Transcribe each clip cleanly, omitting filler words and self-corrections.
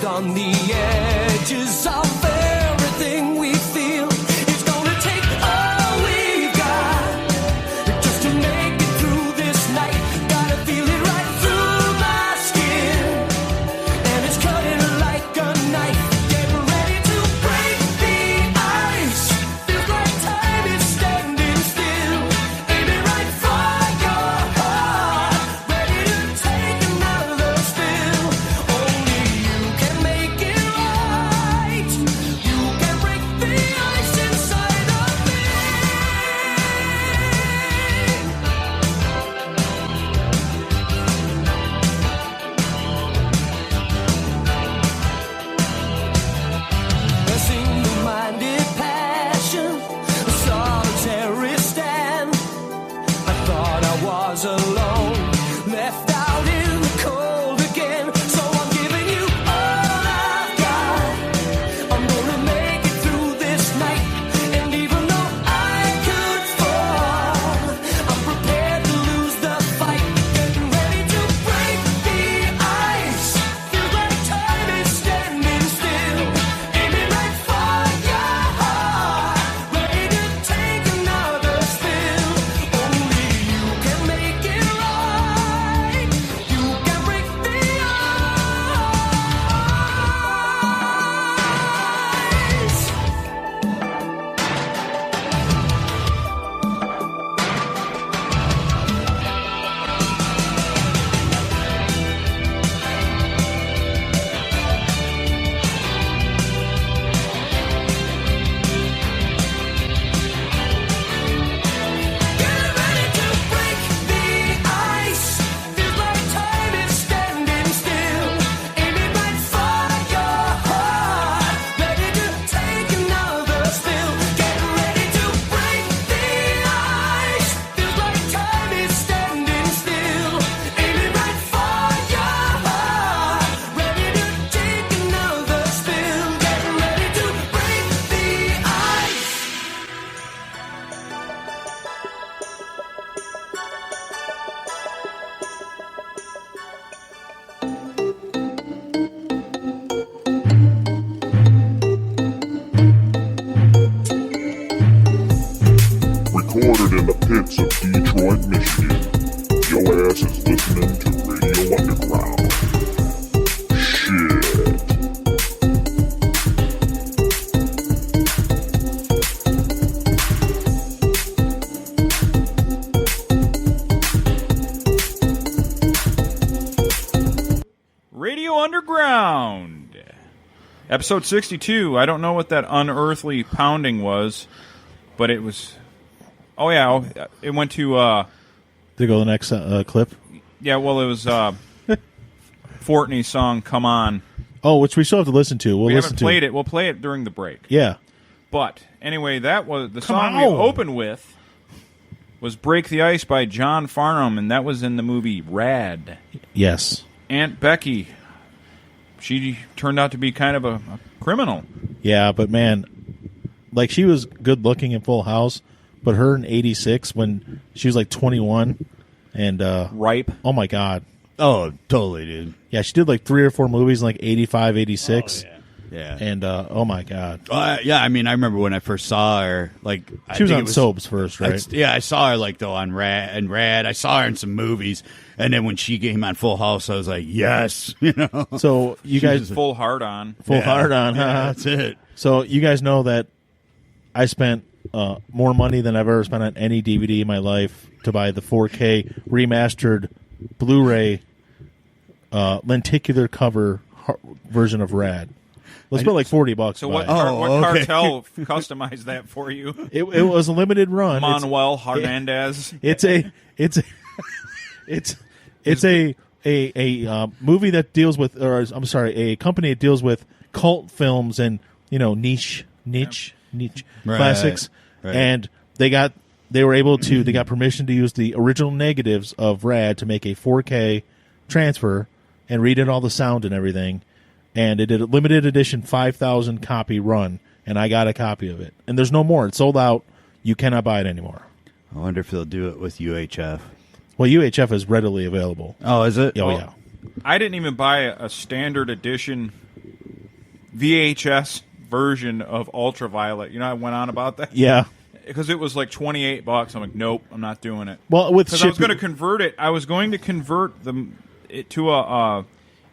on the edges of everything we feel. It's gonna take all we've got just to make it through this night. Gotta feel it right through my skin, and it's cutting like a knife. Getting ready to break the ice. Feels like time is standing still. Aiming right for your heart. Ready to take another spill. Only you can make it right. You can break the ice inside of me. A single-minded passion, a solitary stand. I thought I was alone, left out in the cold again. So I'm giving you all I've got. I'm gonna make it through this night. And even though I could fall, I'm prepared to lose the fight. Getting ready to break the ice. Feels like time is standing still. Aiming right for your heart. Ready to take another spill. Only you can make it right. You can break the ice. Get ready to break the ice. Feels like time is standing still. Aiming right for your heart. Ready to take another spill. Get ready to break the ice. Feels like time is standing still. Aiming right for your heart. Ready to take another spill. Get ready to break the ice. Recorded in the pits of Detroit, Michigan. Your ass is listening to Radio Underground. Shit. Radio Underground, episode 62. I don't know what that unearthly pounding was, but it was. Oh yeah, it went to. To go to the next clip. Yeah, well, it was Fortney's song "Come On." Oh, which we still have to listen to. We haven't played it. We'll play it during the break. Yeah. But anyway, that was the Come song we on. opened with. Was "Break the Ice" by John Farnham, and that was in the movie Rad. Yes. Aunt Becky, she turned out to be kind of a criminal. Yeah, but man, like she was good looking in Full House, but her in '86 when she was like 21 and Ripe. Oh my God. Oh, totally, dude. Yeah, she did like 3 or 4 movies in like 85, 86. Oh, yeah. And oh my God. Yeah, I mean, I remember when I first saw her. Like She was on soaps first, right? I saw her like though on Rad. I saw her in some movies, and then when she came on Full House, I was like, yes, you know. So you guys Full hard on. full hard on, huh? Yeah, that's it. So you guys know that I spent more money than I've ever spent on any DVD in my life to buy the 4K remastered Blu-ray lenticular cover version of Rad. Let's put like $40. So to what? buy it. What okay. cartel customized that for you? It was a limited run. It's- Manuel Hernandez. It's a movie that deals with, or I'm sorry, a company that deals with cult films and niche Right, classics, right. and they got permission to use the original negatives of Rad to make a 4K transfer and redid all the sound and everything, and it did a limited edition 5,000 copy run, and I got a copy of it, and there's no more. It's sold out. You cannot buy it anymore. I wonder if they'll do it with UHF. Well, UHF is readily available. Oh, is it? Oh, yeah. I didn't even buy a standard edition VHS version of Ultraviolet. You know, I went on about that. Yeah. Because it was like $28. I'm like, nope, I'm not doing it. Well, with because I was going to convert it. I was going to convert it to a,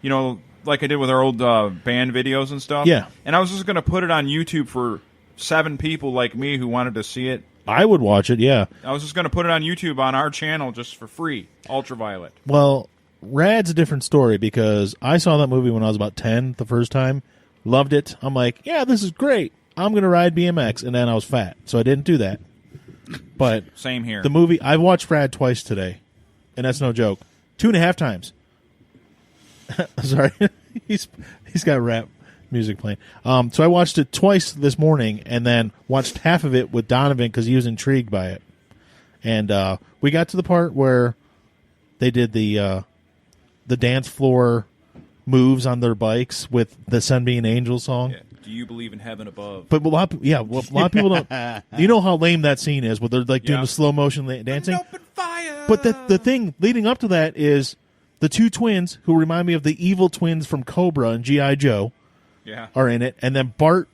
you know, like I did with our old band videos and stuff. Yeah. And I was just going to put it on YouTube for 7 people like me who wanted to see it. I would watch it, yeah. I was just going to put it on YouTube on our channel just for free. Ultraviolet. Well, Rad's a different story because I saw that movie when I was about 10 the first time. Loved it. I'm like, yeah, this is great. I'm going to ride BMX. And then I was fat, so I didn't do that. But same here. The movie, I've watched Rad twice today, and that's no joke. 2.5 times. Sorry. he's got rap music playing. So I watched it twice this morning and then watched half of it with Donovan because he was intrigued by it. And we got to the part where they did the dance floor moves on their bikes with the Send Me an Angel song. Yeah. Do you believe in heaven above? But a lot of people don't. You know how lame that scene is, where they're like doing the slow motion dancing. Open fire. But the thing leading up to that is the two twins who remind me of the evil twins from Cobra and G.I. Joe are in it. And then Bart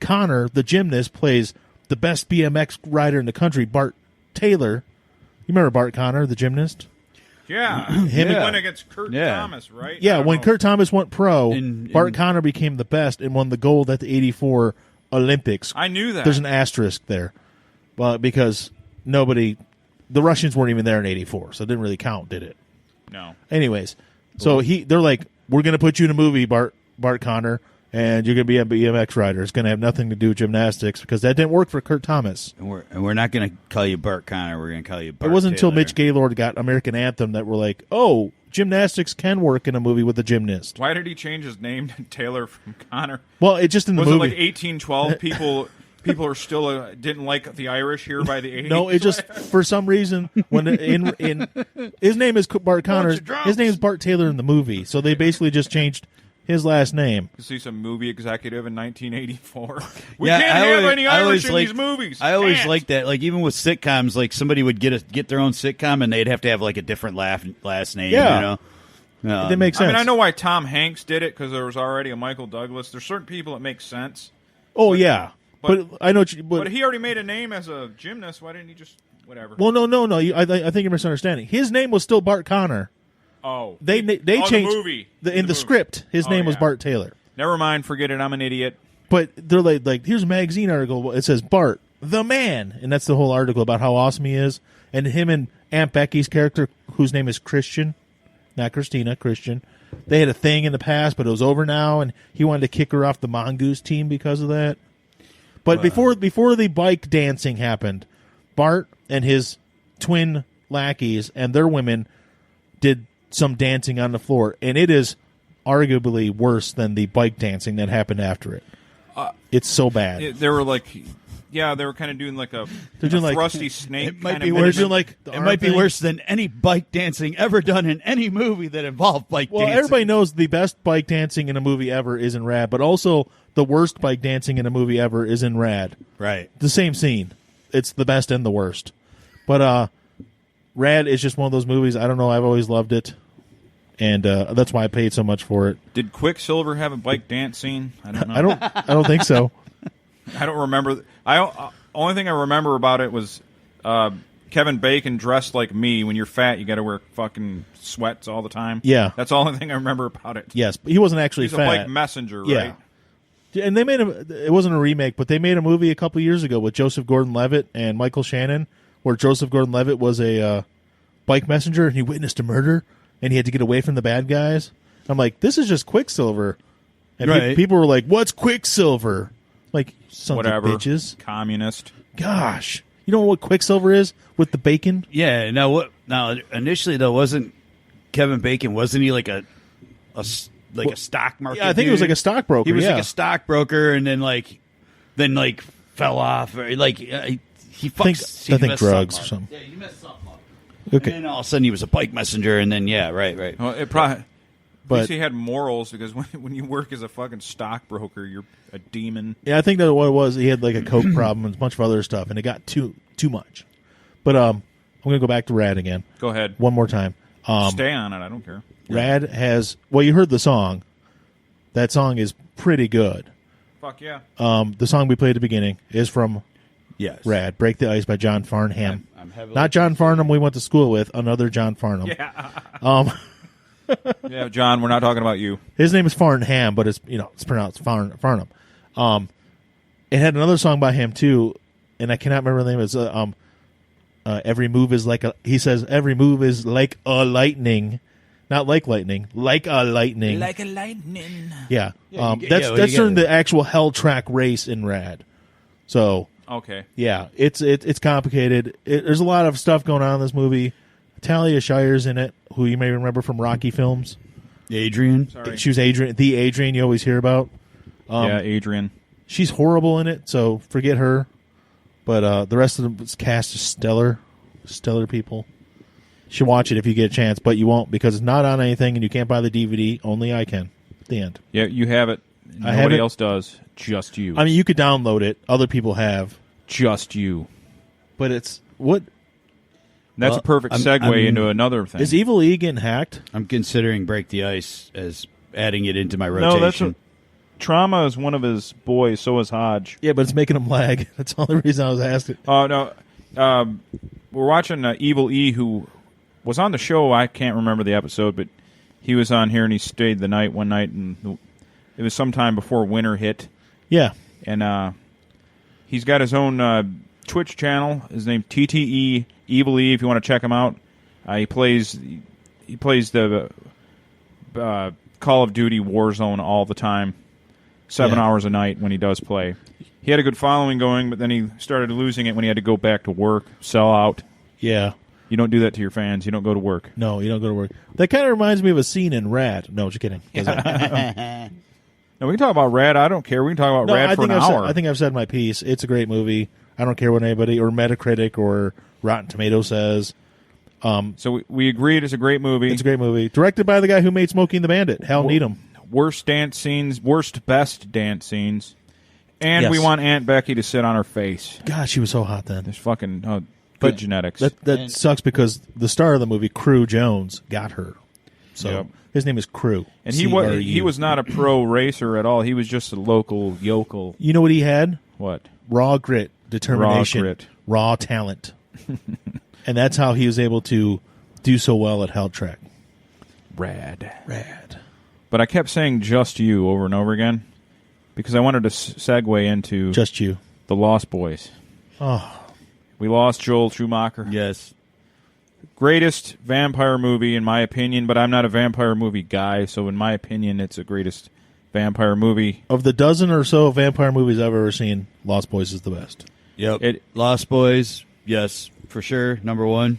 Connor, the gymnast, plays the best BMX rider in the country, Bart Taylor. You remember Bart Connor, the gymnast? Yeah. Him he went against Kurt Thomas, right? Yeah, when Kurt Thomas went pro, Bart Connor became the best and won the gold at the 84 Olympics. I knew that. There's an asterisk there. Because the Russians weren't even there in 84, so it didn't really count, did it? No. Anyways, so they're like, we're going to put you in a movie, Bart Connor, and you're going to be a BMX rider. It's going to have nothing to do with gymnastics because that didn't work for Kurt Thomas. And we're not going to call you Bart Connor. We're going to call you Bart It wasn't Taylor. until Mitch Gaylord got American Anthem that we're like, oh, gymnastics can work in a movie with a gymnast. Why did he change his name to Taylor from Connor? Well, it just in the was movie. Was it like 1812? People are still didn't like the Irish here by the 80s. No, it just for some reason when in his name is Bart Connor, his name is Bart Taylor in the movie, so they basically just changed his last name. You see some movie executive in 1984. We can't have any Irish in these movies. I always liked that. Like even with sitcoms, like somebody would get their own sitcom and they'd have to have like a different last name. Yeah. You know, it makes sense. I mean, I know why Tom Hanks did it because there was already a Michael Douglas. There's certain people that make sense. Oh yeah, but I know. But he already made a name as a gymnast. Why didn't he just whatever? Well, no. I think you're misunderstanding. His name was still Bart Connor. Oh, they changed the movie. In the script. His name was Bart Taylor. Never mind, forget it. I'm an idiot. But they're like, here's a magazine article. It says Bart, the man, and that's the whole article about how awesome he is. And him and Aunt Becky's character, whose name is Christian, not Christina, Christian. They had a thing in the past, but it was over now, and he wanted to kick her off the Mongoose team because of that. But before the bike dancing happened, Bart and his twin lackeys and their women did some dancing on the floor, and it is arguably worse than the bike dancing that happened after it. It's so bad. They were like, they were kind of doing like a thrusty snake. It might kind be of worse. movement. It might be worse than any bike dancing ever done in any movie that involved bike dancing. Well, everybody knows the best bike dancing in a movie ever is in Rad, but also the worst bike dancing in a movie ever is in Rad. Right. The same scene. It's the best and the worst. But Rad is just one of those movies. I don't know. I've always loved it. And that's why I paid so much for it. Did Quicksilver have a bike dance scene? I don't know. I don't think so. I don't remember. Only thing I remember about it was Kevin Bacon dressed like me. When you're fat, you got to wear fucking sweats all the time. Yeah, that's the only thing I remember about it. Yes, but he wasn't actually He's fat. a bike messenger, right? Yeah, and they made it wasn't a remake, but they made a movie a couple years ago with Joseph Gordon-Levitt and Michael Shannon, where Joseph Gordon-Levitt was a bike messenger and he witnessed a murder. And he had to get away from the bad guys. I'm like, this is just Quicksilver. And people were like, what's Quicksilver? Like, sons of bitches. Communist. Gosh. You know what Quicksilver is with the bacon? Yeah. Now, initially, though, wasn't Kevin Bacon, wasn't he like a stock market Yeah, I think he was like a stockbroker. He was like a stockbroker and then fell off. Or, he fucks. I think drugs or something. Yeah, he messed something up. Okay. And then all of a sudden he was a bike messenger, and then right. Well, it probably. At least he had morals because when you work as a fucking stockbroker, you're a demon. Yeah, I think that's what it was. He had like a coke problem and a bunch of other stuff, and it got too much. But I'm going to go back to Rad again. Go ahead. One more time. Stay on it. I don't care. Rad has. Well, you heard the song. That song is pretty good. Fuck yeah. The song we played at the beginning is from Yes. Rad, Break the Ice by John Farnham. I'm heavily Not John Farnham we went to school with, another John Farnham. Yeah. Yeah, John, we're not talking about you. His name is Farnham, but it's pronounced Farnham. It had another song by him too, and I cannot remember the name. It's every move is like a. He says every move is like a lightning, not like lightning, like a lightning. Like a lightning. Yeah, Yeah, that's during the actual Hell track race in Rad. So Okay. yeah, it's complicated. There's a lot of stuff going on in this movie. Talia Shire's in it, who you may remember from Rocky films. Adrian. Sorry. She was the Adrian you always hear about. Yeah, Adrian. She's horrible in it, so forget her. But the rest of the cast is stellar people. You should watch it if you get a chance, but you won't because it's not on anything and you can't buy the DVD. Only I can. At the end. Yeah, you have it. I have Nobody it. else does. Just you. I mean, you could download it. Other people have. Just you. But it's... What... That's Well, a perfect I'm- segue I'm- into another thing. Is Evil E getting hacked? I'm considering Break the Ice as adding it into my rotation. No, that's a, Trauma is one of his boys. So is Hodge. Yeah, but it's making him lag. That's the only reason I was asking. Oh no, we're watching Evil E, who was on the show. I can't remember the episode, but he was on here and he stayed the night one night, and it was sometime before winter hit. Yeah. And he's got his own Twitch channel. His name's TTE Evil E. If you want to check him out, he plays the Call of Duty Warzone all the time, 7 hours a night when he does play. He had a good following going, but then he started losing it when he had to go back to work, sell out. Yeah. You don't do that to your fans. You don't go to work. No, you don't go to work. That kind of reminds me of a scene in Rad. No, just kidding. No, we can talk about Rad. I don't care. We can talk about No, Rad I for think an hour. I think I've said my piece. It's a great movie. I don't care what anybody or Metacritic or Rotten Tomatoes says. So we agreed it's a great movie. It's a great movie. Directed by the guy who made Smoking the Bandit, Hal Needham. Worst dance scenes, best dance scenes. And Yes. we want Aunt Becky to sit on her face. God, she was so hot then. There's fucking good But genetics. That sucks because the star of the movie, Crew Jones, got her. So Yep. his name is Crew. And C-R-U. he was not a pro racer at all. He was just a local yokel. You know what he had? What? Raw grit, determination, Raw grit. raw talent. And that's how he was able to do so well at Hell Track. Rad. Rad. But I kept saying just you over and over again because I wanted to segue into Just you. the Lost Boys. Oh, We lost Joel Schumacher. Yes. Greatest vampire movie in my opinion, but I'm not a vampire movie guy, so in my opinion it's the greatest vampire movie. of the dozen or so vampire movies I've ever seen, Lost Boys is the best. Yep. Lost Boys. Yes, for sure. Number one.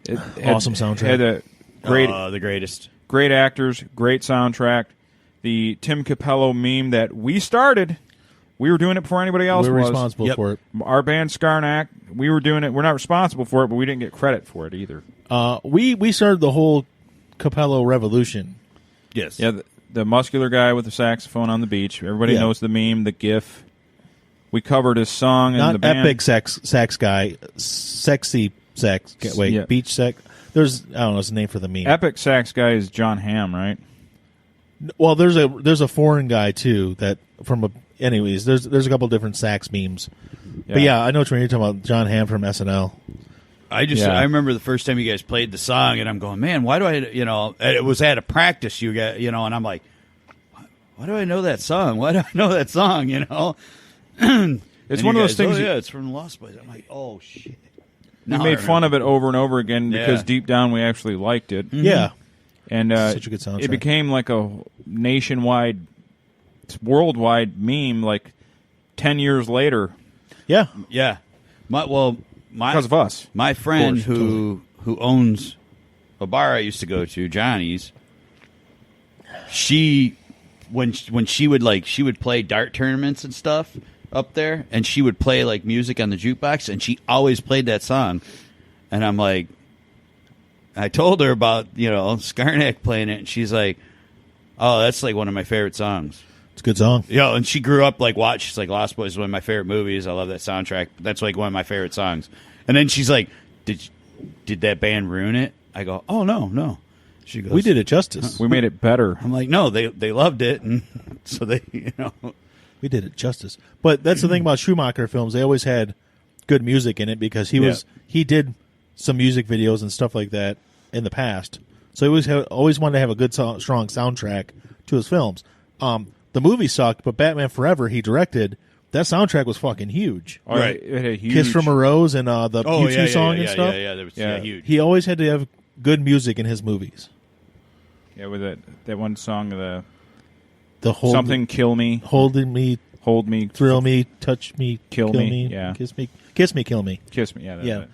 It Awesome soundtrack. Had a great The greatest. great actors, great soundtrack. The Tim Capello meme that we started, we were doing it before anybody else We're was. responsible Yep. for it. Our band Skarnak, we were doing it. We're not responsible for it, but we didn't get credit for it either. We started the whole Capello revolution. Yes. Yeah, the muscular guy with the saxophone on the beach. Everybody Yeah. knows the meme, the GIF. We covered his song and Not the band. epic sax guy, sexy sax. Wait, Yeah. beach sax. There's I don't know. It's a name for the meme. Epic sax guy is John Hamm, right? Well, there's a foreign guy too that from a. Anyways, there's a couple different sax memes. But yeah, I know what you're talking about. John Hamm from SNL. I remember the first time you guys played the song, and I'm going, man, why do I, it was at a practice, and I'm like, why do I know that song? Why do I know that song, It's And one you of those guys, things. Oh, yeah, it's from Lost Boys. I'm like, oh, shit. We made fun of it over and over again because Yeah. deep down we actually liked it. Yeah, And Such a good soundtrack. it became like a nationwide, worldwide meme like 10 years later yeah. Yeah. because of us. My friend Of course, who owns a bar I used to go to, Johnny's, she when she would play dart tournaments and stuff up there, and she would play like music on the jukebox, and she always played that song. And I'm like, I told her about Skarnak playing it, and she's like, oh, that's like one of my favorite songs. It's a good song. Yeah, and she grew up she's like, Lost Boys is one of my favorite movies. I love that soundtrack. That's like one of my favorite songs. And then she's like, did that band ruin it? I go, oh, no. She goes, We did it justice. We made it better. I'm like, no, they loved it, and so they, We did it justice. But that's the thing about Schumacher films. They always had good music in it because he did some music videos and stuff like that in the past. So he always wanted to have a good, strong soundtrack to his films. The movie sucked, but Batman Forever, he directed. That soundtrack was fucking huge. Oh, right. It had a huge... Kiss from a Rose and the U2 song and stuff. That was huge. He always had to have good music in his movies. Yeah, with that one song, the hold something, kill me. Holding me. Hold me. Thrill me. Touch me. Kill me. Yeah. Kiss me. Kiss me. Kill me. Kiss me. Yeah.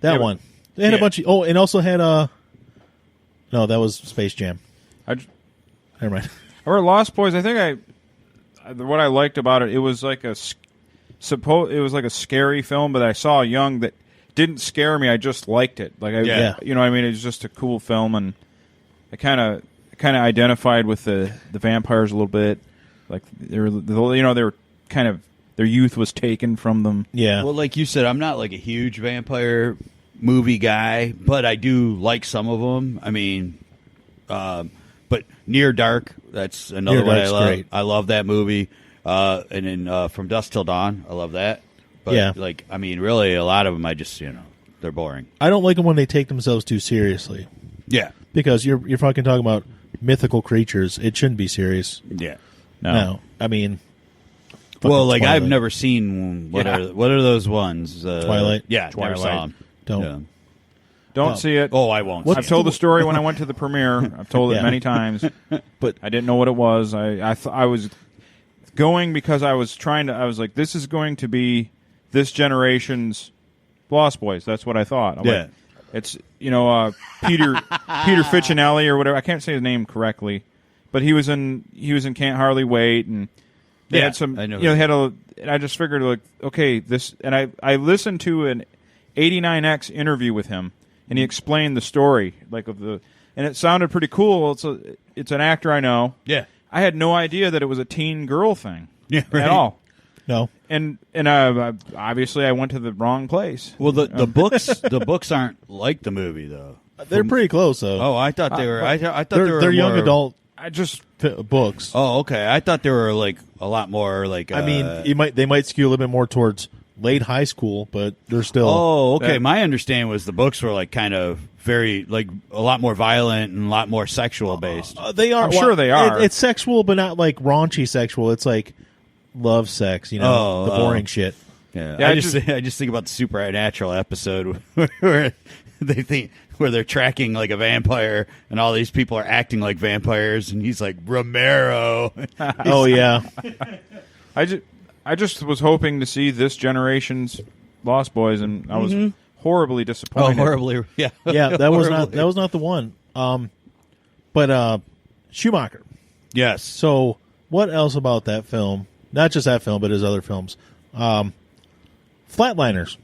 That one. They had a bunch of... Oh, and also had... No, that was Space Jam. Never mind. I read Lost Boys. I think what I liked about it was like it was like a scary film, but I saw Young that didn't scare me. I just liked it. Like you know what I mean? It was just a cool film, and I kind of identified with the vampires a little bit. Like they were kind of, their youth was taken from them. Yeah. Well, like you said, I'm not like a huge vampire movie guy, but I do like some of them. I mean, but Near Dark, that's another one I love. Great. I love that movie. And then From Dusk Till Dawn, I love that. But like, I mean, really, a lot of them, I just, they're boring. I don't like them when they take themselves too seriously. Yeah, because you're fucking talking about mythical creatures. It shouldn't be serious. Yeah, no. I mean, well, like Twilight. I've never seen what are those ones? Twilight. Yeah, Twilight. Never saw them. Don't see it. Oh, I won't. I've told the story when I went to the premiere. I've told it many times, but I didn't know what it was. I was going because I was like, this is going to be this generation's Lost Boys. That's what I thought. I'm like, it's Peter Ficcinelli or whatever. I can't say his name correctly, but he was in Can't Hardly Wait, and they had some. I know. And I just figured, like, okay, this, and I listened to an 89X interview with him, and he explained the story, like, and it sounded pretty cool. It's an actor I know. Yeah, I had no idea that it was a teen girl thing. Yeah, right. At all. No. And obviously I went to the wrong place. Well, the books aren't like the movie though. They're pretty close though. Oh, I thought they were. I thought they're young adult. I just books. Oh, okay. I thought they were like a lot more like. I mean, they might skew a little bit more towards late high school, but they're still. Oh, okay. My understanding was the books were like kind of very like a lot more violent and a lot more sexual based. They are. I'm sure they are. It's sexual, but not like raunchy sexual. It's like love sex, the boring shit. Yeah, I just think about the Supernatural episode where they're tracking like a vampire, and all these people are acting like vampires, and he's like Romero. Oh yeah. I just was hoping to see this generation's Lost Boys, and I was horribly disappointed. Oh, horribly, yeah, yeah. That was not the one. But Schumacher. Yes. So what else about that film? Not just that film, but his other films. Flatliners.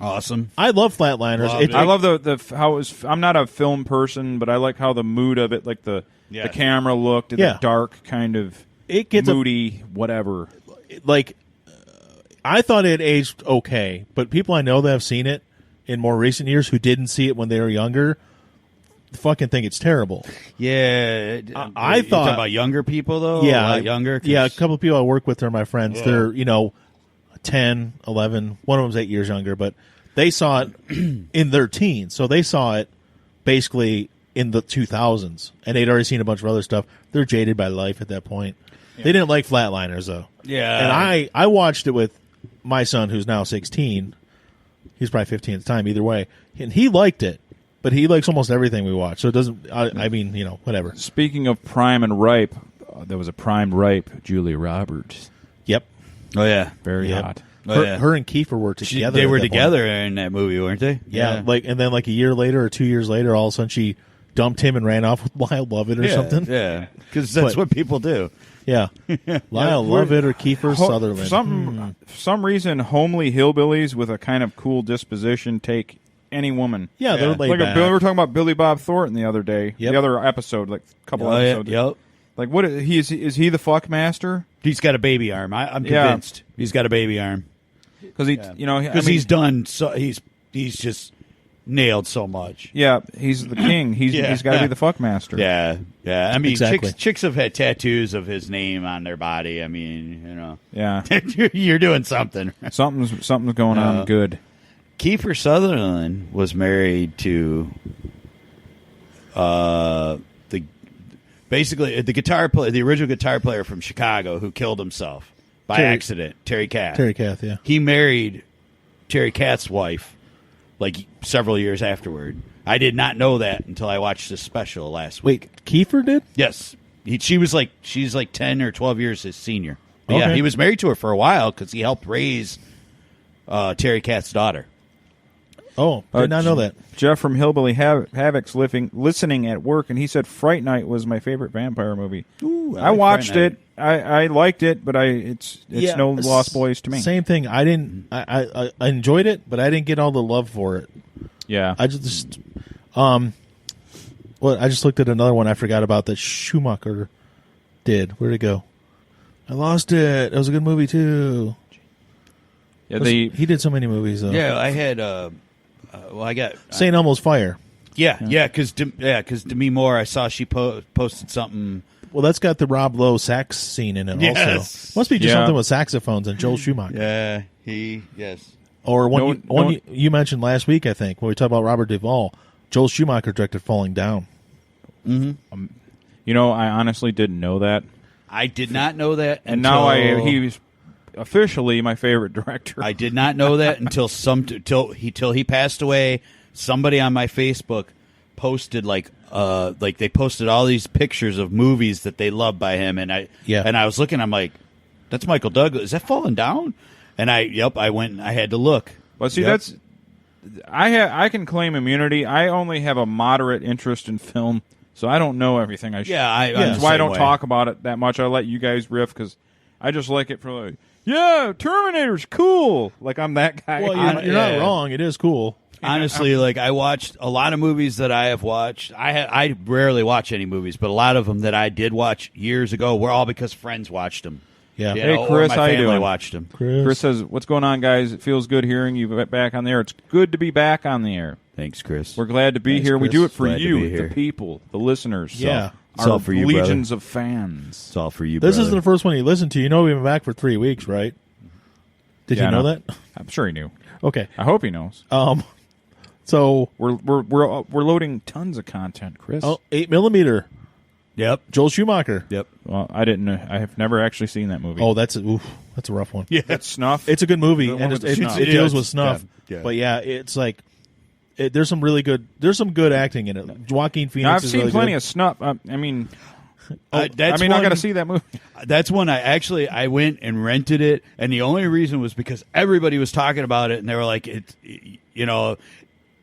Awesome. I love Flatliners. I love the how it was. I'm not a film person, but I like how the mood of it, like the camera looked, and the dark kind of it gets moody, whatever. Like, I thought it aged okay, but people I know that have seen it in more recent years who didn't see it when they were younger fucking think it's terrible. Yeah. I thought... talking about younger people, though? Yeah. A lot younger? Yeah, a couple of people I work with are my friends. Yeah. They're, 10, 11. One of them's 8 years younger, but they saw it in their teens. So they saw it basically in the 2000s, and they'd already seen a bunch of other stuff. They're jaded by life at that point. Yeah. They didn't like Flatliners, though. Yeah. And I watched it with my son, who's now 16. He's probably 15 at the time, either way. And he liked it. But he likes almost everything we watch, so it doesn't. I mean, whatever. Speaking of prime and ripe, there was a prime ripe Julia Roberts. Yep. Oh yeah, very hot. Her and Kiefer were together. They were together in that movie, weren't they? Yeah. And then like a year later or 2 years later, all of a sudden she dumped him and ran off with Lyle Lovett or something. Yeah, because that's what people do. Yeah, Lyle Lovett or Kiefer Sutherland. For some reason, homely hillbillies with a kind of cool disposition take any woman. Yeah, they're laid back. We were talking about Billy Bob Thornton the other day. Yep. The other episode, like a couple episodes. Yep. Like, what is he the fuck master? He's got a baby arm. I'm convinced he's got a baby arm because he's done. So he's just nailed so much. Yeah, he's the king. He's got to be the fuck master. Yeah. I mean, Exactly. chicks have had tattoos of his name on their body. I mean, you know. Yeah. You're doing something. Something's going on good. Kiefer Sutherland was married to the original guitar player from Chicago who killed himself by accident, Terry Kath. Terry Kath, yeah. He married Terry Kath's wife like several years afterward. I did not know that until I watched this special last week. Wait, Kiefer did? Yes. She's like 10 or 12 years his senior. But Okay. yeah, he was married to her for a while because he helped raise Terry Kath's daughter. Oh, did not know that. Jeff from Hillbilly Havoc's listening at work, and he said Fright Night was my favorite vampire movie. Ooh, I like watched Fright it. I liked it, but it's no Lost Boys to me. Same thing. I didn't. I enjoyed it, but I didn't get all the love for it. Yeah. I just I just looked at another one I forgot about that Schumacher did. Where'd it go? I lost it. It was a good movie too. Yeah, He did so many movies though. Yeah, I had. I got St. Elmo's Fire. because Demi Moore, I saw she posted something. Well, that's got the Rob Lowe sax scene in it Yes. also. Must be just Yeah. something with saxophones and Joel Schumacher. Yeah, Or No- one you mentioned last week, I think, when we talked about Robert Duvall. Joel Schumacher directed Falling Down. You know, I honestly didn't know that. I did not know that, And now until- he's officially my favorite director. I did not know that until he passed away. Somebody on my Facebook posted like they posted all these pictures of movies that they loved by him, and I was looking. I'm like, that's Michael Douglas. Is that Falling Down? And I went. And I had to look. But see, Yep. I can claim immunity. I only have a moderate interest in film, so I don't know everything. I'm the that's why I same don't way. talk about it that much. I let you guys riff because I just like it for like, yeah, Terminator's cool. Like I'm that guy. Well, you're not wrong. It is cool. Honestly, like I watched a lot of movies that I have watched. I rarely watch any movies, but a lot of them that I did watch years ago were all because friends watched them. Yeah. You Hey, know, or Chris, my how you family doing? watched them. Chris says, "What's going on, guys? It feels good hearing you back on the air. It's good to be back on the air. Thanks, Chris. We're glad to be Thanks, here. We Chris. do it for Glad to you, be here. the people, the listeners. Yeah. It's our all for you, legions of fans. It's all for you. This brother. isn't the first one you listened to. You know we've been back for 3 weeks, right? Did Yeah, you I know know. that? I'm sure he knew. Okay. I hope he knows. So We're loading tons of content, Chris. 8mm. Yep. Joel Schumacher. Yep. Well, I didn't know. I have never actually seen that movie. Oh, that's a rough one. Yeah. That's Snuff. It's a good movie, The one and with it the snuff. deals Yeah, with snuff. yeah. But yeah, it's like there's some really good. There's some good acting in it. Joaquin Phoenix. Now, I've is seen really plenty good. of Snuff. I mean, That's I one- got to see that movie. That's when I went and rented it, and the only reason was because everybody was talking about it, and they were like,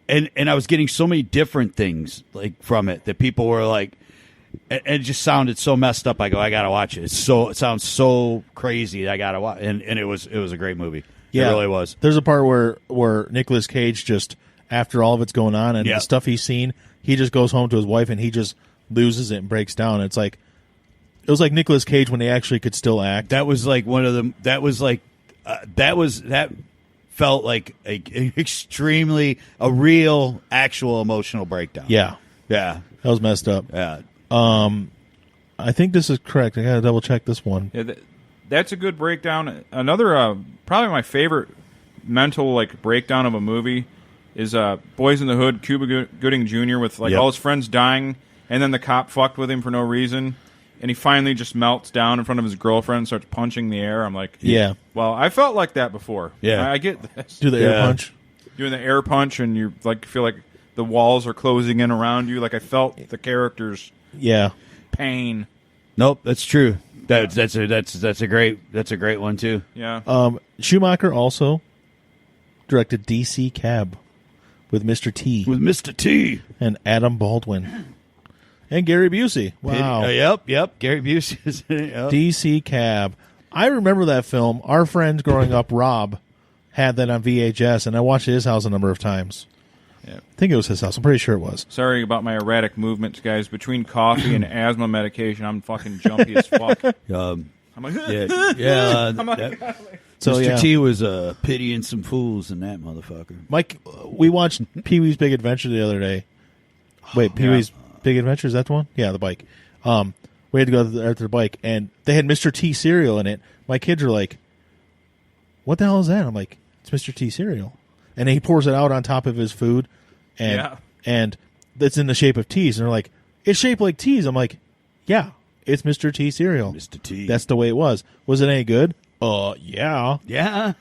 and I was getting so many different things like from it that people were like, and it just sounded so messed up. I go, I gotta watch it. It sounds so crazy. I gotta watch, and it was a great movie. Yeah, It really was. There's a part where Nicolas Cage just after all of it's going on and Yeah. the stuff he's seen, he just goes home to his wife and he just loses it and breaks down. It's like it was like Nicolas Cage when he actually could still act. That was like one of them. That was like that felt like a real actual emotional breakdown. Yeah, Yeah. that was messed up. Yeah. I think this is correct. I gotta double check this one. Yeah, that's a good breakdown. Another, probably my favorite mental breakdown of a movie is Boys in the Hood. Cuba Gooding Jr. with Yep. all his friends dying, and then the cop fucked with him for no reason, and he finally just melts down in front of his girlfriend and starts punching the air. I'm like, Yeah. Well, I felt like that before. Yeah. I get this. Do the air Yeah. punch. Doing the air punch, and you feel like the walls are closing in around you. Like I felt the character's Yeah. pain. Nope, that's true. That's a great one too. Yeah. Schumacher also directed DC Cab with Mr. T With Mr. T. and Adam Baldwin and Gary Busey. Wow. Yep. Gary Busey is in it. Yep. DC Cab. I remember that film. Our friend growing up, Rob, had that on VHS, and I watched it at his house a number of times. Yeah. I think it was his house. I'm pretty sure it was. Sorry about my erratic movements, guys. Between coffee and asthma medication, I'm fucking jumpy as fuck. I'm like, Yeah. I'm like, So Mr. yeah, T was pitying some fools in that motherfucker. Mike, we watched Pee Wee's Big Adventure the other day. Wait, Pee Wee's Big Adventure, is that the one? Yeah, the bike. We had to go to the bike, and they had Mr. T cereal in it. My kids are like, "What the hell is that?" I'm like, "It's Mr. T cereal," and he pours it out on top of his food, and it's in the shape of teas, and they're like, "It's shaped like teas." I'm like, "Yeah, it's Mr. T cereal. Mr. T. That's the way it was. Was it any good? Yeah. Yeah.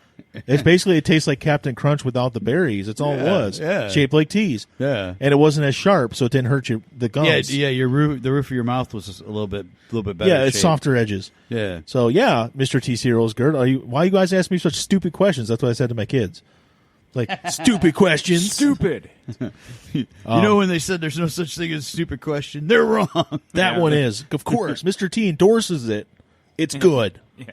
It's basically, it tastes like Captain Crunch without the berries. That's all it was. Yeah. Shaped like teas. Yeah. And it wasn't as sharp, so it didn't hurt the gums. Yeah, the roof of your mouth was a little bit better. Yeah, it's shaped. softer edges. Yeah. So yeah, Mr. T cereal is good. Why you guys ask me such stupid questions? That's what I said to my kids. Like, stupid questions. stupid. You know when they said there's no such thing as a stupid question? They're wrong. That one is. Of course, Mr. T endorses it. It's good. Yeah.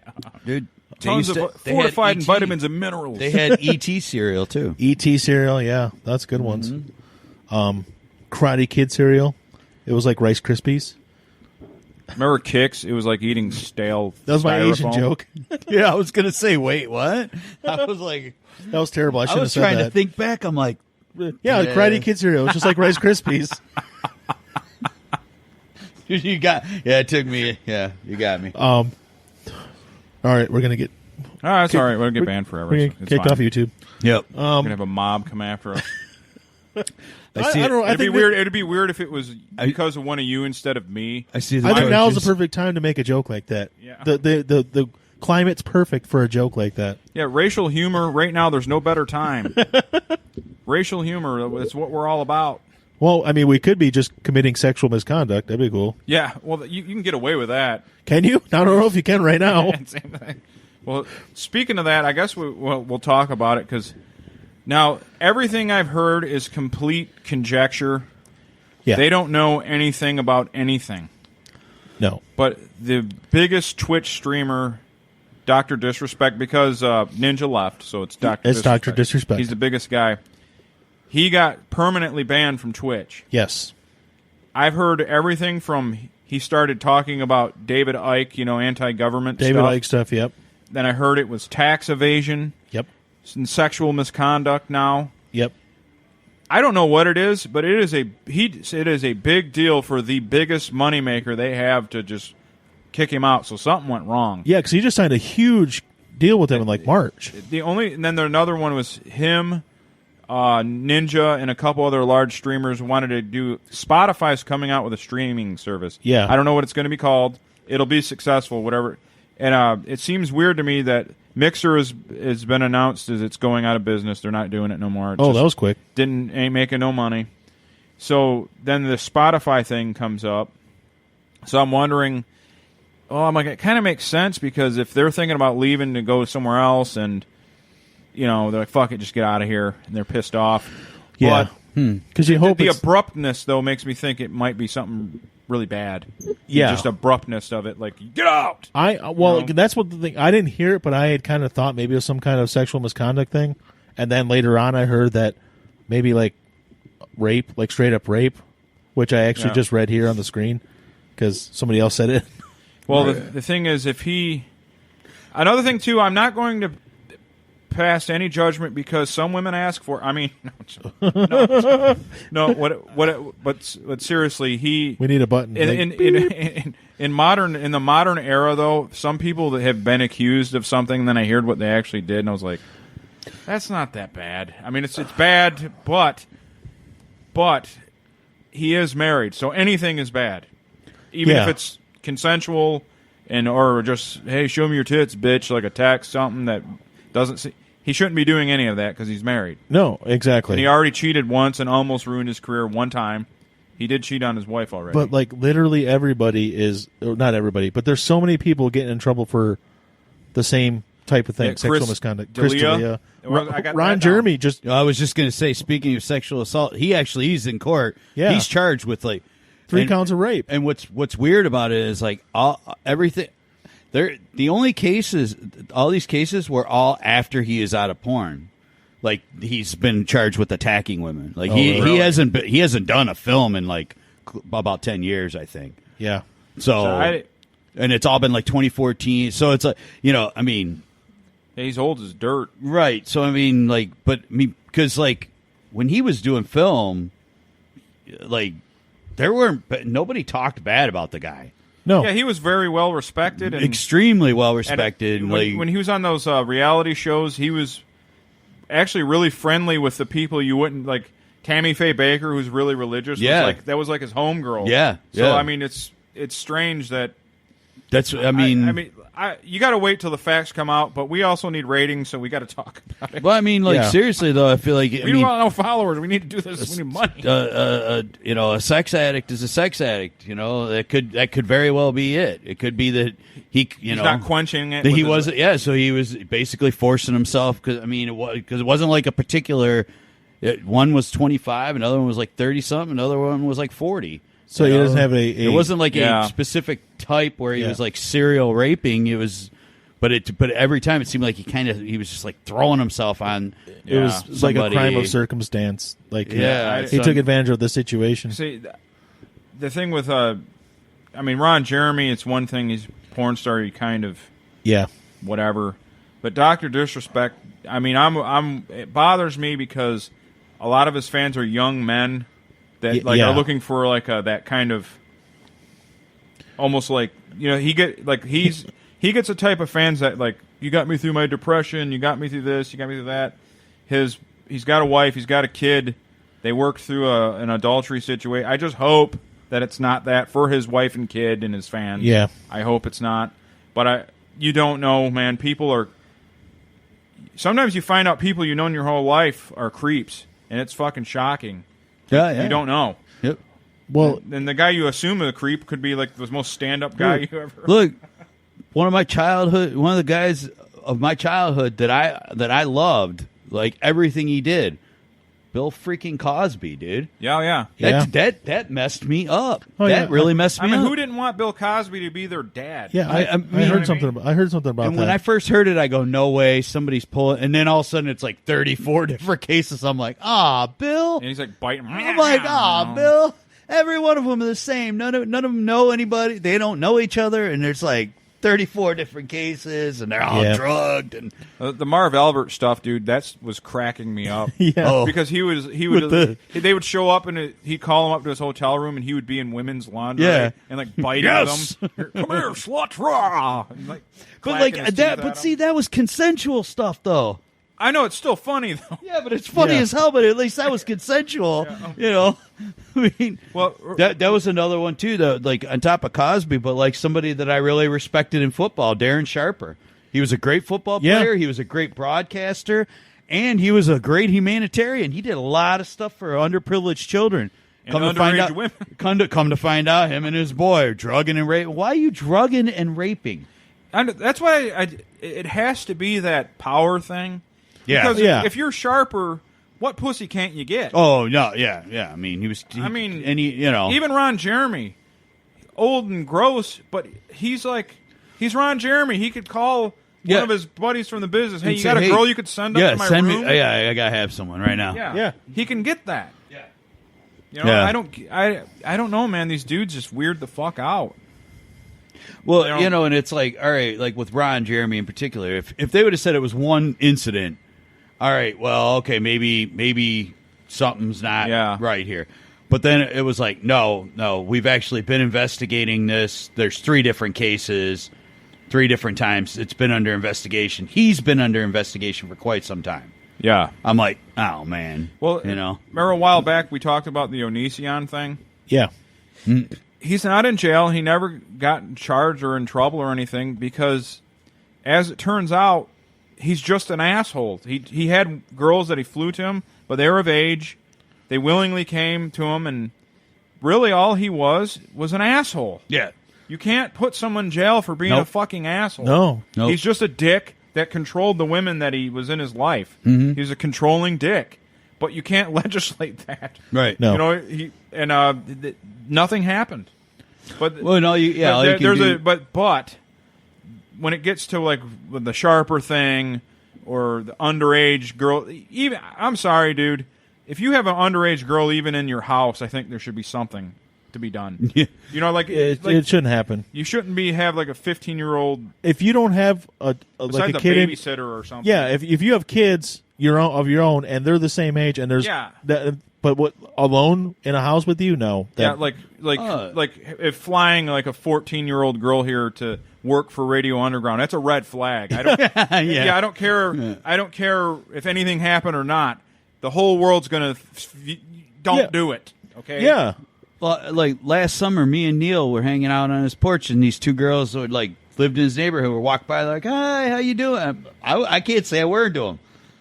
Dude, Tons of they fortified had in vitamins and minerals. They had ET cereal too. E.T. cereal, yeah. That's good ones. Karate Kid cereal. It was like Rice Krispies. Remember Kix? It was like eating stale. That was my Asian styrofoam. joke. Yeah, I was gonna say, wait, what? I was like, That was terrible. I I shouldn't was have trying said to that. think back. I'm like, Yeah, the Karate Kid cereal. It's just like Rice Krispies. you got. Yeah, it took me. Yeah, you got me. All right, we're gonna get Oh, that's all right. We'll get banned forever. we're It's gonna kicked fine. off YouTube. Yep. We're gonna have a mob come after us. I don't know. I It'd be think weird. It'd be weird if it was because of one of you instead of me. I see. I think now is the judges. perfect time to make a joke like that. Yeah. The climate's perfect for a joke like that. Yeah, racial humor. Right now, there's no better time. Racial humor. That's what we're all about. Well, I mean, we could be just committing sexual misconduct. That'd be cool. Yeah. Well, you can get away with that. Can you? I don't know if you can right now. Same thing. Well, speaking of that, I guess we'll talk about it because now everything I've heard is complete conjecture. Yeah. They don't know anything about anything. No. But the biggest Twitch streamer, Dr. Disrespect, because Ninja left, so it's Dr. It's Disrespect. Dr. Disrespect. He's the biggest guy. He got permanently banned from Twitch. Yes. I've heard everything from he started talking about David Icke, anti-government David stuff. Icke stuff. Yep. Then I heard it was tax evasion Yep. and sexual misconduct now. Yep. I don't know what it is, but it is a big deal for the biggest moneymaker they have to just kick him out. So something went wrong. Yeah, because he just signed a huge deal with them in like March. And then another one was him, Ninja, and a couple other large streamers wanted to do. Spotify's coming out with a streaming service. Yeah. I don't know what it's going to be called. It'll be successful, whatever. And it seems weird to me that Mixer has been announced as it's going out of business. They're not doing it no more. That was quick. Ain't making no money. So then the Spotify thing comes up. So I'm wondering, I'm like, it kind of makes sense because if they're thinking about leaving to go somewhere else and, they're like, fuck it, just get out of here, and they're pissed off. Yeah. But Because you hope the it's... abruptness, though, makes me think it might be something really bad. Yeah. Just abruptness of it, like, get out! That's what the thing. I didn't hear it, but I had kind of thought maybe it was some kind of sexual misconduct thing, and then later on I heard that maybe like rape, like straight up rape, which I actually just read here on the screen because somebody else said it. Well, the thing is, another thing too, I'm not going to pass any judgment because some women ask for. I mean, no. But seriously, We need a button. in the modern era, though, some people that have been accused of something, then I heard what they actually did, and I was like, that's not that bad. I mean, it's bad, but he is married, so anything is bad, even if it's consensual or just, hey, show me your tits, bitch, like a text, something that doesn't see. He shouldn't be doing any of that because he's married. No, exactly. And he already cheated once and almost ruined his career one time. He did cheat on his wife already. But like literally everybody or not everybody, but there's so many people getting in trouble for the same type of thing, sexual misconduct. Chris D'Elia. Ron Jeremy just... I was just going to say, speaking of sexual assault, he's in court. Yeah. He's charged with like 3 counts of rape. And what's weird about it is like everything. All these cases were all after he is out of porn. Like he's been charged with attacking women. Like he hasn't done a film in like about 10 years, I think. Yeah. So and it's all been like 2014. So it's like, I mean, Yeah, he's old as dirt. right. So I mean, like, because like when he was doing film, like nobody talked bad about the guy. No. Yeah, he was very well respected. And, Extremely well respected. and like when he was on those reality shows, he was actually really friendly with the people you wouldn't like. Tammy Faye Baker, who's really religious, Yeah. that was like his homegirl. Yeah, So yeah. I mean, it's strange that that's. I mean, you got to wait till the facts come out, but we also need ratings, so we got to talk about it. well, I mean, like Yeah. seriously though, I feel like We don't want no followers. We need to do this. We need money. a sex addict is a sex addict. That could very well be it. It could be that he's not quenching it. That with he his- wasn't. Yeah, so he was basically forcing himself because it wasn't like a particular. One was 25, another one was like 30 something, another one was like 40. So he doesn't have a It wasn't like Yeah. a specific type where he Yeah. was like serial raping. It was, but every time it seemed like he was just like throwing himself on. It was like a somebody. crime of circumstance. Like Yeah, he took advantage of the situation. See, the thing with Ron Jeremy, it's one thing. He's a porn star. He kind of Yeah. whatever, but Dr. Disrespect. I mean, it bothers me because a lot of his fans are young men that Yeah. are looking for like that kind of almost like he gets a type of fans that like you got me through my depression, you got me through this, you got me through that. He's got a wife, he's got a kid. They worked through an adultery situation. I just hope that it's not that for his wife and kid and his fans. Yeah. I hope it's not. But you don't know, man. People are. Sometimes you find out people you know in your whole life are creeps, and it's fucking shocking. Yeah. You don't know. Yep. Well, And the guy you assume is a creep could be like the most stand-up guy you ever. Look, one of the guys of my childhood that I loved, like everything he did, Bill freaking Cosby, dude. Yeah. Yeah. That messed me up. Oh, that yeah. really messed I me mean, up. who didn't want Bill Cosby to be their dad? yeah, I I mean- heard something. I heard something about And that. when I first heard it, I go, no way, somebody's pulling. And then all of a sudden, it's like 34 different cases. I'm like, Bill. And he's like biting. I'm like, Bill. Every one of them are the same. None of them know anybody. They don't know each other. And there's like 34 different cases, and they're all Yeah. drugged. And The Marv Albert stuff, dude, that was cracking me up. Yeah. Oh. Because he would they would show up and he'd call him up to his hotel room and he would be in women's laundry Yeah. and like biting Yes. them. Come here, slut, rah! And, like, but clacking like his that. teeth But at see, him. that was consensual stuff, though. I know it's still funny though. Yeah, but it's funny Yeah. as hell. But at least that was consensual. I mean, Well, that was another one too. Though, like on top of Cosby, but like somebody that I really respected in football, Darren Sharper. He was a great football Yeah. player. He was a great broadcaster, and he was a great humanitarian. He did a lot of stuff for underprivileged children. And underage women. Come to find out, him and his boy are drugging and raping. Why are you drugging and raping? And that's why it has to be that power thing. Yeah. Because Yeah. if you're Sharper, what pussy can't you get? Oh no, yeah. I mean, Even Ron Jeremy, old and gross, but he's Ron Jeremy. He could call Yeah. one of his buddies from the business. Hey, And you say, got a hey, girl you could send up yeah, to my send room? me. Yeah, I gotta have someone right now. Yeah. He can get that. Yeah. Yeah. I don't know, man. These dudes just weird the fuck out. Well, They don't- and it's like, all right, like with Ron Jeremy in particular, if they would have said it was one incident, all right, well, okay, maybe something's not Yeah. right here. But then it was like, no, we've actually been investigating this. There's 3 different cases, 3 different times. It's been under investigation. He's been under investigation for quite some time. Yeah. I'm like, oh, man. Well, remember a while back we talked about the Onision thing? yeah. He's not in jail. He never got charged or in trouble or anything because, as it turns out, he's just an asshole. He had girls that he flew to him, but they were of age. They willingly came to him, and really all he was an asshole. Yeah. You can't put someone in jail for being Nope. a fucking asshole. No. Nope. He's just a dick that controlled the women that he was in his life. Mm-hmm. He's a controlling dick. But you can't legislate that. Right. No. You know, nothing happened. But Well, no, all you can there's do- but when it gets to like with the Sharper thing or the underage girl, even I'm sorry, dude. If you have an underage girl even in your house, I think there should be something. to be done. Yeah. You know, like It shouldn't happen. you shouldn't have like a 15-year-old If you don't have like besides a a kid, babysitter or something. yeah. If you have kids of your own and they're the same age and there's Yeah. but what alone in a house with you? No. Yeah, like if flying like a 14-year-old girl here to work for Radio Underground, that's a red flag. I don't. Yeah. I don't care. Yeah. I don't care if anything happened or not. The whole world's gonna don't do it. Okay. Yeah. Well, like last summer, me and Neil were hanging out on his porch, and these two girls who like lived in his neighborhood would walk by like, "Hi, how you doing?" I can't say a word to them.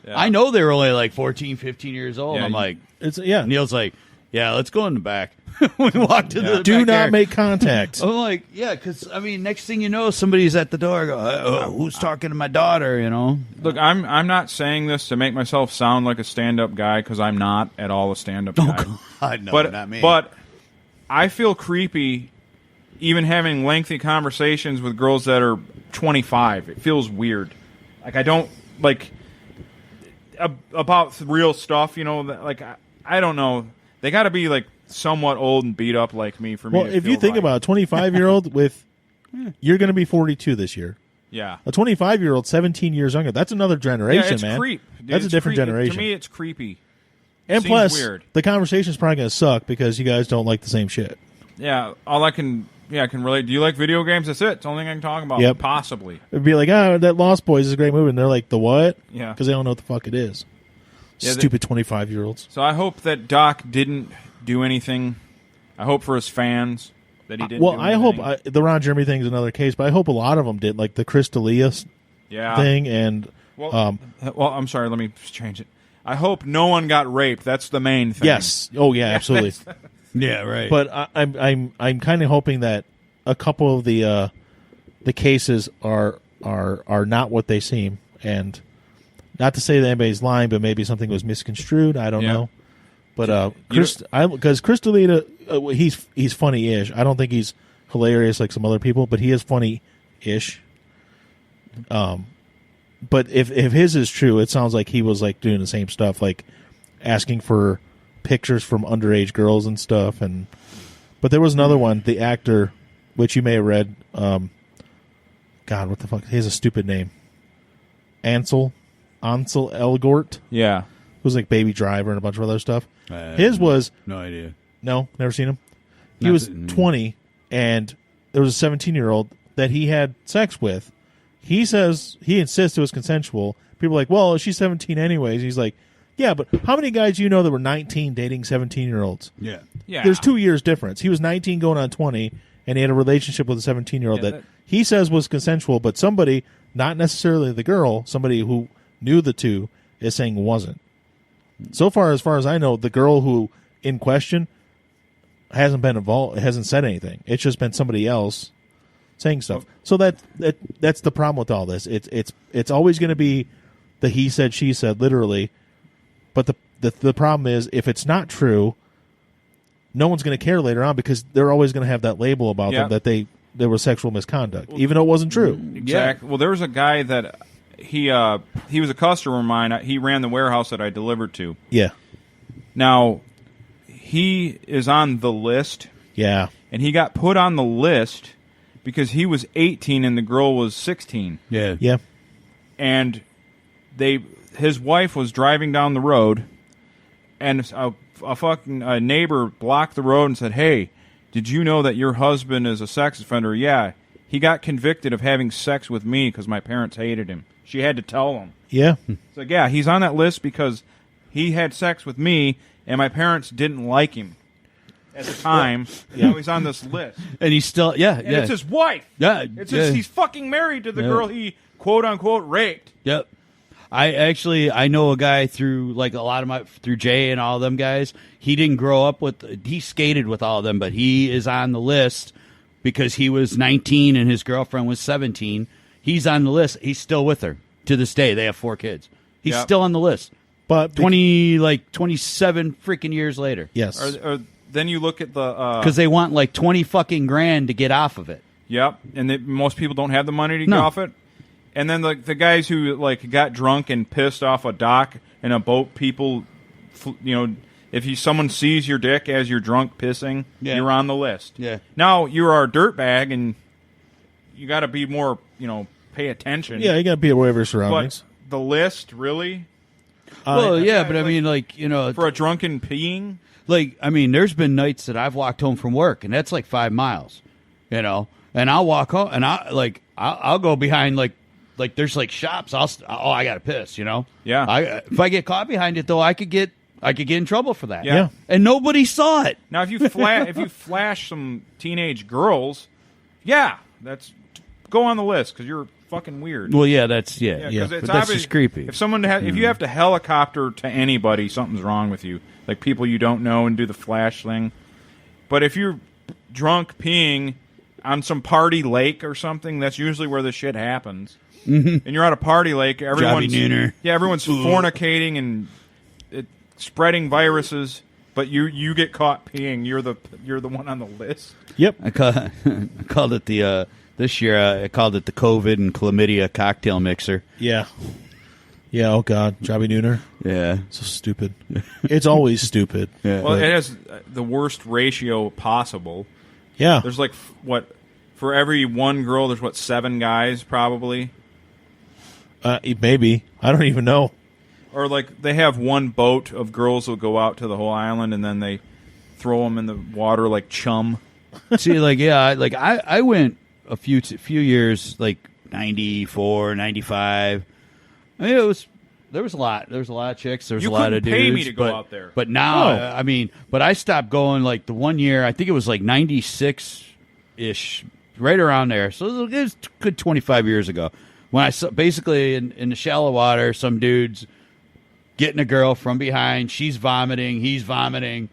Yeah. I know they were only like 14, 15 years old. Yeah, I'm like, Yeah. Neil's like, "Yeah, let's go in the back." We walk to the Do back not there. make contact. I'm like, yeah, because I mean, next thing you know, somebody's at the door. Go, who's talking to my daughter? You know. Look, I'm not saying this to make myself sound like a stand-up guy because I'm not at all a stand-up guy. God, no, but not me. but I feel creepy even having lengthy conversations with girls that are 25. It feels weird. Like I don't like about real stuff. You know, like I don't know. They got to be like somewhat old and beat up like me for me. Well, to if feel you think right. about a 25-year-old with, you're going to be 42 this year. yeah. A 25-year-old, 17 years younger. That's another generation, Yeah, it's man. creep. Dude, That's a it's different creepy. generation. To me, it's creepy. and seems plus, weird. the conversation's probably going to suck because you guys don't like the same shit. Yeah, all I can relate. Do you like video games? That's it. It's the only thing I can talk about. Yep. Possibly. It'd be like, that Lost Boys is a great movie. And they're like, the what? Yeah. Because they don't know what the fuck it is. Yeah, Stupid 25-year-olds. So I hope that Doc didn't do anything. I hope for his fans that he didn't. Well, do I anything. hope the Ron Jeremy thing is another case, but I hope a lot of them did, like the Chris D'Elia yeah. thing. And Well, I'm sorry. Let me change it. I hope no one got raped. That's the main thing. yes, oh yeah, absolutely. yeah, right. But I'm kind of hoping that a couple of the cases are not what they seem, and not to say that anybody's lying, but maybe something was misconstrued. I don't Yeah. know. But because Chris D'Elia, he's funny-ish. I don't think he's hilarious like some other people, but he is funny-ish. But if his is true, it sounds like he was like doing the same stuff, like asking for pictures from underage girls and stuff. But there was another one, the actor, which you may have read. God, what the fuck? He has a stupid name. Ansel Elgort. Yeah. Was like Baby Driver and a bunch of other stuff. I His was no idea. no, never seen him. He Not was that- 20, and there was a 17-year-old that he had sex with. He says he insists it was consensual. People are like, well, she's 17 anyways. He's like, yeah, but how many guys do you know that were 19 dating 17-year-olds? Yeah. Yeah. There's 2 years difference. He was 19 going on 20, and he had a relationship with a 17-year-old Yeah, that he says was consensual, but somebody, not necessarily the girl, somebody who knew the two, is saying wasn't. So far as I know, the girl who in question hasn't been involved, hasn't said anything. It's just been somebody else saying stuff. So that's the problem with all this. It's always going to be the he said she said literally, but the problem is if it's not true, no one's going to care later on because they're always going to have that label about them that there was sexual misconduct, even though it wasn't true. Exactly. Well, there was a guy that he was a customer of mine. He ran the warehouse that I delivered to. Yeah. Now, he is on the list, Yeah. and he got put on the list because he was 18 and the girl was 16. Yeah. Yeah. And his wife was driving down the road, and a fucking neighbor blocked the road and said, "Hey, did you know that your husband is a sex offender?" Yeah, he got convicted of having sex with me because my parents hated him. She had to tell him. Yeah. It's like, yeah, he's on that list because he had sex with me, and my parents didn't like him at the time. Now he's on this list. And he's still, And it's his wife. Yeah, It's yeah. he's fucking married to the Yeah. girl he quote unquote raped. Yep. I know a guy through like a lot of through Jay and all of them guys. He didn't grow up he skated with all of them, but he is on the list because he was 19 and his girlfriend was 17. He's on the list. He's still with her to this day. They have 4 kids. He's Yep. still on the list. But 27 freaking years later. yes. Or then you look at the Because they want like 20 fucking grand to get off of it. Yep, and most people don't have the money to get No. off it. And then the guys who like got drunk and pissed off a dock and a boat, people, someone sees your dick as you're drunk pissing, Yeah. you're on the list. Yeah. Now you are a dirtbag, and you got to be more, pay attention. Yeah, you got to be aware of your surroundings. But the list, really, Well, yeah, but I like- mean, like, for a drunken peeing. like, I mean, there's been nights that I've walked home from work, and that's like 5 miles, and I'll walk home, and I'll go behind like there's like shops. I gotta piss, Yeah. If I get caught behind it though, I could get in trouble for that. Yeah. And nobody saw it. Now, if you flash some teenage girls, that's go on the list because you're fucking weird. Well, yeah, that's Yeah, 'cause it's but that's obvious- just creepy. If if you have to helicopter to anybody, something's wrong with you. Like people you don't know and do the flash thing. But if you're drunk peeing on some party lake or something, that's usually where the shit happens. And you're at a party lake, everyone's Nooner. everyone's fornicating and spreading viruses. But you get caught peeing. You're the one on the list. Yep. I called it the this year. I called it the COVID and chlamydia cocktail mixer. Yeah. Yeah, oh God. Jobbie Nooner. Yeah. So stupid. It's always stupid. Yeah. Well, it has the worst ratio possible. Yeah. There's like for every one girl, there's 7 guys probably. Maybe. I don't even know. Or like they have one boat of girls who go out to the whole island and then they throw them in the water like chum. See, like, yeah, like I went a few years, like 94, 95. I mean, there was a lot of chicks. There was You a lot of couldn't pay dudes. me to go out there. But now, Oh. I mean, but I stopped going like the one year. I think it was like 96-ish, right around there. So it was a good 25 years ago when I saw basically in the shallow water, some dudes getting a girl from behind. She's vomiting. He's vomiting.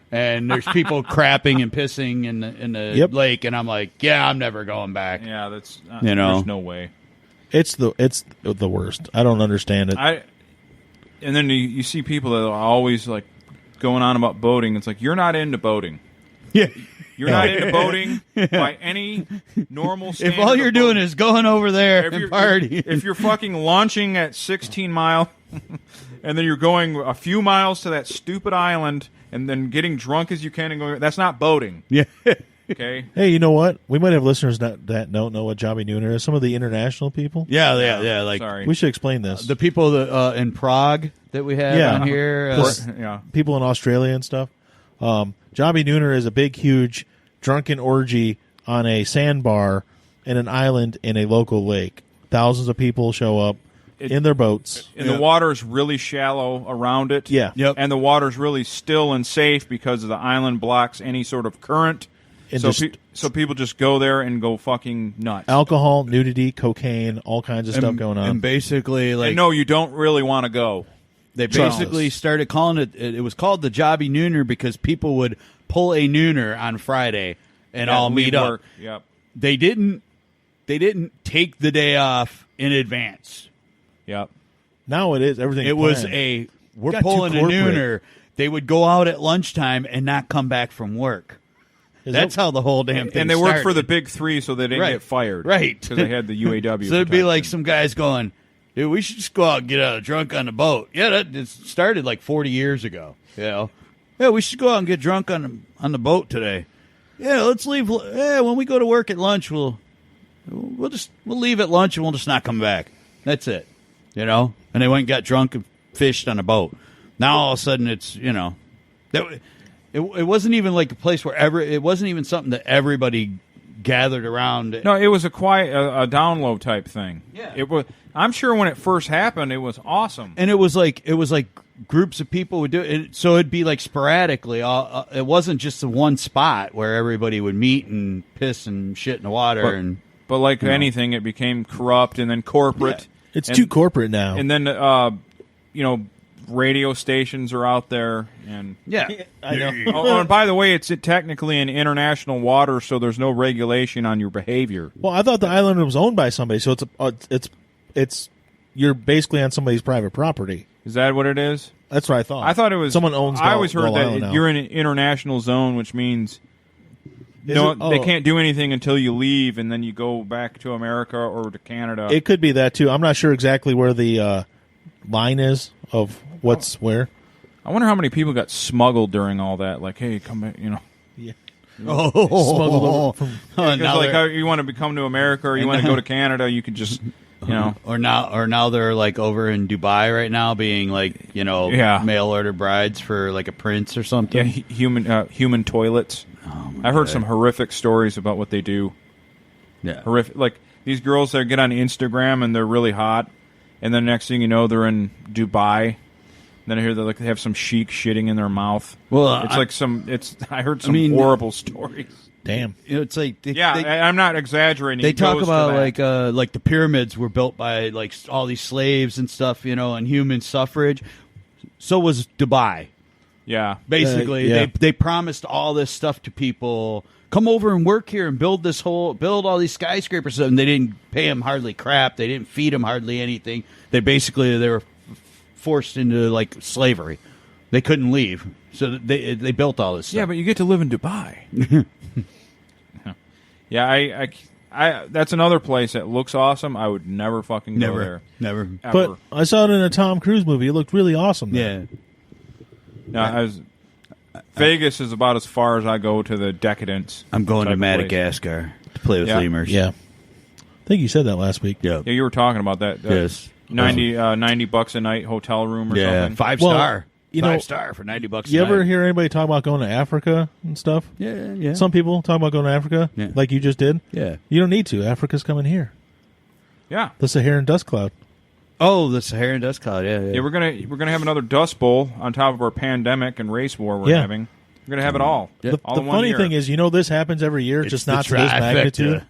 And there's people crapping and pissing in the Yep. lake, and I'm like, yeah, I'm never going back. Yeah, that's know. there's no way. It's the worst. I don't understand it. And then you see people that are always like going on about boating. It's like you're not into boating. Yeah. You're not into boating by any normal standard. If all you're of doing boating. is going over there If and you're- partying, if you're fucking launching at 16 mile, and then you're going a few miles to that stupid island, and then getting drunk as you can and going, that's not boating. yeah, Okay. Hey, you know what? We might have listeners that don't know what Jobbie Nooner is. Some of the international people. yeah, like Sorry. We should explain this. the people that in Prague that we have Yeah. on here. Yeah. People in Australia and stuff. Jobbie Nooner is a big, huge drunken orgy on a sandbar in an island in a local lake. Thousands of people show up in their boats. And the water's really shallow around it. Yeah. Yep. And the water's really still and safe because the island blocks any sort of current. And So, just so people just go there and go fucking nuts. alcohol, nudity, cocaine, all kinds of stuff going on. And basically, like, And no, you don't really want to go. they Trust basically us. started calling it. It was called the Jobbie Nooner because people would pull a nooner on Friday and all leave meet up. work. Yep. They didn't take the day off in advance. Yep. Now it is everything. It was we're Got too pulling a corporate. nooner. They would go out at lunchtime and not come back from work. That's how the whole damn thing And they worked for the started. big three, so they didn't Right. get fired. Right. Because they had the UAW. So it'd be like protection. some guys going, dude, we should just go out and get drunk on the boat. Yeah, that it started like 40 years ago. Yeah, we should go out and get drunk on the boat today. Yeah, let's leave. Yeah, when we go to work at lunch, we'll leave at lunch and we'll just not come back. That's it. And they went and got drunk and fished on a boat. Now all of a sudden it's it wasn't even like a place where it wasn't even something that everybody gathered around. No, it was a quiet, a download type thing. Yeah. It was. I'm sure when it first happened, it was awesome. And it was like groups of people would do it. So it'd be like sporadically. It wasn't just the one spot where everybody would meet and piss and shit in the water. But like anything, it became corrupt and then corporate. It's and, too corporate now. And then, radio stations are out there. And yeah, I know. oh, and by the way, it's technically in international water, so there's no regulation on your behavior. Well, I thought the island was owned by somebody, so it's you're basically on somebody's private property. Is that what it is? That's what I thought. I thought it was someone owns. I always heard Gull that Island now. you're in an international zone, which means Is no, it? Oh. they can't do anything until you leave, and then you go back to America or to Canada. It could be that too. I'm not sure exactly where the line is of what's where. I wonder how many people got smuggled during all that. Like, hey, come back, you know. Yeah. Oh, Smuggled over from. Because now like, they're- you want to come to America or you want to go to Canada, you could just, you know. or now they're like over in Dubai right now, being like Yeah. mail order brides for like a prince or something. Yeah, human toilets. I've heard some horrific stories about what they do. Yeah. Horrific. Like, these girls that get on Instagram and they're really hot, and then next thing you know, they're in Dubai. Then I hear that they have some sheik shitting in their mouth. Well, it's I heard some mean, horrible stories. Damn. It's like I'm not exaggerating. They It talk goes to about that. like the pyramids were built by like all these slaves and stuff, and human suffrage. So was Dubai. Yeah. Basically, yeah. they promised all this stuff to people. Come over and work here and build all these skyscrapers, and they didn't pay them hardly crap. They didn't feed them hardly anything. They were forced into like slavery. They couldn't leave, so they built all this stuff. Yeah, but you get to live in Dubai. Yeah, I that's another place that looks awesome. I would never fucking go there. Never. Ever. But I saw it in a Tom Cruise movie. It looked really awesome. There. Yeah. No, Vegas is about as far as I go to the decadence. I'm going type to of place. Madagascar to play with Yeah. lemurs. Yeah. I think you said that last week. Yeah. Yeah, you were talking about that. Yes. $90 a night hotel room or Yeah. something. 5-star. you know, 5-star for $90 You a ever night. hear anybody talk about going to Africa and stuff? Yeah, yeah. Some people talk about going to Africa, Yeah. like you just did. Yeah. You don't need to. Africa's coming here. Yeah. The Saharan dust cloud. Oh, the Saharan dust cloud. Yeah, yeah. Yeah, we're gonna have another Dust Bowl on top of our pandemic and race war we're Yeah. having. We're gonna have it all. Yeah. The, All the in one funny year. thing is, this happens every year, It's just the not to this trifecta. magnitude.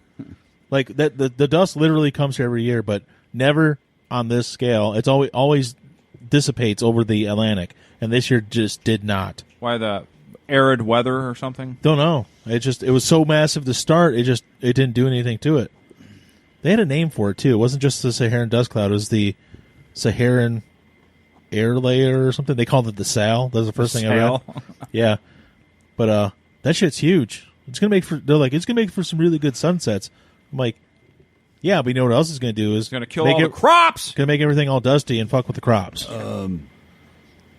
Like that, the dust literally comes here every year, but never on this scale. It's always dissipates over the Atlantic, and this year just did not. Why the arid weather or something? Don't know. It was so massive to start. It didn't do anything to it. They had a name for it too. It wasn't just the Saharan dust cloud. It was the Saharan air layer or something. They called it the SAL. That was the first thing I read. Sal. Yeah, but that shit's huge. It's gonna make for some really good sunsets. I'm like, yeah, but you know what else is gonna do is It's gonna kill all the crops. Gonna make everything all dusty and fuck with the crops.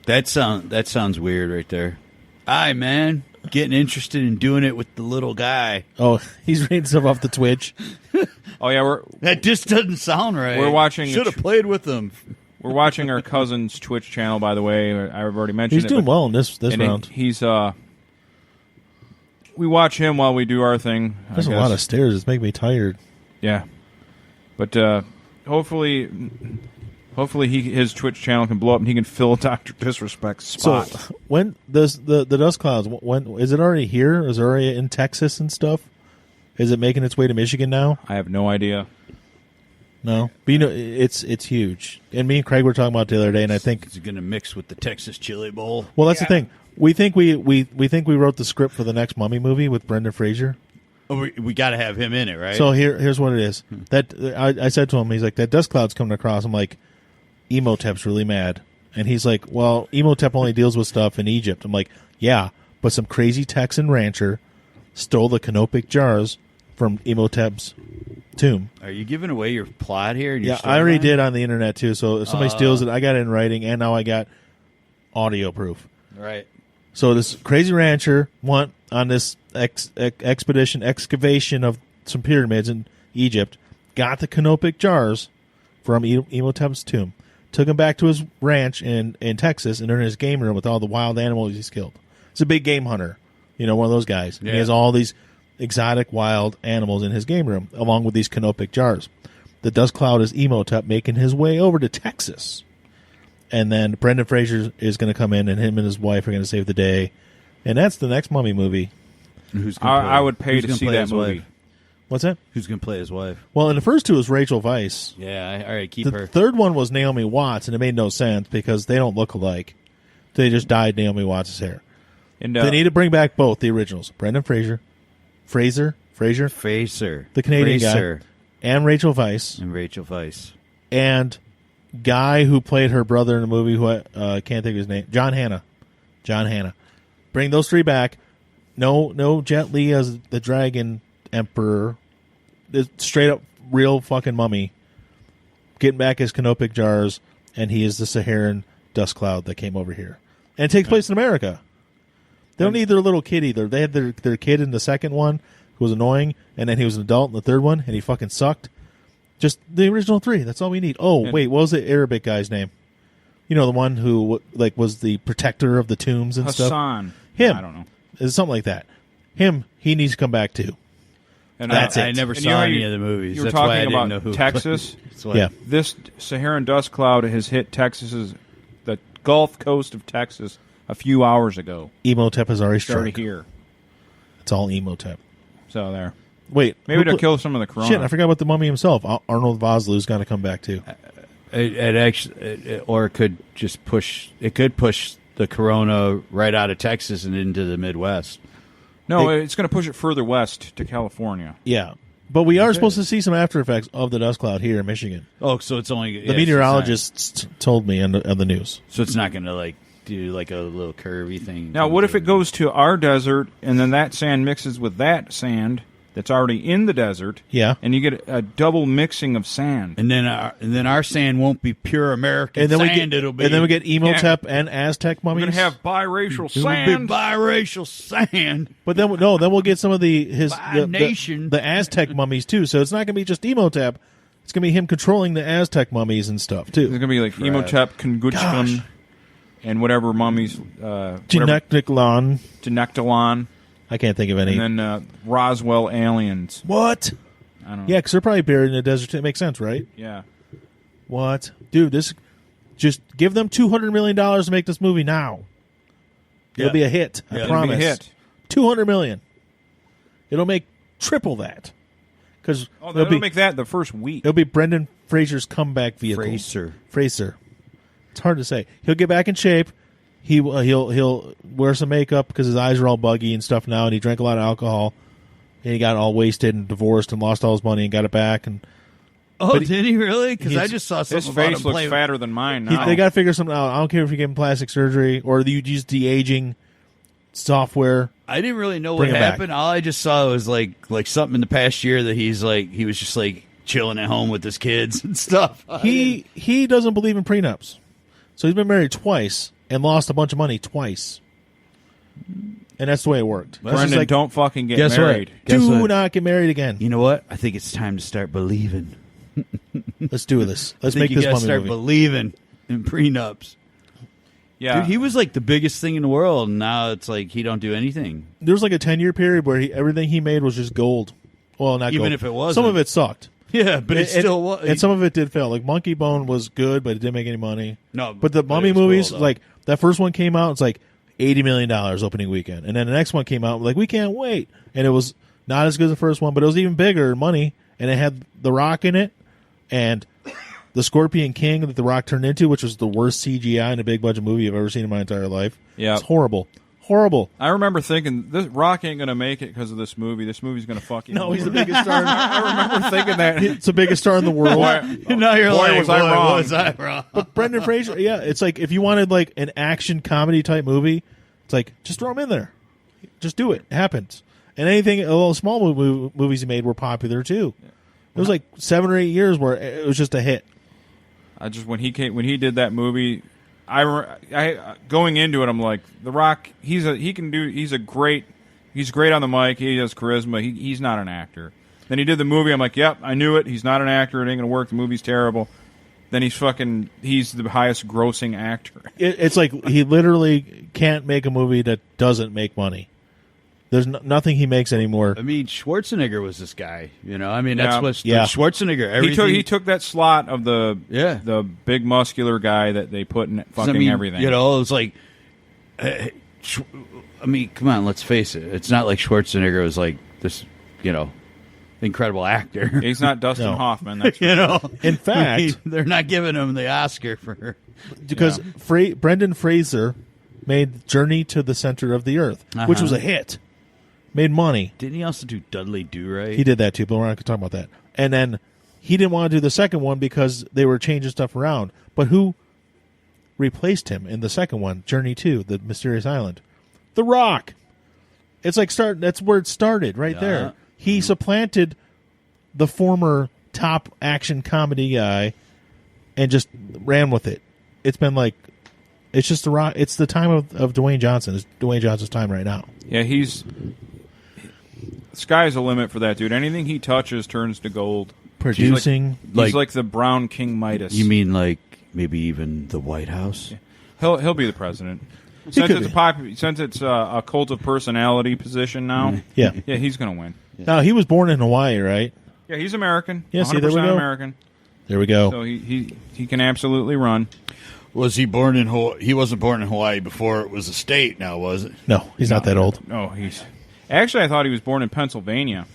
That sounds weird right there. Aye, man. Getting interested in doing it with the little guy. Oh, he's reading stuff off the Twitch. Oh yeah, That just doesn't sound right. We're watching Should have played with them. we're watching our cousin's Twitch channel. By the way, I've already mentioned He's it. doing but- well in this and round. he's we watch him while we do our thing. There's a lot of stairs. It's making me tired. Yeah, but hopefully his Twitch channel can blow up and he can fill Dr. Disrespect's spot. So when the dust clouds? When is it already here? Is it already in Texas and stuff? Is it making its way to Michigan now? I have no idea. No, but it's huge. And me and Craig were talking about it the other day, and I think Is it going to mix with the Texas Chili Bowl? well, that's the thing. We think we wrote the script for the next Mummy movie with Brendan Fraser. Oh, we got to have him in it, right? So here's what it is. That I said to him, he's like, that dust cloud's coming across. I'm like, Emotep's really mad, and he's like, well, Emotep only deals with stuff in Egypt. I'm like, yeah, but some crazy Texan rancher stole the canopic jars from Emotep's tomb. Are you giving away your plot here? and your Yeah, I already storyline? did on the internet too. So if somebody steals it, I got it in writing, and now I got audio proof. Right. So this crazy rancher went on this excavation of some pyramids in Egypt, got the canopic jars from Emotep's tomb, took him back to his ranch in Texas, and they're in his game room with all the wild animals he's killed. He's a big game hunter, one of those guys. And Yeah. he has all these exotic wild animals in his game room, along with these canopic jars. The dust cloud is Emotep making his way over to Texas. And then Brendan Fraser is going to come in, and him and his wife are going to save the day. And that's the next Mummy movie. Who's gonna play? I would pay Who's to gonna see play that his movie. wife? What's that? Who's going to play his wife? Well, in the first two was Rachel Weisz. Yeah, all right, keep The her. third one was Naomi Watts, and it made no sense because they don't look alike. They just dyed Naomi Watts' hair. And They need to bring back both the originals. Brendan Fraser, Fraser. the Canadian Fraser. guy, and Rachel Weisz, And Rachel Weisz. and guy who played her brother in the movie, who I can't think of his name, John Hannah. Bring those three back. No Jet Li as the Dragon Emperor. The straight up real fucking mummy. Getting back his canopic jars, and he is the Saharan dust cloud that came over here. And it takes place in America. They don't need their little kid either. They had their kid in the second one who was annoying, and then he was an adult in the third one, and he fucking sucked. Just the original 3. That's all we need. Oh, wait, what was the Arabic guy's name? You know, the one who was the protector of the tombs and stuff? Hassan. Him. I don't know. It's something like that. Him, he needs to come back too. And That's it. I never And saw any of the movies. You were That's why I talking didn't about know who Texas. Yeah. This Saharan dust cloud has hit the Gulf Coast of Texas a few hours ago. Emotep has already Started struck. here. It's all Emotep. So there. Wait. Maybe to kill some of the corona. Shit, I forgot about the mummy himself. Arnold Vosloo's got to come back too. It actually, or it could just push. It could push the corona right out of Texas and into the Midwest. No, it's going to push it further west to California. Yeah. But we are supposed to see some after effects of the dust cloud here in Michigan. Oh, so it's only The meteorologists told me on the news. So it's not going to do like a little curvy thing. Now, what if it goes to our desert and then that sand mixes with that sand that's already in the desert? Yeah. And you get a double mixing of sand. And then our sand won't be pure American And then sand. we get Emotep and Aztec We're mummies. going to have biracial It will sand. be biracial sand. But then we'll get some of the Nation. the Aztec mummies too. So it's not going to be just Emotep. It's going to be him controlling the Aztec mummies and stuff too. There's going to be like Emotep, Kunguchkan, and whatever mummies. Genecticlon. Genectalon. I can't think of any. And then Roswell aliens. What? I don't know. Yeah, because they're probably buried in the desert. It makes sense, right? Yeah. What? Dude, just give them $200 million to make this movie now. It'll be a hit. I promise. It'll be a hit. $200 million. It'll make triple that. Because they'll make that the first week. It'll be Brendan Fraser's comeback vehicle. Fraser. It's hard to say. He'll get back in shape. He'll wear some makeup because his eyes are all buggy and stuff now, and he drank a lot of alcohol, and he got all wasted and divorced and lost all his money and got it back. And did he really? Because I just saw something his about face him looks play. fatter than mine now. They got to figure something out. I don't care if you give him plastic surgery or you use de-aging software. I didn't really know Bring what him back. happened. All I just saw was like something in the past year that he was just like chilling at home with his kids and stuff. He doesn't believe in prenups, so he's been married twice and lost a bunch of money twice, and that's the way it worked. Brendan, don't fucking get Guess married. what? Guess Do what? not get married again. You know what? I think it's time to start believing. Let's do this. Let's I think make you this gotta mummy start movie. believing in prenups. Yeah. Dude, he was like the biggest thing in the world, and now it's like he don't do anything. There was like a 10-year period where everything he made was just gold. Well, not Even gold. if it wasn't. Some of it sucked. Yeah, but it still was. And some of it did fail. Like Monkey Bone was good, but it didn't make any money. No, but the but mummy it was movies, cool, though. like that first one came out, it's like $80 million opening weekend, and then the next one came out, like we can't wait, and it was not as good as the first one, but it was even bigger in money, and it had The Rock in it, and the Scorpion King that The Rock turned into, which was the worst CGI in a big budget movie I've ever seen in my entire life. Yeah. It's horrible. I remember thinking, this Rock ain't going to make it because of this movie. This movie's going to fuck you. No, he's the biggest star. I remember thinking that. It's the biggest star in the world. now you're Boy, like, was I boy, wrong. was I wrong? But Brendan Fraser, yeah, it's like if you wanted like an action comedy type movie, it's like just throw him in there, just do it. It happens. And anything, all the small movies he made were popular too. It was like 7 or 8 years where it was just a hit. I just when he did that movie, I going into it, I'm like, The Rock. He's great on the mic. He has charisma. He's not an actor. Then he did the movie. I'm like, yep, I knew it. He's not an actor. It ain't gonna work. The movie's terrible. Then he's the highest grossing actor. It's like he literally can't make a movie that doesn't make money. There's nothing he makes anymore. I mean, Schwarzenegger was this guy. You know, I mean, that's Yeah. what Yeah. Schwarzenegger. Everything He took that slot of the Yeah. big muscular guy that they put in fucking I mean, everything. You know, it's like, I mean, come on, let's face it. It's not like Schwarzenegger was like this, incredible actor. He's not Dustin No. Hoffman. That's You know, In fact, they're not giving him the Oscar for. because Brendan Fraser made Journey to the Center of the Earth, which was a hit, made money. Didn't he also do Dudley Do-Right? He did that too, but we're not going to talk about that. And then he didn't want to do the second one because they were changing stuff around. But who replaced him in the second one, Journey to the Mysterious Island? The Rock. It's like that's where it started, right there. He supplanted the former top action comedy guy and just ran with it. It's been like It's just it's the time of Dwayne Johnson. It's Dwayne Johnson's time right now. Yeah, sky's the limit for that dude. Anything he touches turns to gold. Producing, He's like the brown King Midas. You mean like maybe even the White House? Yeah. He'll be the president. Since it's a cult of personality position now. Yeah, he's gonna win. Yeah. Now he was born in Hawaii, right? Yeah, he's American. Yeah, 100% see, there we go. American. There we go. So he can absolutely run. Was he born in Hawaii? He wasn't born in Hawaii before it was a state. Now was it? No, he's not that old. No, actually, I thought he was born in Pennsylvania.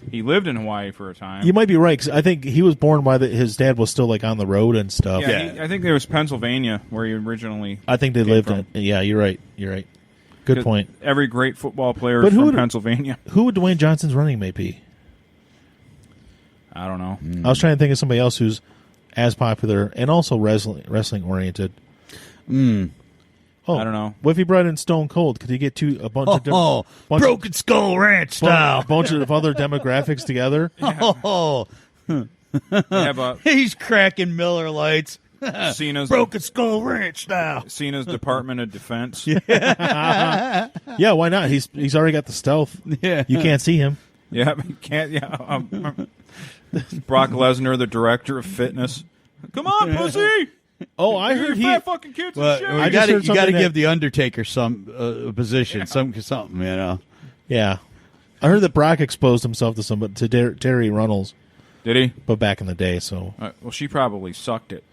He lived in Hawaii for a time. You might be right, 'cause I think he was born while his dad was still like on the road and stuff. Yeah, I think there was Pennsylvania where he originally. I think they lived in. Yeah, you're right. Good point. Every great football player is from Pennsylvania. Who would Dwayne Johnson's running mate be? I don't know. I was trying to think of somebody else who's as popular and also wrestling oriented. Oh, I don't know. What if he brought in Stone Cold? Could he get a bunch of different, Broken Skull Ranch style, a bunch of other demographics together? He's cracking Miller Lights. Cena's Broken Skull Ranch style. Cena's Department of Defense. Yeah, why not? He's already got the stealth. Yeah, you can't see him. Yeah, you can't. Yeah, Brock Lesnar, the director of fitness. Come on, pussy. Oh, I heard fat fucking kids and shit. You got to give the Undertaker some position, something, you know. Yeah, I heard that Brock exposed himself to Terry Runnels. Did he? But back in the day, so. Well, she probably sucked it.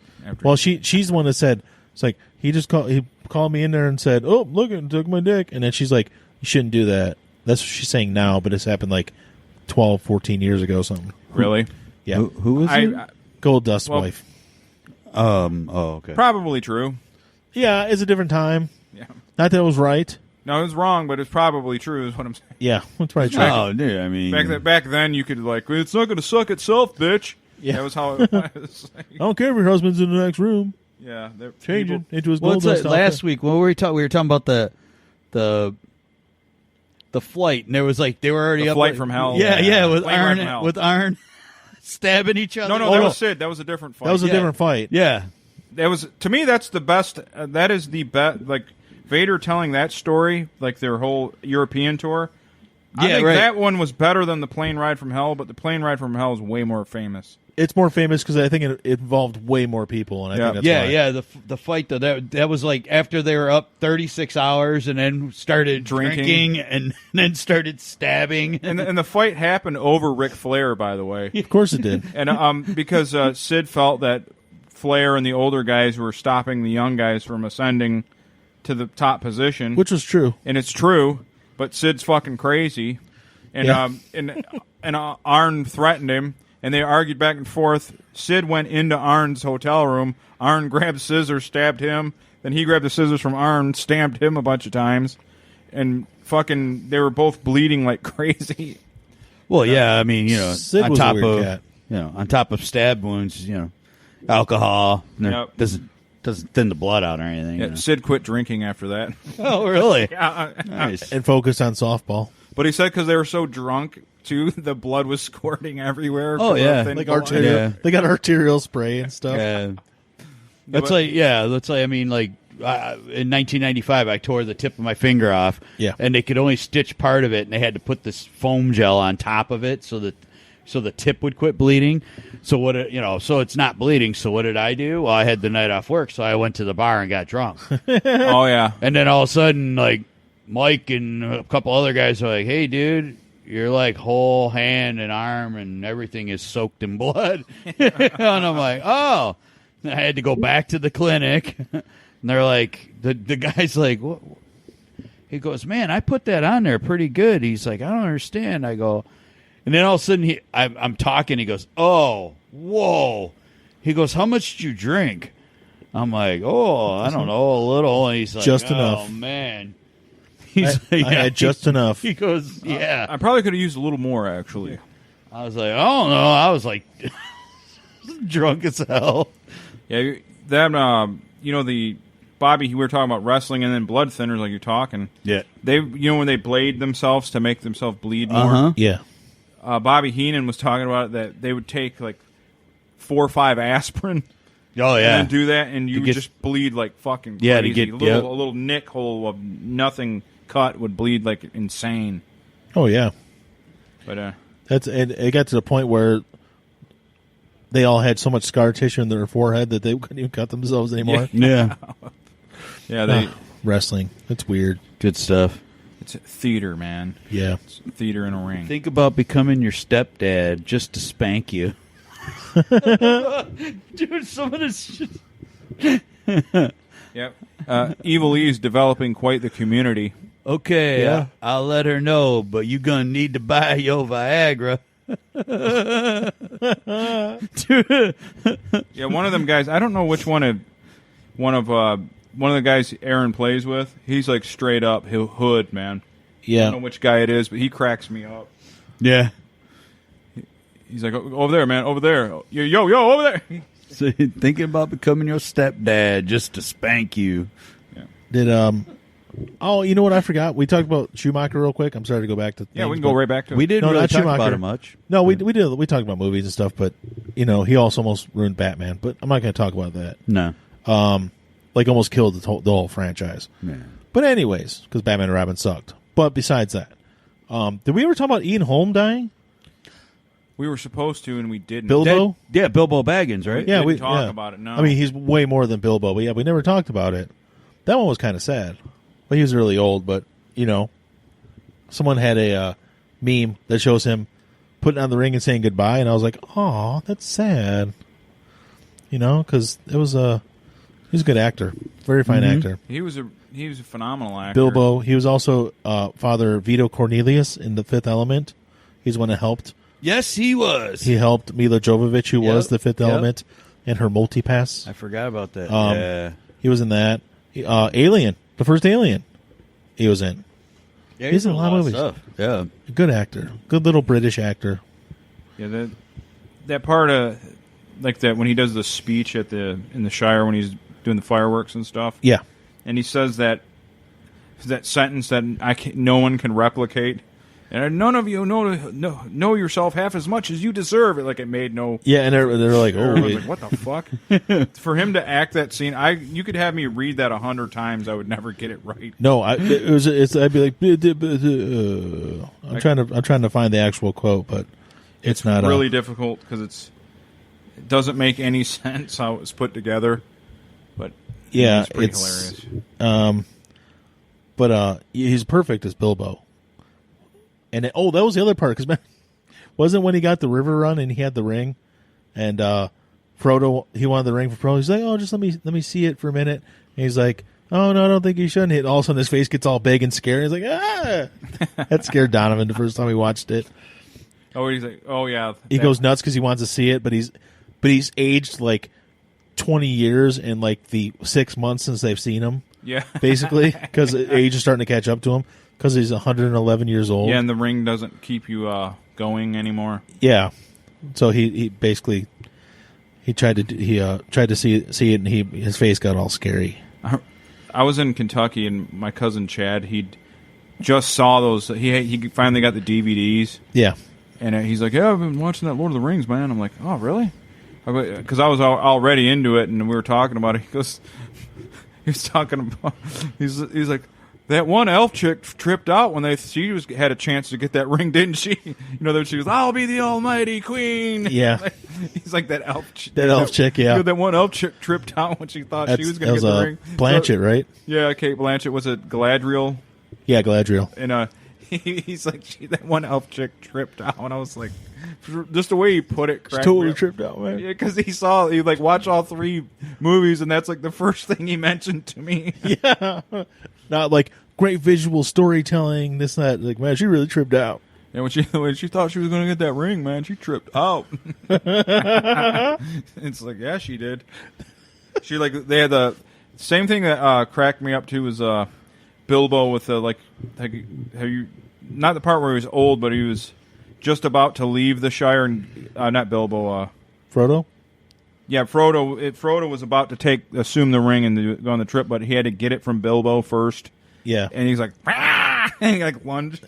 She's the one that said it's like he called me in there and said, "Oh, look, it took my dick," and then she's like, "You shouldn't do that." That's what she's saying now, but it's happened like 12, 14 years ago, or something. Really? Yeah. Who was it? Gold Dust's wife. Okay. Probably true. Yeah, it's a different time. Yeah. Not that it was right. No, it was wrong, but it's probably true. Is what I'm saying. Yeah, that's right. Oh, dude, I mean, back then you could it's not going to suck itself, bitch. Yeah. That was how it was. I don't care if your husband's in the next room. Yeah, changing into his gold dust. Last week, what were we talking? We were talking about the flight, and there was like they were already up flight from hell. Yeah, with Arn stabbing each other. No, that was Sid. That was a different fight. That was a different fight. Yeah, that was to me. That's the best. That is the best. Like Vader telling that story, like their whole European tour. I think that one was better than the plane ride from hell, but the plane ride from hell is way more famous. It's more famous because I think it involved way more people, and I think that's why. The fight though that was like after they were up 36 hours and then started drinking and then started stabbing, and the fight happened over Ric Flair, by the way. Of course it did, and because Sid felt that Flair and the older guys were stopping the young guys from ascending to the top position, which was true, and it's true. But Sid's fucking crazy, and and Arn threatened him, and they argued back and forth. Sid went into Arn's hotel room. Arn grabbed scissors, stabbed him. Then he grabbed the scissors from Arn, stabbed him a bunch of times, and fucking they were both bleeding like crazy. Well, yeah, I mean, Sid on was top a weird of cat. on top of stab wounds, alcohol doesn't thin the blood out or anything. Yeah, Sid quit drinking after that. Oh, really? Nice. And focused on softball. But he said because they were so drunk, too, the blood was squirting everywhere. Oh, yeah. Like arterial. Yeah. They got arterial spray and stuff. Yeah. That's I mean, like, in 1995, I tore the tip of my finger off. Yeah. And they could only stitch part of it, and they had to put this foam gel on top of it so the tip would quit bleeding. So so it's not bleeding. So what did I do? Well, I had the night off work, so I went to the bar and got drunk. Oh, yeah. And then all of a sudden, like, Mike and a couple other guys are like, "Hey, dude, your like whole hand and arm and everything is soaked in blood." And I'm like, "Oh." And I had to go back to the clinic. And they're like, the guy's like, "What?" He goes, "Man, I put that on there pretty good." He's like, "I don't understand." I go, and then all of a sudden I'm talking. He goes, "Oh, whoa." He goes, "How much did you drink?" I'm like, "Oh, I don't know, a little." And he's like, just "Oh, enough." Man. I had just enough. He goes, "Yeah." I probably could have used a little more, actually. I was like, "I don't know." I was like drunk as hell. Yeah, that the Bobby, we were talking about wrestling and then blood thinners, like you're talking. Yeah. They, when they blade themselves to make themselves bleed more. Yeah. Bobby Heenan was talking about it, that they would take like 4 or 5 aspirin Oh yeah. And then do that, and you would get- just bleed like fucking crazy. Yeah, to get- a little nick hole of nothing cut would bleed like insane. Oh yeah, But it got to the point where they all had so much scar tissue in their forehead that they couldn't even cut themselves anymore. Yeah. yeah, they Wrestling, it's weird. Good stuff. it's theater, man. Yeah. It's theater in a ring. Think about becoming your stepdad just to spank you. Dude, some of this shit. Yep. Evil E's developing quite the community. Okay, Yeah. I'll let her know, but you gonna need to buy your Viagra. Yeah, one of them guys. I don't know which one of the guys Aaron plays with. He's like straight up hood, man. I don't know Yeah. which guy it is, but he cracks me up. Yeah. He's like, over there, man, over there. Yo, over there. So thinking about becoming your stepdad just to spank you. Did Oh, you know what I forgot? We talked about Schumacher real quick. I'm sorry to go back to. Yeah, we things, can go but- right back to it. We didn't No, really not talk about Schumacher. it much. No, we did. We talked about movies and stuff, but he also almost ruined Batman. But I'm not going to talk about that. No. Like almost killed the whole franchise. Yeah. But anyways, because Batman and Robin sucked. But besides that, did we ever talk about Ian Holm dying? We were supposed to, and we didn't. Bilbo? Yeah, Bilbo Baggins, right? Yeah, didn't we talk yeah. about it, no. I mean, he's way more than Bilbo, but yeah, we never talked about it. That one was kind of sad. Well, he was really old, but someone had a meme that shows him putting on the ring and saying goodbye, and I was like, "Oh, that's sad." Because he was a good actor, very fine actor. He was a phenomenal actor. Bilbo. He was also Father Vito Cornelius in The Fifth Element. He's one that helped. Yes, he was. He helped Mila Jovovich, who Yep, was the Fifth yep. Element, in her multipass. I forgot about that. Yeah. He was in that. Alien, the first Alien, he was in. Yeah, he's in a lot of movies. stuff. Yeah. Good actor. Good little British actor. Yeah, that part of like that when he does the speech in the Shire when he's doing the fireworks and stuff. Yeah. And he says that sentence that no one can replicate. And none of you know yourself half as much as you deserve. It made no. Yeah, and they're like, oh, Everyone's wait. like, what the fuck? For him to act that scene, you could have me read that 100 times, I would never get it right. No, I'd be like, I'm trying to find the actual quote, but it's not really difficult because it doesn't make any sense how it's put together. But yeah, it's pretty hilarious. But he's perfect as Bilbo. And that was the other part because wasn't when he got the river run and he had the ring, and Frodo he wanted the ring for Frodo. He's like, oh, just let me see it for a minute. And he's like, oh no, I don't think you should. And all of a sudden his face gets all big and scary. He's like, ah, that scared Donovan the first time he watched it. Oh, he's like, oh yeah. He goes nuts because he wants to see it, but he's aged like 20 years in like the 6 months since they've seen him. Yeah, basically, because age is starting to catch up to him because he's 111 years old. Yeah, and the ring doesn't keep you going anymore. Yeah, so he basically tried to see it, and his face got all scary. I was in Kentucky, and my cousin Chad, he just saw those. He finally got the DVDs. Yeah, and he's like, "Yeah, I've been watching that Lord of the Rings, man." I'm like, "Oh, really?" Because I was already into it, and we were talking about it. He goes, he was talking about, he's like, that one elf chick tripped out when she had a chance to get that ring, didn't she? That she was, I'll be the almighty queen. Yeah. He's like that elf chick. Yeah. That one elf chick tripped out when she thought she was going to get the ring. Blanchett, right? Yeah, Kate Blanchett. Was it Galadriel? Yeah, Galadriel. And he's like, that one elf chick tripped out. And I was like, just the way he put it, cracked Totally me up. tripped out, man. Yeah, because he watched all 3 movies, and that's like the first thing he mentioned to me. Yeah. Not like great visual storytelling, this and that. Like, man, she really tripped out. And when she thought she was going to get that ring, man, she tripped out. It's like, yeah, she did. They had the same thing that cracked me up too was Bilbo with the not the part where he was old, but he was just about to leave the Shire, and not Bilbo. Frodo. Yeah, Frodo. Frodo was about to assume the ring and go on the trip, but he had to get it from Bilbo first. Yeah, and he's like, ah! And he lunged.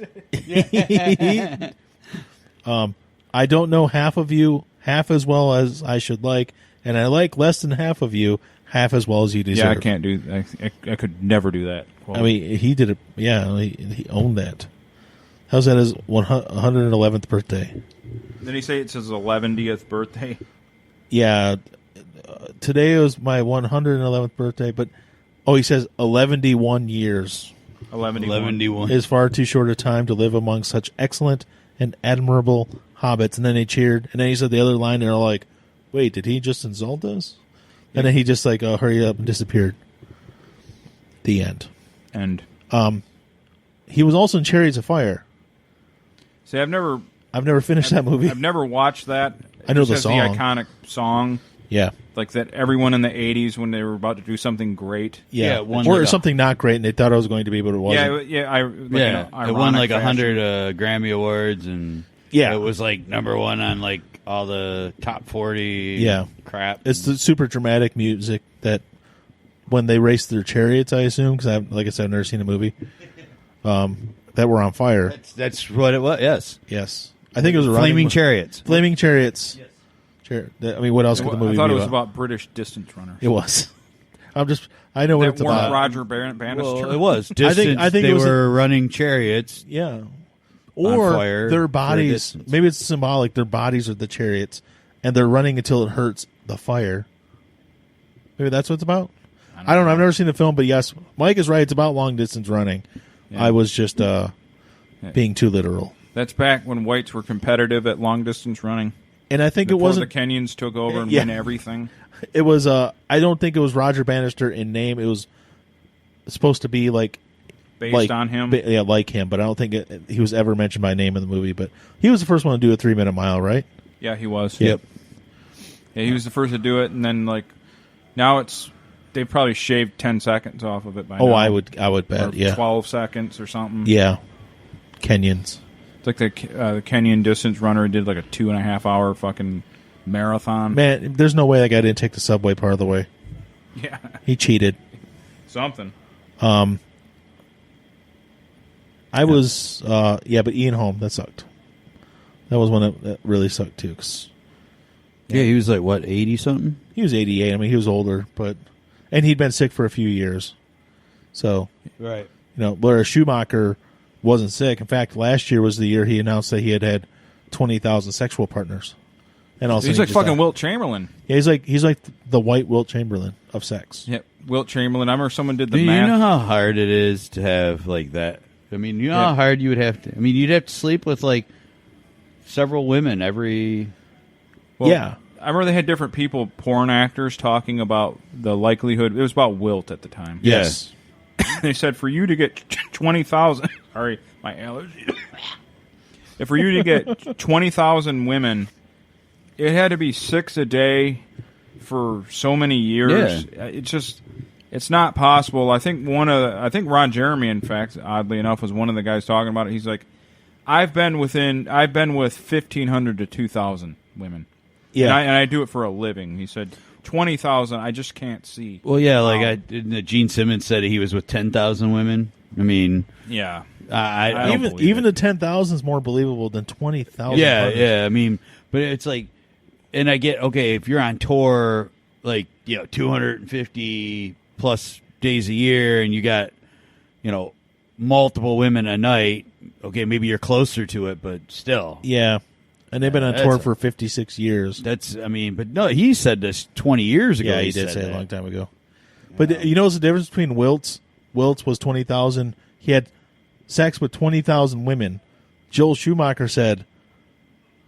I don't know half of you half as well as I should like, and I like less than half of you half as well as you deserve. Yeah, I can't do. I could never do that. Quote. I mean, he did it. Yeah, he owned that. How's that his 111th birthday? Did he say it's his 11th birthday? Yeah, today was my 111th birthday, but he says 11 years 11. is far too short a time to live among such excellent and admirable hobbits. And then they cheered, and then he said the other line, and they're like, wait, did he just insult us? And then he just like, hurry up, and disappeared. The end. And he was also in Chariots of Fire. see, I've never finished that movie. I've never watched that. I know It the just has song. the iconic song, Yeah. like that everyone in the 80s when they were about to do something great. Yeah, Yeah, one or like something not great, and they thought it was going to be, but it wasn't. It won like 100 Grammy Awards, and Yeah. it was like number one on like all the top 40 Yeah. crap. It's the super dramatic music that when they raced their chariots, I assume, because like I said, I've never seen the movie, that were on fire. That's what it was. Yes, Yes, I think it was a Flaming running- Chariots. Flaming chariots. Yes. I mean, what else could the movie I thought be it was about British distance runners. It was. I know what That it's weren't about. Roger Bannister. Well, it was. I think Distance, they it was were running chariots. Yeah. Or fire for their a bodies. distance. Maybe it's symbolic. Their bodies are the chariots, and they're running until it hurts the fire. Maybe that's what it's about. I don't know. I've never seen the film, but yes, Mike is right. It's about long distance running. Yeah. I was just being too literal. That's back when whites were competitive at long distance running. And I think Before it wasn't. the Kenyans took over and Yeah. win everything. It was. I don't think it was Roger Bannister in name. It was supposed to be like Based on him. Yeah, like him. But I don't think he was ever mentioned by name in the movie. But he was the first one to do a 3-minute mile, right? Yeah, he was. Yep. Yeah, he was the first to do it, and then like now they've probably shaved 10 seconds off of it by now. I would bet. Or Yeah. 12 seconds or something. Yeah. Kenyans. It's like the Kenyan distance runner did like a 2.5 hour fucking marathon. Man, there's no way that guy didn't take the subway part of the way. Yeah, He cheated. something. I was, but Ian Holm, that sucked. That was one that really sucked too. 'Cause Yeah, he was like, what, 80 something? he was 88. I mean, he was older, and he'd been sick for a few years. So, Right. whereas Schumacher wasn't sick. In fact, last year was the year he announced that he had 20,000 sexual partners. And also He's like fucking Wilt Chamberlain. Yeah, he's like the white Wilt Chamberlain of sex. Yeah, Wilt Chamberlain. I remember someone did the Do you math. know how hard it is to have like that? I mean, you know Yeah. how hard you would have to. I mean, you'd have to sleep with like several women every. Well, Yeah. I remember they had different people, porn actors, talking about the likelihood. It was about Wilt at the time. Yes. They said for you to get 20,000. Sorry, my allergy. If for you to get 20,000 women, it had to be 6 a day for so many years. It's not possible. I think Ron Jeremy, in fact, oddly enough, was one of the guys talking about it. He's like, I've been with 1,500 to 2,000 women. Yeah. And I do it for a living. He said 20,000. I just can't see. Well, yeah, like Gene Simmons said he was with 10,000 women. I mean, Yeah. I don't even believe even it. the 10,000 is more believable than 20,000. yeah, partners. yeah. I mean, but it's like, and I get okay if you're on tour, like 250 plus days a year, and you got multiple women a night. Okay, maybe you're closer to it, but still, Yeah. And they've been on That's tour a- for 56 years. that's. I mean, but no, he said this 20 years ago. Yeah, he did said say it that. a long time ago. But you know what's the difference between Wilt's? Wilt's was 20,000. He had sex with 20,000 women. Joel Schumacher said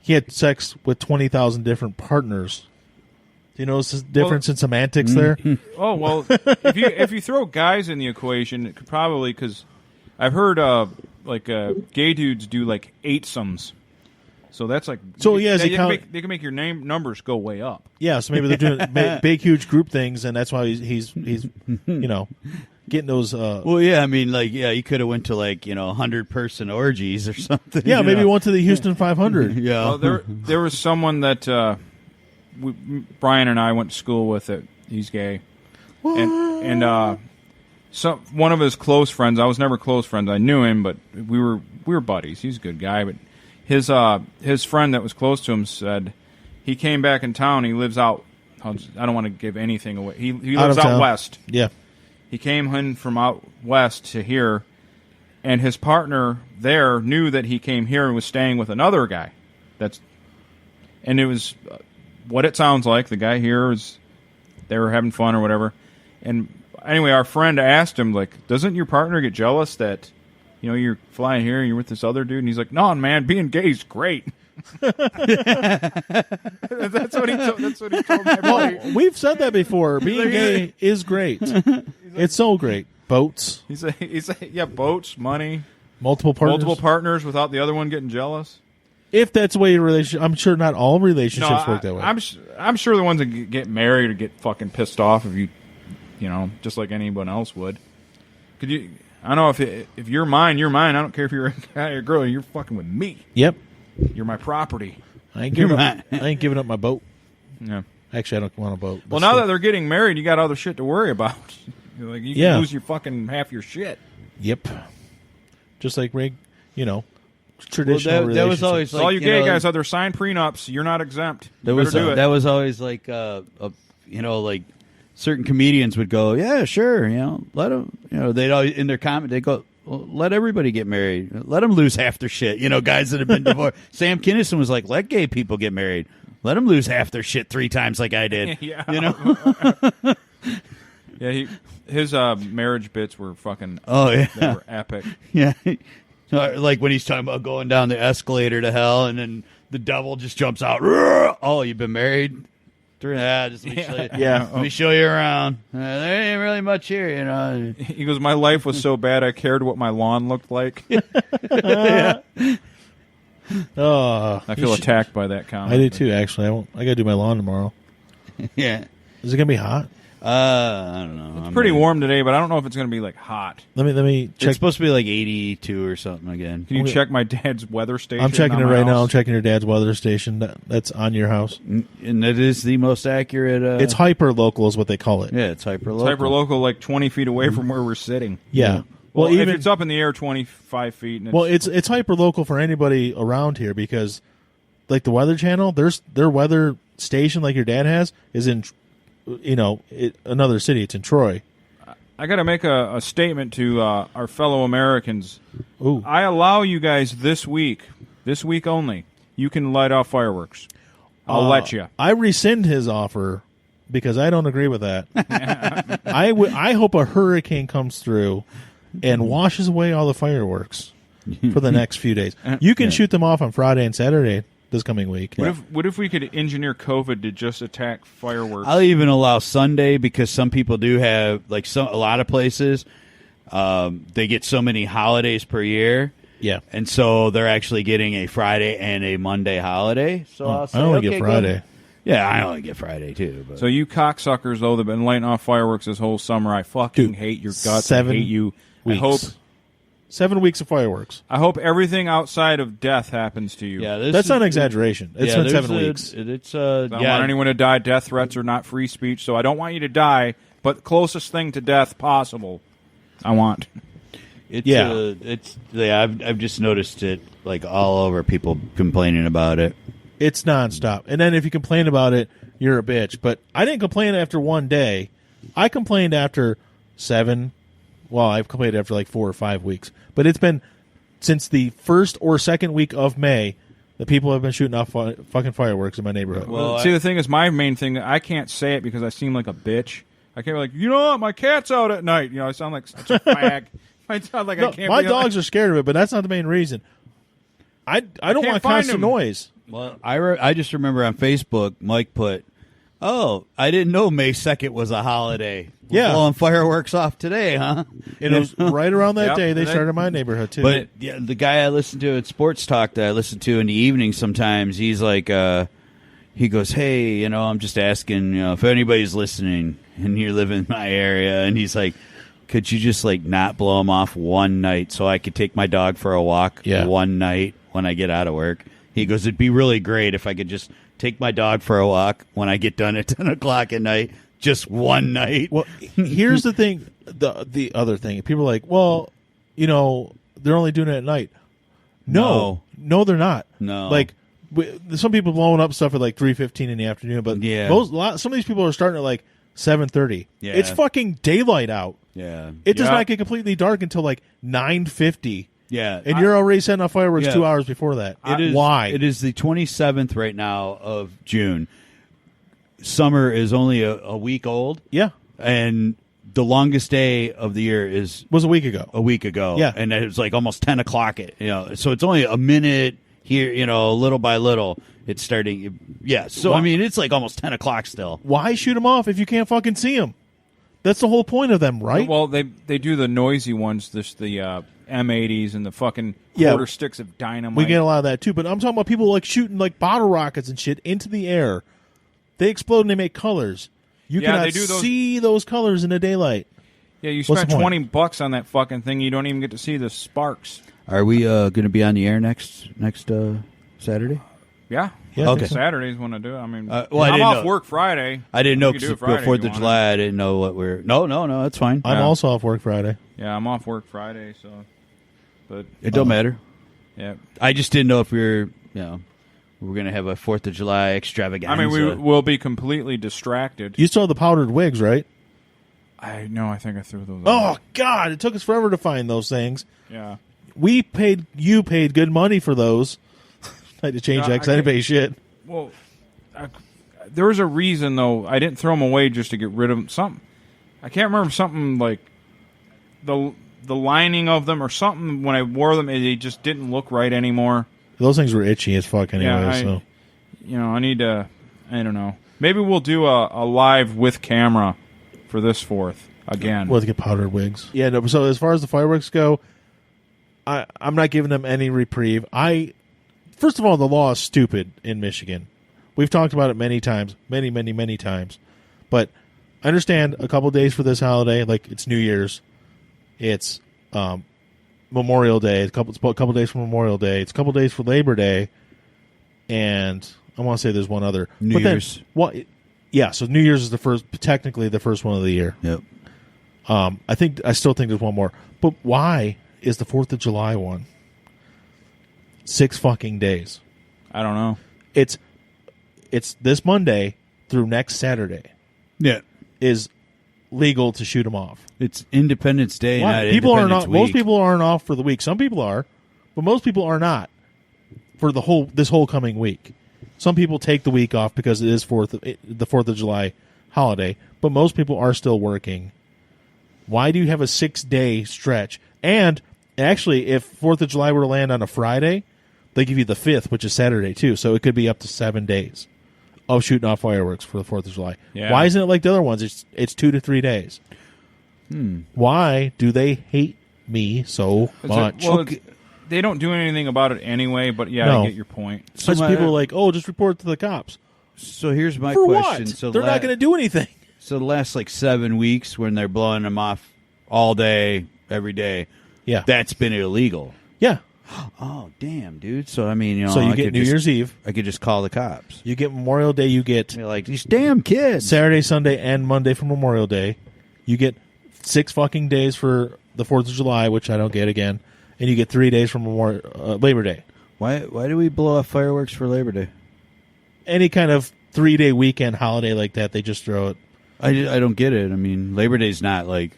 he had sex with 20,000 different partners. Do you notice the difference in semantics there? Oh well, if you throw guys in the equation, it could probably because I've heard gay dudes do like 8-somes. So that's like is he they can make your numbers go way up. Yeah, so maybe they're doing big, huge group things, and that's why he's getting those. Well, yeah, I mean, he could have went to 100-person orgies or something. Yeah, you maybe know? he went to the Houston 500. Yeah, Well, there was someone that Brian and I went to school with. He's gay, and one of his close friends. I was never close friends. I knew him, but we were buddies. He's a good guy, but his friend that was close to him said he came back in town. He lives out I don't want to give anything away. He Out lives of out town. west. Yeah. He came in from out west to here, and his partner there knew that he came here and was staying with another guy. And it was what it sounds like. The guy here they were having fun or whatever. And anyway, our friend asked him, like, doesn't your partner get jealous that, you're flying here and you're with this other dude? And he's like, no, man, being gay is great. That's what he told my buddy. We've said that before. Being gay is great. It's so great. Boats, He's like, yeah, boats, money, multiple partners without the other one getting jealous. If that's the way your relationship, I'm sure not all relationships work that way. I'm sure the ones that get married or get fucking pissed off if you just like anyone else would. Could you? I don't know if you're mine, you're mine. I don't care if you're a guy or a girl. You're fucking with me. Yep. You're my property. I ain't giving up my boat. Yeah. Actually, I don't want a boat. Well, now that they're getting married, you got other shit to worry about. Like you can lose your fucking half your shit. Yep. Just like traditional relationships. that was always like, all you gay guys out there, sign prenups. You're not exempt. That was always like like certain comedians would go, yeah, sure, let them, they'd always in their comment they go, well, let everybody get married, let them lose half their shit. Guys that have been divorced. Sam Kinison was like, let gay people get married, let them lose half their shit 3 times like I did. Yeah. Yeah, his marriage bits were fucking. Oh yeah, they were epic. Yeah. Like when he's talking about going down the escalator to hell, and then the devil just jumps out. Oh, you've been married? Just let me show you. Yeah. Let me show you around. There ain't really much here, He goes, my life was so bad I cared what my lawn looked like. Oh, I feel attacked by that comment. I do too. Actually, I got to do my lawn tomorrow. Yeah. Is it gonna be hot? I don't know. It's pretty warm today, but I don't know if it's going to be like hot. Let me check. It's supposed to be like 82 or something again. Can you check my dad's weather station? I'm checking it on my right now. house? I'm checking your dad's weather station. That's on your house. And it is the most accurate. It's hyper local, is what they call it. Yeah, it's hyper local. It's hyper local, like 20 feet away from where we're sitting. Yeah. Well, even if it's up in the air 25 feet. And it's hyper local for anybody around here because, like the Weather Channel, their weather station, like your dad has, is in, another city. It's in Troy. I got to make a statement to our fellow Americans. Ooh. I allow you guys this week only, you can light off fireworks. I'll let you. I rescind his offer because I don't agree with that. I hope a hurricane comes through and washes away all the fireworks for the next few days. You can shoot them off on Friday and Saturday this coming week. What if we could engineer COVID to just attack fireworks? I'll even allow Sunday because some people do have, like a lot of places, they get so many holidays per year. Yeah. And so they're actually getting a Friday and a Monday holiday. So I'll say, I only okay, get Friday. good. Yeah, I only get Friday too. But. So you cocksuckers, though, that've been lighting off fireworks this whole summer, I fucking hate your guts. 7 I hate you. weeks. 7 weeks of fireworks. I hope everything outside of death happens to you. Yeah, That's not an exaggeration. It's been 7 weeks. It's I don't want anyone to die. Death threats are not free speech, so I don't want you to die, but closest thing to death possible. I want. I've just noticed it like all over, people complaining about it. It's nonstop. And then if you complain about it, you're a bitch. But I didn't complain after one day. I complained after 7. Well, I've complained after like 4 or 5 weeks. But it's been since the first or second week of May that people have been shooting off fucking fireworks in my neighborhood. Well, see, the thing is, my main thing, I can't say it because I seem like a bitch. I can't be like, what, my cat's out at night. I sound like such a fag. I sound like I can't. My dogs are scared of it, but that's not the main reason. I don't want constant noise. Well, I just remember on Facebook, Mike put, I didn't know May 2nd was a holiday. We're blowing fireworks off today, huh? And it was right around that day they started in my neighborhood, too. But the guy I listen to at Sports Talk that I listen to in the evening sometimes, he's like, he goes, hey, I'm just asking, if anybody's listening and you live in my area. And he's like, could you just not blow them off one night so I could take my dog for a walk one night when I get out of work? He goes, it'd be really great if I could just take my dog for a walk when I get done at 10 o'clock at night, just one night. Well, here's the thing, the other thing. People are like, well, they're only doing it at night. No, they're not. No. Like, some people blowing up stuff at like 3:15 in the afternoon, but some of these people are starting at like 7:30. Yeah. It's fucking daylight out. Yeah. It does not get completely dark until like 9:50. Yeah. And you're already setting off fireworks 2 hours before that. Why? It is the 27th right now of June. Summer is only a week old. Yeah. And the longest day of the year was a week ago. Yeah. And it was like almost 10 o'clock. So it's only a minute here, little by little. It's starting. Yeah. So, I mean, it's like almost 10 o'clock still. Why shoot them off if you can't fucking see them? That's the whole point of them, right? Well, they do the noisy ones, the M80s and the fucking quarter sticks of dynamite. We get a lot of that too, but I'm talking about people like shooting like bottle rockets and shit into the air. They explode and they make colors. You cannot see those colors in the daylight. Yeah, you spent $20 on that fucking thing. You don't even get to see the sparks. Are we going to be on the air next Saturday? Yeah. Okay. Saturday's when I do it. I mean, I'm off work Friday. I didn't know because before 4th of July, I didn't know what we're. No, that's fine. I'm also off work Friday. Yeah, I'm off work Friday, so. But it don't matter. Yeah. I just didn't know if we're going to have a 4th of July extravaganza. I mean, we will be completely distracted. You saw the powdered wigs, right? I think I threw those. Oh God! It took us forever to find those things. Yeah. You paid good money for those. I had to change that because I didn't pay shit. Well, there was a reason, though. I didn't throw them away just to get rid of them. Something, I can't remember, something like the lining of them or something. When I wore them, they just didn't look right anymore. Those things were itchy as fuck anyway. I need to, I don't know. Maybe we'll do a live with camera for this 4th again. We'll have to get powdered wigs. Yeah, no, so as far as the fireworks go, I'm not giving them any reprieve. First of all, the law is stupid in Michigan. We've talked about it many times, many times. But I understand a couple days for this holiday, like it's New Year's, it's Memorial Day, it's a couple days for Memorial Day, it's a couple days for Labor Day, and I want to say there's one other. New Year's. So New Year's is technically the first one of the year. Yep. I still think there's one more. But why is the 4th of July one 6 fucking days? I don't know. It's this Monday through next Saturday. Yeah. Is legal to shoot them off. It's Independence Day, not people are Independence not. Week. Most people aren't off for the week. Some people are, but most people are not for this whole coming week. Some people take the week off because it is the 4th of July holiday, but most people are still working. Why do you have a 6-day stretch? And actually, if 4th of July were to land on a Friday, they give you the 5th, which is Saturday too, so it could be up to 7 days of shooting off fireworks for the 4th of July. Yeah. Why isn't it like the other ones? It's 2 to 3 days. Why do they hate me so much? They don't do anything about it anyway, but I get your point. So people are like, just report to the cops. So here's my For question. What? So they're not going to do anything. So the last 7 weeks when they're blowing them off all day, every day, that's been illegal. Yeah. Oh, damn, dude. So, I mean, so you get New Year's Eve. I could just call the cops. You get Memorial Day. You get like these damn kids. Saturday, Sunday, and Monday for Memorial Day. You get 6 fucking days for the 4th of July, which I don't get again. And you get 3 days for Labor Day. Why do we blow off fireworks for Labor Day? Any kind of 3-day weekend holiday like that, they just throw it. I don't get it. I mean, Labor Day's not like,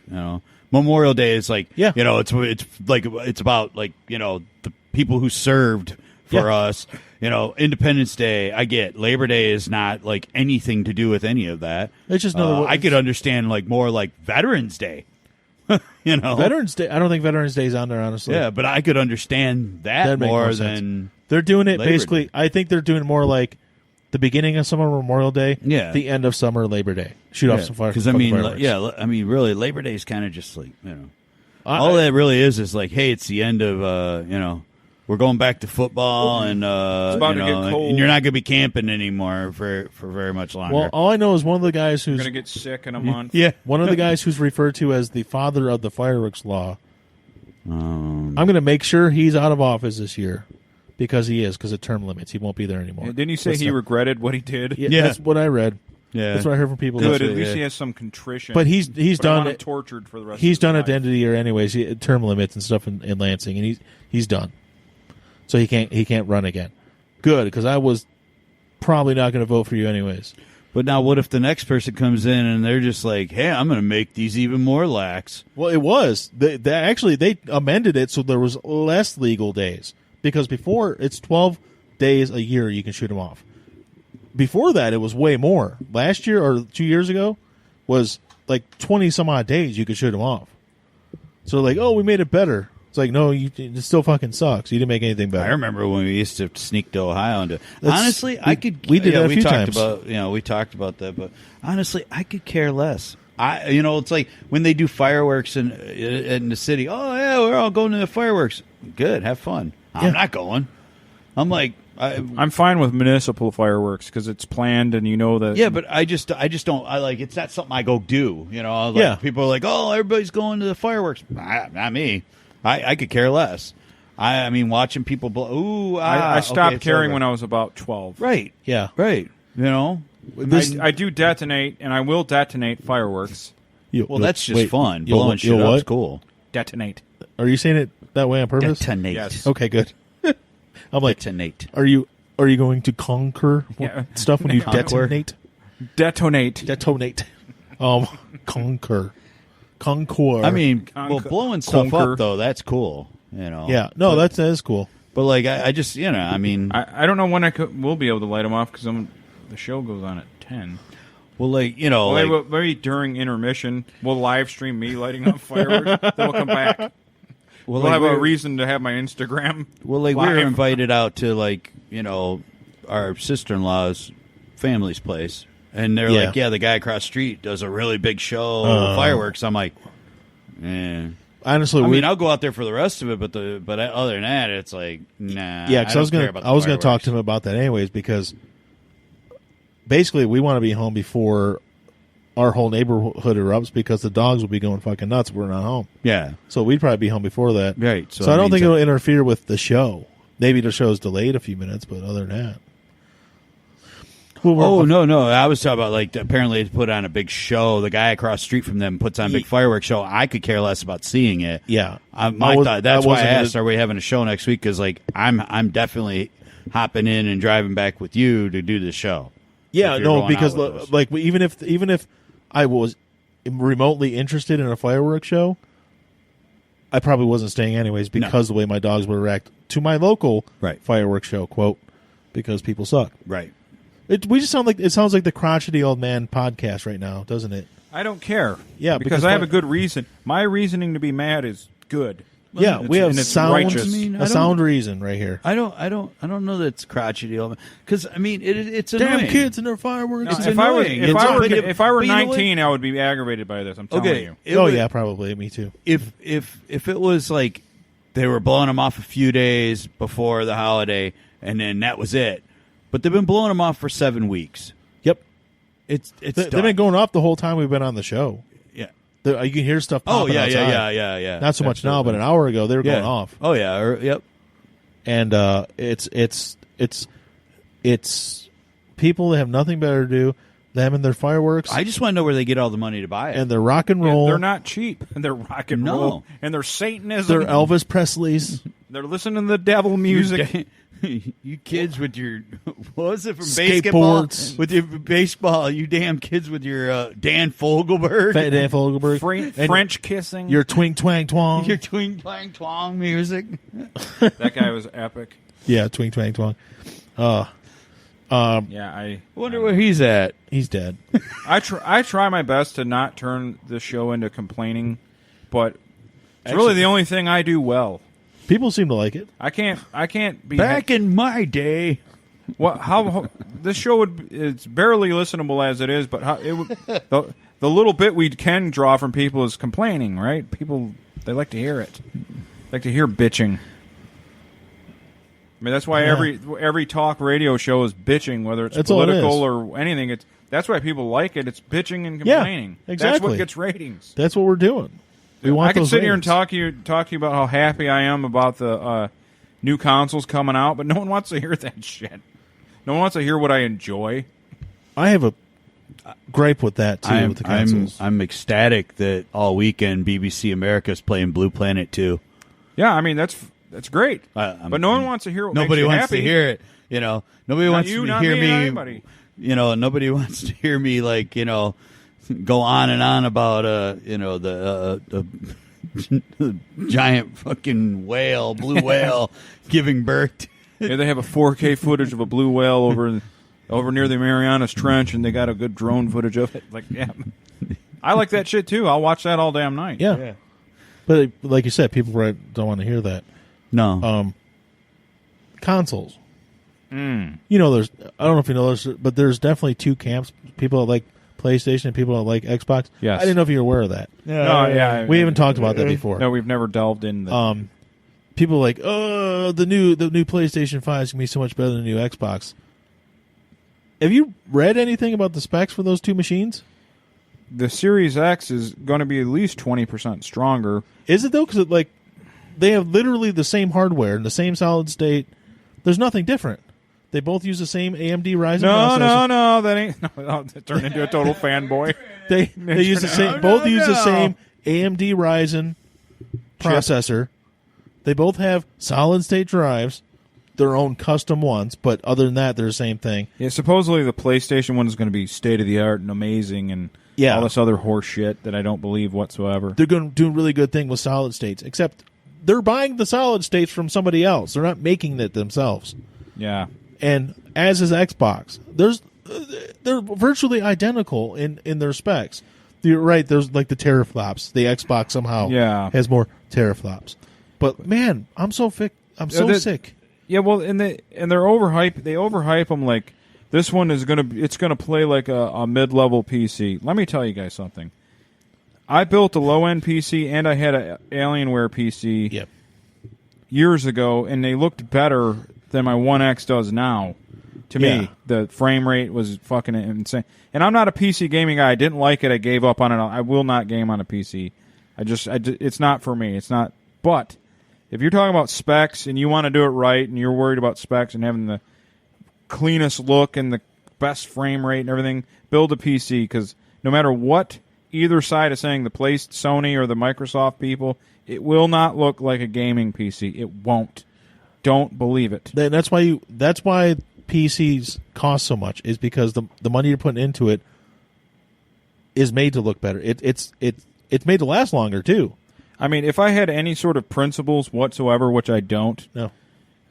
Memorial Day is like, it's about like, the people who served for us. Independence Day, I get. Labor Day is not like anything to do with any of that. It's just another. I could understand like more like Veterans Day. Veterans Day. I don't think Veterans Day is on there, honestly. Yeah, but I could understand that more than they're doing it. Labor basically, Day. I think they're doing more like the beginning of summer Memorial Day, the end of summer Labor Day. Shoot off some fireworks. Because really, Labor Day is kind of just like all that really is like, hey, it's the end of we're going back to football, and it's about to get cold, and you're not going to be camping anymore for very much longer. Well, all I know is one of the guys who's going to get sick in a month. Yeah, one of the guys who's referred to as the father of the fireworks law. I'm going to make sure he's out of office this year. Because of term limits. He won't be there anymore. Didn't he say he regretted what he did? Yeah, that's what I read. Yeah. That's what I heard from people. Good, at least he has some contrition. But he's done it. Tortured for the rest. He's of done his at the end of the year anyways. Term limits and stuff in Lansing, and he's done. So he can't run again. good, because I was probably not going to vote for you anyways. But now, what if the next person comes in and they're just like, "Hey, I'm going to make these even more lax"? Well, it was. They amended it so there was less legal days. Because before, it's 12 days a year you can shoot them off. Before that, it was way more. Last year or 2 years ago was like 20-some-odd days you could shoot them off. So like, oh, we made it better. It's like, no, it still fucking sucks. You didn't make anything better. I remember when we used to sneak to Ohio. Honestly, I could. We did that a few talked times. We talked about that, but honestly, I could care less. It's like when they do fireworks in the city. Oh yeah, we're all going to the fireworks. Good, have fun. I'm not going. I'm like, I'm fine with municipal fireworks because it's planned and you know that. Yeah, but I just don't. I like it's not something I go do. People are like, oh, everybody's going to the fireworks. Not me. I could care less. I mean, watching people blow. Ooh, I stopped caring over. when I was about 12. Right. Yeah. Right. I do detonate, and I will detonate fireworks. That's just fun. Blowing shit up is cool. Detonate. Are you saying it that way on purpose? Detonate. Yes. Okay, good. I'm like, Detonate. Are you going to conquer stuff when you detonate? Detonate. Detonate. Conquer. I mean, blowing stuff up though, that's cool. Yeah, no, that is cool. But like, I just, I mean, I don't know when will be able to light them off because the show goes on at 10. Well, maybe during intermission we'll live stream me lighting up fireworks. Then we'll come back. We'll have a reason to have my Instagram. Well, like live. we were invited out to our sister-in-law's family's place. And they're like, yeah, the guy across the street does a really big show of fireworks. I'm like, honestly, I mean, I'll go out there for the rest of it, but other than that, it's like, nah. Yeah, because I was gonna talk to him about that anyways, because basically we want to be home before our whole neighborhood erupts because the dogs will be going fucking nuts if we're not home. Yeah. So we'd probably be home before that. Right. So I don't think it'll interfere with the show. Maybe the show's delayed a few minutes, but other than that. No. I was talking about, apparently they put on a big show. The guy across the street from them puts on a big fireworks show. I could care less about seeing it. Yeah. That's why I asked, are we having a show next week? Because, I'm definitely hopping in and driving back with you to do the show. Yeah, no, because, even if I was remotely interested in a fireworks show, I probably wasn't staying anyways because the way my dogs would react to my local fireworks show, quote, because people suck. Right. It sounds like the crotchety old man podcast right now, doesn't it? I don't care. Yeah, because I have a good reason. My reasoning to be mad is good. Yeah, we have righteous. sound reason right here. I don't know that it's crotchety, because I mean it's annoying. Damn kids and their fireworks. No, if I were 19, I would be aggravated by this. I'm telling you. Yeah, probably me too. If it was like they were blowing them off a few days before the holiday, and then that was it. But they've been blowing them off for 7 weeks. Yep, they've been going off the whole time we've been on the show. Yeah, you can hear stuff. Popping outside. Yeah. Not so much now, but an hour ago they were going off. Oh yeah, yep. And it's people that have nothing better to do. Them and their fireworks. I just want to know where they get all the money to buy it. And their rock and roll. They're not cheap. And they're rock and roll. And they're Satanism. They're Elvis Presley's. They're listening to the devil music. You kids with your, what was it from basketball? Skateboards. With your baseball, you damn kids with your Dan Fogelberg. Dan Fogelberg. French kissing. Your twing twang twang. Your twing twang twang music. That guy was epic. Yeah, twing twang twang. I wonder where he's at. He's dead. I try my best to not turn the show into complaining, but it's really the only thing I do well. People seem to like it. I can't be back in my day. How this show it's barely listenable as it is, but the little bit we can draw from people is complaining, right? People, they like to hear it. They like to hear bitching. I mean, that's why every talk radio show is bitching, whether it's political or anything. That's why people like it. It's bitching and complaining. Yeah, exactly. That's what gets ratings. That's what we're doing. I can sit here and talk to you about how happy I am about the new consoles coming out, but no one wants to hear that shit. No one wants to hear what I enjoy. I have a gripe with that too. With the consoles, I'm ecstatic that all weekend BBC America's playing Blue Planet 2. Yeah, I mean that's That's great. But no one wants to hear what Nobody makes you wants happy. to hear it. You know, nobody wants you, to not hear me, me. not anybody. You know, nobody wants to hear me like go on and on about the giant fucking whale, blue whale, giving birth. Yeah, they have a 4K footage of a blue whale over near the Marianas Trench, and they got a good drone footage of it. Like, yeah, I like that shit too. I'll watch that all damn night. Yeah. But like you said, people don't want to hear that. No. Consoles. You know, I don't know if you know this, but there's definitely two camps. People that like PlayStation and people that like Xbox. Yes. I didn't know if you were aware of that. We haven't talked about that before. No, we've never delved in. People are like, oh, the new PlayStation 5 is going to be so much better than the new Xbox. Have you read anything about the specs for those two machines? The Series X is going to be at least 20% stronger. Is it, though? Because they have literally the same hardware and the same solid state. There's nothing different. They both use the same AMD Ryzen processor. No, that ain't. No, I'll turn into a total fanboy. They use the same. Both use the same AMD Ryzen processor. They both have solid state drives, their own custom ones, but other than that, they're the same thing. Yeah, supposedly the PlayStation one is going to be state of the art and amazing, and all this other horse shit that I don't believe whatsoever. They're going to do a really good thing with solid states, except they're buying the solid states from somebody else. They're not making it themselves. Yeah. And as is Xbox, they're virtually identical in their specs. You're right. There's like the teraflops. The Xbox somehow has more teraflops. But man, I'm so sick. Sick. Yeah, well, and they're overhyped. They overhype them like this one is gonna play like a mid-level PC. Let me tell you guys something. I built a low-end PC and I had an Alienware PC years ago, and they looked better than my One X does now. To me, the frame rate was fucking insane. And I'm not a PC gaming guy. I didn't like it. I gave up on it. I will not game on a PC. It's not for me. It's not. But if you're talking about specs and you want to do it right, and you're worried about specs and having the cleanest look and the best frame rate and everything, build a PC, because no matter what either side is saying, the Sony or the Microsoft people, it will not look like a gaming PC. It won't. Don't believe it. That's why PCs cost so much, is because the money you're putting into it is made to look better. It's made to last longer too. I mean, if I had any sort of principles whatsoever, which I don't,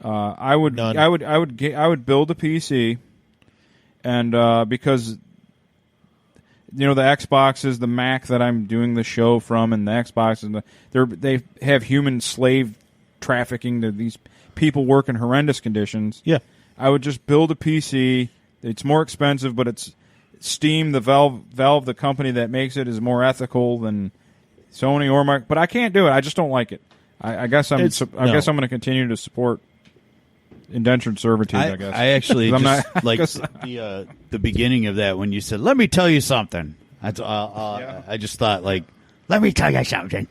I would build a PC, and because the Xbox is the Mac that I'm doing the show from, and the Xbox and they have human slave trafficking to these people work in horrendous conditions. Yeah. I would just build a PC. It's more expensive, but it's Steam, the Valve, the company that makes it, is more ethical than Sony or Microsoft. But I can't do it. I just don't like it. I guess I'm going to continue to support indentured servitude. I guess I actually the beginning of that when you said, "Let me tell you something." I just thought, like, "Let me tell you something."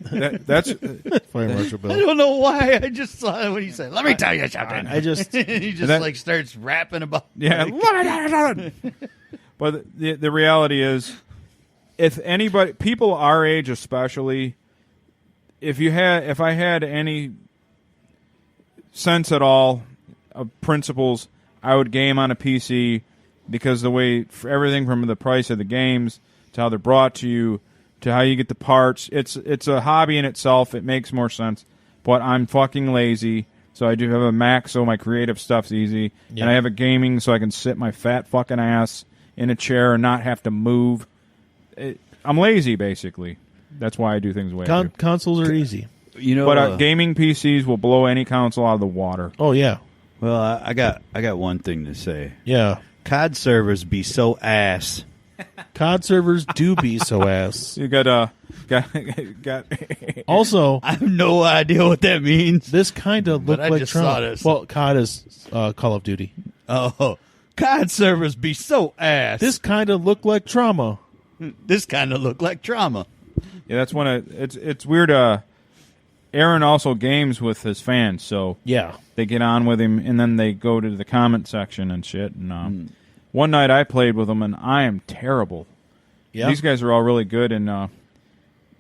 That's Fire Marshal Bill. I don't know why. I just saw it when he said, "Let me tell you something." He just starts rapping about. Yeah. But the reality is, if anybody, people our age especially, if I had any sense at all of principles, I would game on a PC, because the way, for everything from the price of the games to how they're brought to you to how you get the parts, it's a hobby in itself. It makes more sense. But I'm fucking lazy, so I do have a Mac so my creative stuff's easy, and I have a gaming so I can sit my fat fucking ass in a chair and not have to move. I'm lazy, basically. That's why I do things the way I do. Consoles are easy. But gaming PCs will blow any console out of the water. Oh, yeah. Well, I got one thing to say. Yeah. COD servers be so ass. COD servers do be so ass. You got Also, I have no idea what that means. This kind of looked like Trump. Well, COD is Call of Duty. Oh, COD servers be so ass. This kind of looked like trauma. This kind of looked like trauma. Yeah, that's when it's weird. Aaron also games with his fans, so they get on with him, and then they go to the comment section and shit. And one night I played with them, and I am terrible. Yeah. These guys are all really good, and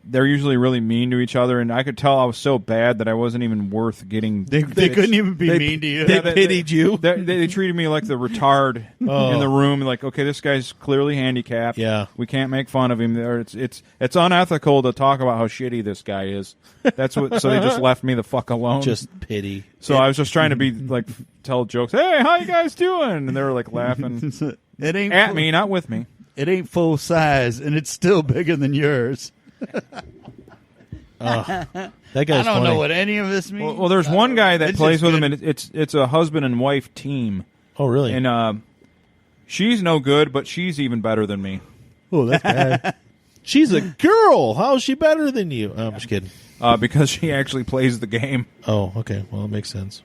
they're usually really mean to each other, and I could tell I was so bad that I wasn't even worth getting. They couldn't even be mean to you. They pitied you. They treated me like the retard in the room. Like, okay, this guy's clearly handicapped. Yeah, we can't make fun of him. It's unethical to talk about how shitty this guy is. That's what. So they just left me the fuck alone. Just pity. So I was just trying to be like tell jokes. Hey, how you guys doing? And they were like laughing It ain't at me, not with me. It ain't full size, and it's still bigger than yours. That guy's I don't funny. know what any of this means. Well, there's one guy that It's plays just with him, good. and it's a husband and wife team. Oh, really? And she's no good, but she's even better than me. Oh, that's bad. She's a girl. How is she better than you? Oh, I'm just kidding. Because she actually plays the game. Oh, okay. Well, it makes sense.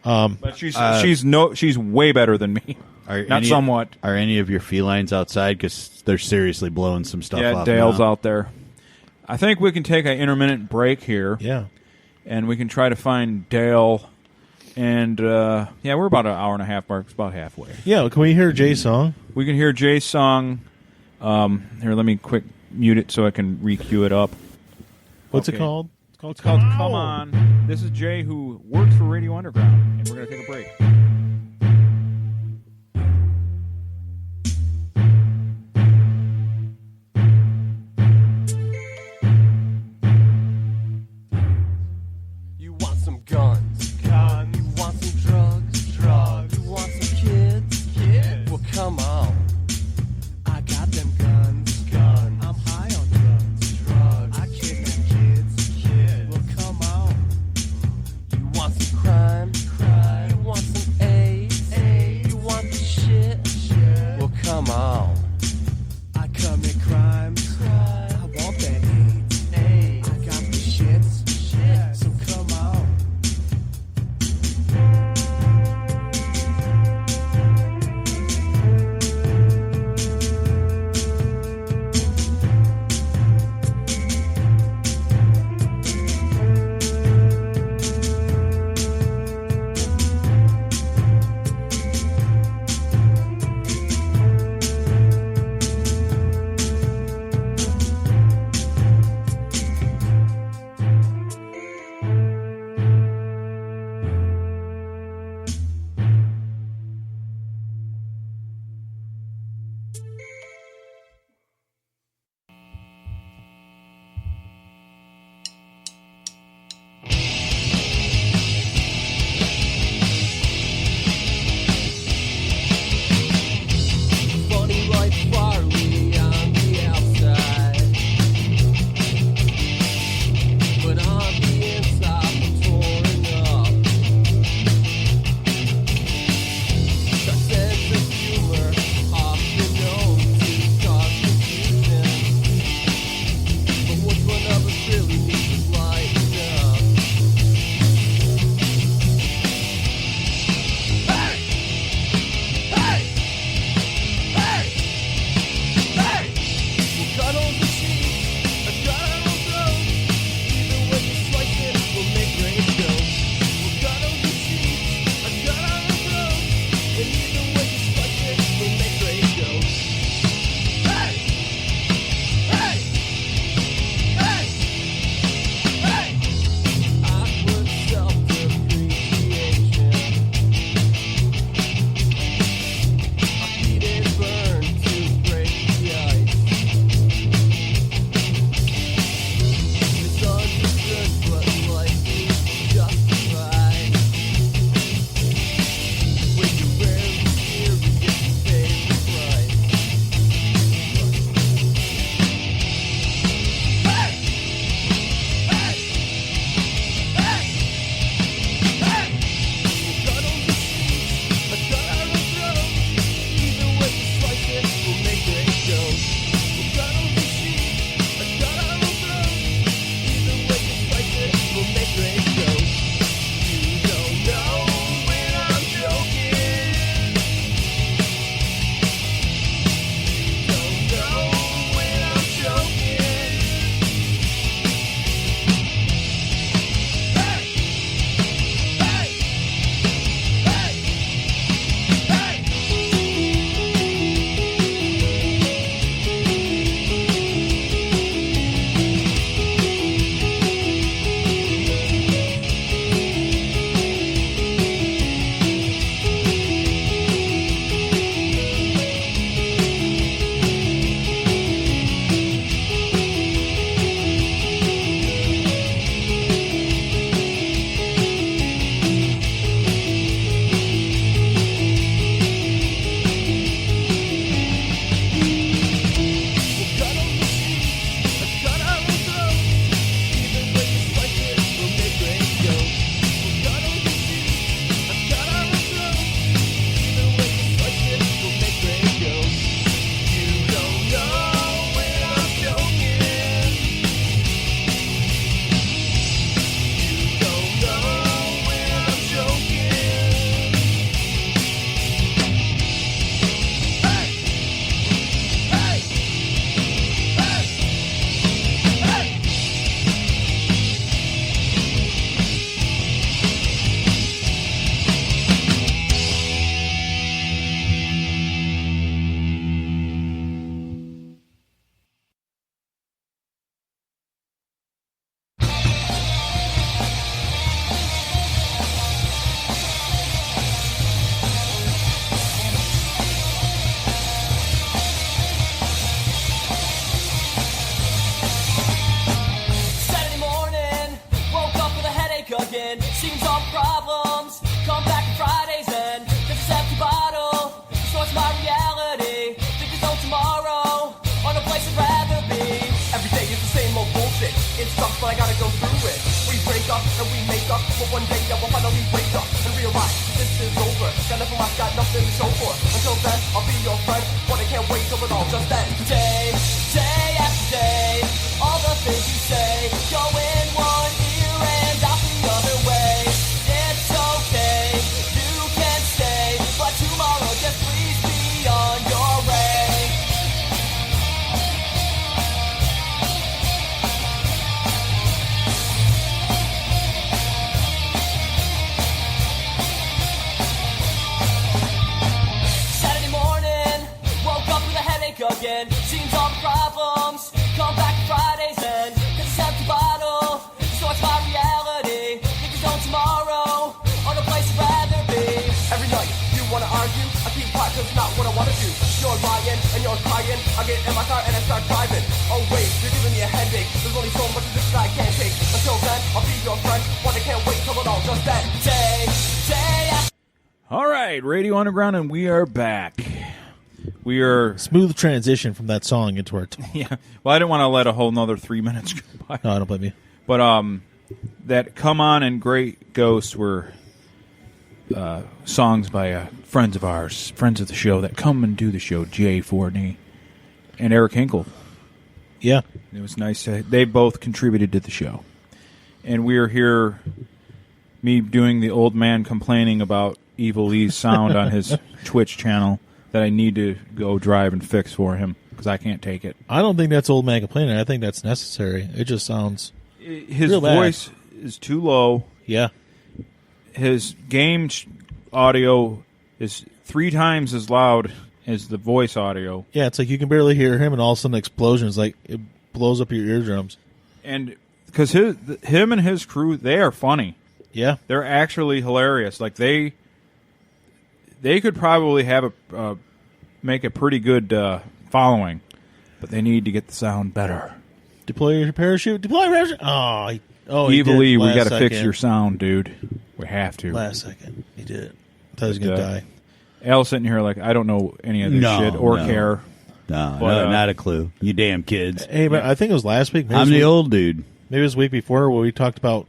But she's way better than me. Not somewhat. Are any of your felines outside? Because they're seriously blowing some stuff Yeah, off. Dale's now. out there. I think we can take an intermittent break here. Yeah. And we can try to find Dale. And, we're about an hour and a half mark. It's about halfway. Yeah, can we hear Jay's song? We can hear Jay's song. Here, let me quick mute it so I can re-cue it up. What's Okay. it called? It's called Come On. This is Jay, who works for Radio Underground, and we're going to take a break. You want some guns? Guns. You want some drugs? Drugs. You want some kids? Kids. Well, come on. I got them guns. Guns. I'm high on drugs. Drugs. I kidnap kids. Kids. Well, come on. You want some crime? Crime. You want some It sucks, but I gotta go through it. We break up and we make up, but one day I will finally wake up and realize this is over. Got nothing left, got nothing to show for. Until then, I'll be your friend, but I can't wait till it all just ends. Day after day, all the things you say go in one ear and out the other way. It's okay, you can stay, but tomorrow just please be on your way. Saturday morning, woke up with a headache again. Seems all the problems come back Friday's end. Cause it's empty bottle, so it's my reality. Think there's no tomorrow, or no place I'd rather be. Every night, you wanna argue, I keep quiet cause it's not what I wanna do. You're lying, and you're crying, I get in my car and I start driving. Oh wait, you're giving me a headache, there's only so much of this that I can't take. Until then, I'll be your friend, but I can't wait till it all just ends. Day. All right, Radio Underground, and we are back. We are... Smooth transition from that song into our... Yeah. Well, I didn't want to let a whole nother 3 minutes go by. No, I don't blame you. But that Come On and Great Ghost were songs by friends of ours, friends of the show that come and do the show, Jay Fortney and Eric Hinkle. Yeah. It was nice. They both contributed to the show. And we are here, me doing the old man complaining about Evil E's sound on his Twitch channel that I need to go drive and fix for him because I can't take it. I don't think that's old man complaining. I think that's necessary. It just sounds... His real bad. voice is too low. Yeah. His game audio is 3 times as loud as the voice audio. Yeah, it's like you can barely hear him, and all of a sudden, explosions, like it blows up your eardrums. And because him and his crew, they are funny. Yeah. They're actually hilarious. Like they could probably have make a pretty good following, but they need to get the sound better. Deploy your parachute. Deploy your parachute. Evil E, we got to fix second. your sound, dude. We have to. Last second, he did it. Thought he was gonna die. Al's sitting here like I don't know any of this shit or care. No, But, not a clue. You damn kids. Hey, but I think it was last week. Maybe I'm it was the old dude. Maybe it was the week before where we talked about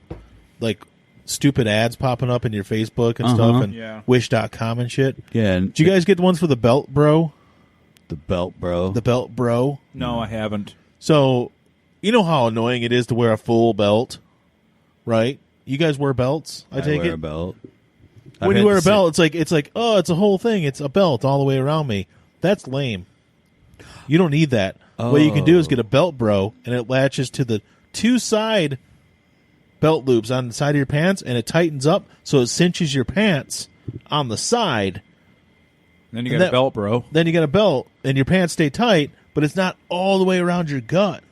like stupid ads popping up in your Facebook and stuff, and Yeah. Wish.com and shit. Yeah. And Did you guys get the ones for the belt, bro? the belt, bro. The belt, bro. No, I haven't. So, you know how annoying it is to wear a full belt, right? You guys wear belts? I take wear it. a belt. When you wear a belt, it's like oh, it's a whole thing. It's a belt all the way around me. That's lame. You don't need that. What you can do is get a belt, bro, and it latches to the 2 side belt loops on the side of your pants, and it tightens up so it cinches your pants on the side. Then you got a belt, bro. Then you got a belt, and your pants stay tight, but it's not all the way around your gut.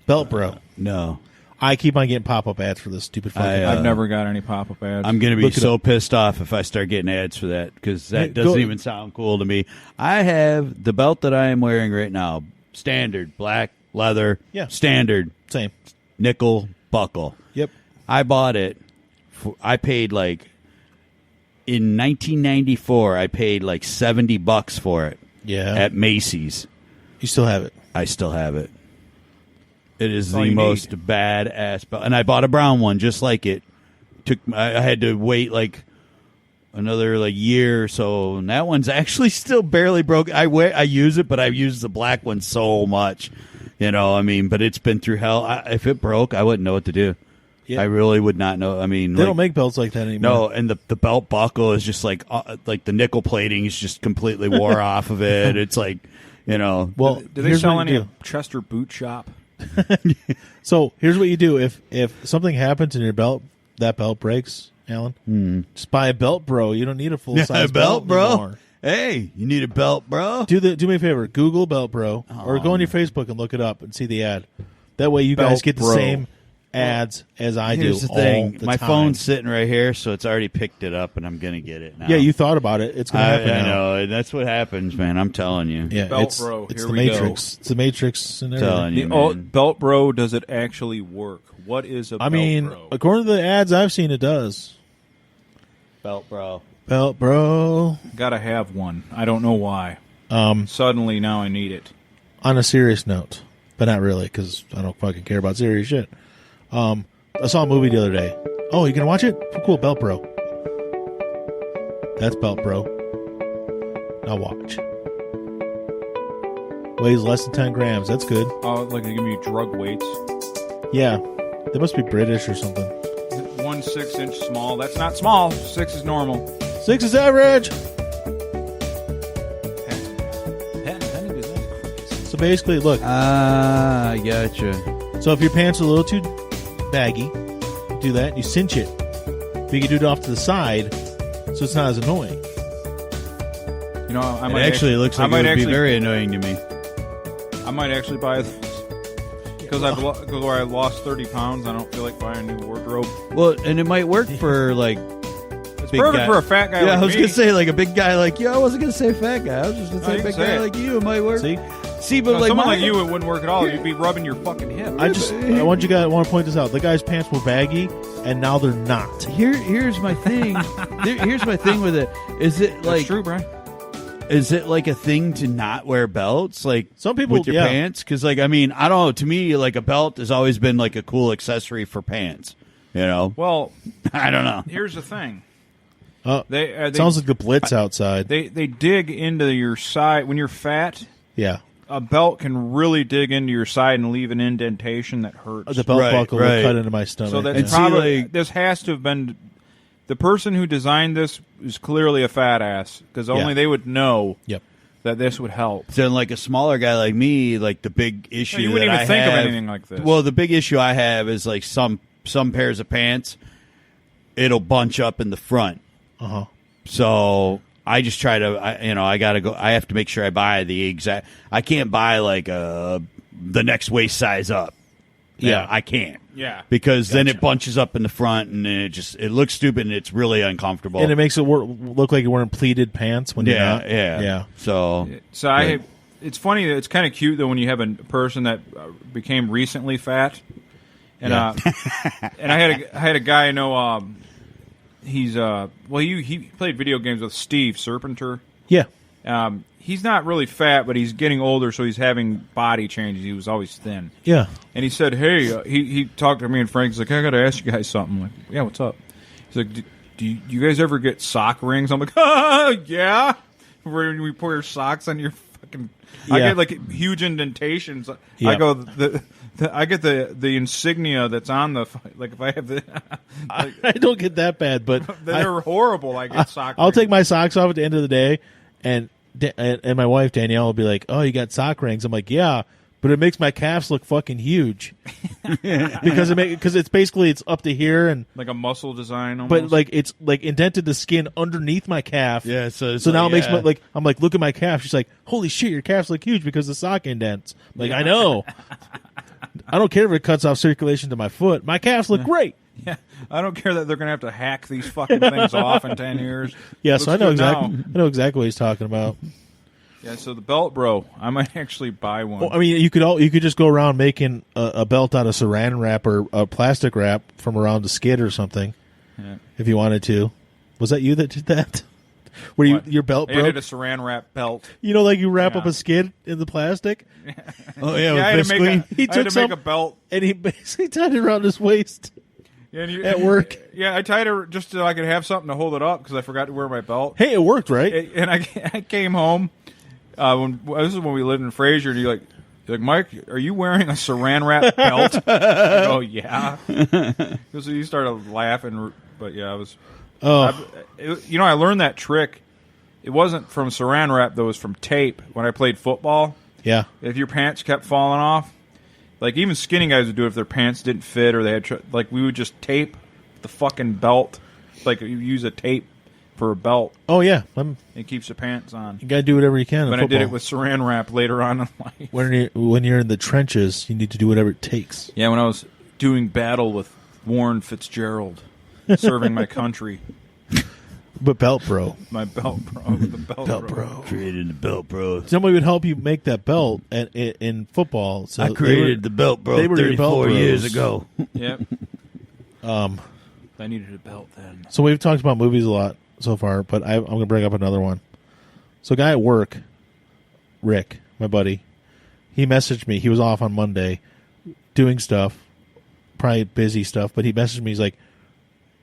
Belt, bro. No. I keep on getting pop-up ads for this stupid fucking... I've never got any pop-up ads. I'm going to be Look it so up. pissed off if I start getting ads for that because that Hey, doesn't go- even sound cool to me. I have the belt that I am wearing right now, standard, black, leather, Yeah. standard, Same. nickel, buckle. Yep. I bought it. I paid like, in 1994, I paid like $70 for it Yeah. at Macy's. You still have it. I still have it. It is all the you most badass belt. And I bought a brown one just like it. I had to wait like another like year or so, and that one's actually still barely broke. I use it, but I've used the black one so much, you know. I mean, but it's been through hell. If it broke, I wouldn't know what to do. Yeah. I really would not know. I mean, They like, don't make belts like that anymore. no, and the belt buckle is just like the nickel plating is just completely wore off of it. It's like, you know, Well, Do they here's sell what you any do. at Chester Boot Shop? So here's what you do: if something happens and your belt breaks, Alan, just buy a belt, bro. You don't need a full size belt, bro. anymore. Hey, you need a belt, bro? Do me a favor: Google belt, bro, or go on your Facebook and look it up and see the ad. That way, you guys Belt get the Bro. same ads as I Here's do. the thing: all the my time. phone's sitting right here, so it's already picked it up, and I'm gonna get it now. Yeah, you thought about it. It's going to happen I now. know, and that's what happens, man. I'm telling you. Yeah, Belt it's, Bro, it's here the we go. Matrix. It's the Matrix and everything. Telling you, The old man. belt, bro. Does it actually work? What is a I belt, mean, bro? according to the ads I've seen, it does. Belt, bro. Belt, bro. Gotta have one. I don't know why. Um, Suddenly now I need it. on a serious note, but not really because I don't fucking care about serious shit. I saw a movie the other day. Oh, you gonna watch it? Cool, Belt Bro. That's Belt Bro. Now watch. Weighs less than 10 grams. That's good. Oh, like they give me drug weights. Yeah, they must be British or something. 1 6-inch small. That's not small. 6 is normal. 6 is average. So basically, look. I gotcha. So if your pants are a little too baggy, do that. You cinch it. But you can do it off to the side, so it's not as annoying. You know, I It might actually looks like it would be very annoying to me. I might actually buy this because where I lost 30 pounds. I don't feel like buying a new wardrobe. Well, and it might work for like. It's big perfect guy. for a fat guy. Yeah, like I was me. gonna say like a big guy like you. I wasn't gonna say fat guy. I was just gonna say you big can say guy it. like you. It might work. See, but No, like someone mine- like you, it wouldn't work at all. You'd be rubbing your fucking hip. I want to point this out. The guy's pants were baggy, and now they're not. Here's my thing. Here's my thing with it. Is it That's like true, Brian. Is it like a thing to not wear belts? Like Some people, with your yeah. pants? Because like I mean I don't know. To me, like a belt has always been like a cool accessory for pants. You know. Well, I don't know. here's the thing. They sounds like the Blitz outside. They dig into your side when you're fat. Yeah. A belt can really dig into your side and leave an indentation that hurts. The belt Right, buckle right. will cut into my stomach. So that's And see, probably like- this has to have been the person who designed this is clearly a fat ass because only Yeah. they would know Yep. that this would help. Then like a smaller guy like me, like the big issue you wouldn't that even I think of have- anything like this. Well, the big issue I have is like some pairs of pants, it'll bunch up in the front. Uh-huh. So I just try to, I gotta go. I have to make sure I buy the exact. I can't buy like the next waist size up. Yeah. I can't. Yeah. Because then it bunches up in the front and then it looks stupid and it's really uncomfortable. And it makes it look like you're wearing pleated pants when you're yeah, not. yeah, Yeah. So It's funny. It's kind of cute though when you have a person that became recently fat, and and I had a guy I know. He's he played video games with Steve Serpenter. Yeah. He's not really fat, but he's getting older, so he's having body changes. He was always thin. Yeah. And he said, "Hey," he talked to me and Frank. He's like, "I got to ask you guys something." I'm like, "Yeah, what's up?" He's like, "Do you guys ever get sock rings?" I'm like, "Yeah." Where we pour your socks on your fucking. I Yeah. get like huge indentations. Yeah. I go I get the insignia that's on the like if I have the. Like, I don't get that bad, but they're horrible. I get sock. I'll rings. take my socks off at the end of the day, and my wife Danielle will be like, "Oh, you got sock rings?" I'm like, "Yeah," but it makes my calves look fucking huge because it's basically it's up to here and like a muscle design. Almost. but like it's like indented the skin underneath my calf. yeah, so So now it makes my like I'm like, look at my calf. She's like, holy shit, your calves look huge because the sock indents. Like I know. I don't care if it cuts off circulation to my foot. My calves look great. Yeah, I don't care that they're going to have to hack these fucking things off in 10 years. Yeah, Looks so I know good now. exactly what he's talking about. Yeah, so the belt, bro, I might actually buy one. Well, I mean, you could just go around making a belt out of Saran wrap or a plastic wrap from around a skid or something, Yeah. if you wanted to. Was that you that did that? Where What? your belt I did broke? a saran wrap belt. You know, like you wrap Yeah. up a skid in the plastic, oh yeah, Yeah, I had to make He I had took to make some- a belt. and he basically tied it around his waist. Yeah, and At work. Yeah, I tied it just so I could have something to hold it up because I forgot to wear my belt. Hey, it worked, right? And I came home. This is when we lived in Fraser, and you're like, Mike, are you wearing a saran wrap belt? I go, yeah. So you started laughing, but yeah, I was. I learned that trick. It wasn't from saran wrap, though. It was from tape when I played football. Yeah. If your pants kept falling off, like even skinny guys would do it if their pants didn't fit or they had like we would just tape the fucking belt, like you use a tape for a belt. Oh yeah, It keeps the pants on. you got to do whatever you can. But in I did it football. with saran wrap later on in life. when you're in the trenches, you need to do whatever it takes. Yeah, when I was doing battle with Warren Fitzgerald, serving my country, But belt, bro, my belt bro, the belt, bro. created the belt, bro. somebody would help you make that belt in football. So I created the belt, bro. they were your belt 34 years bros. ago. Yep. I needed a belt then. So we've talked about movies a lot so far, but I'm going to bring up another one. So a guy at work, Rick, my buddy, he messaged me. He was off on Monday doing stuff, probably busy stuff, but he messaged me. He's like,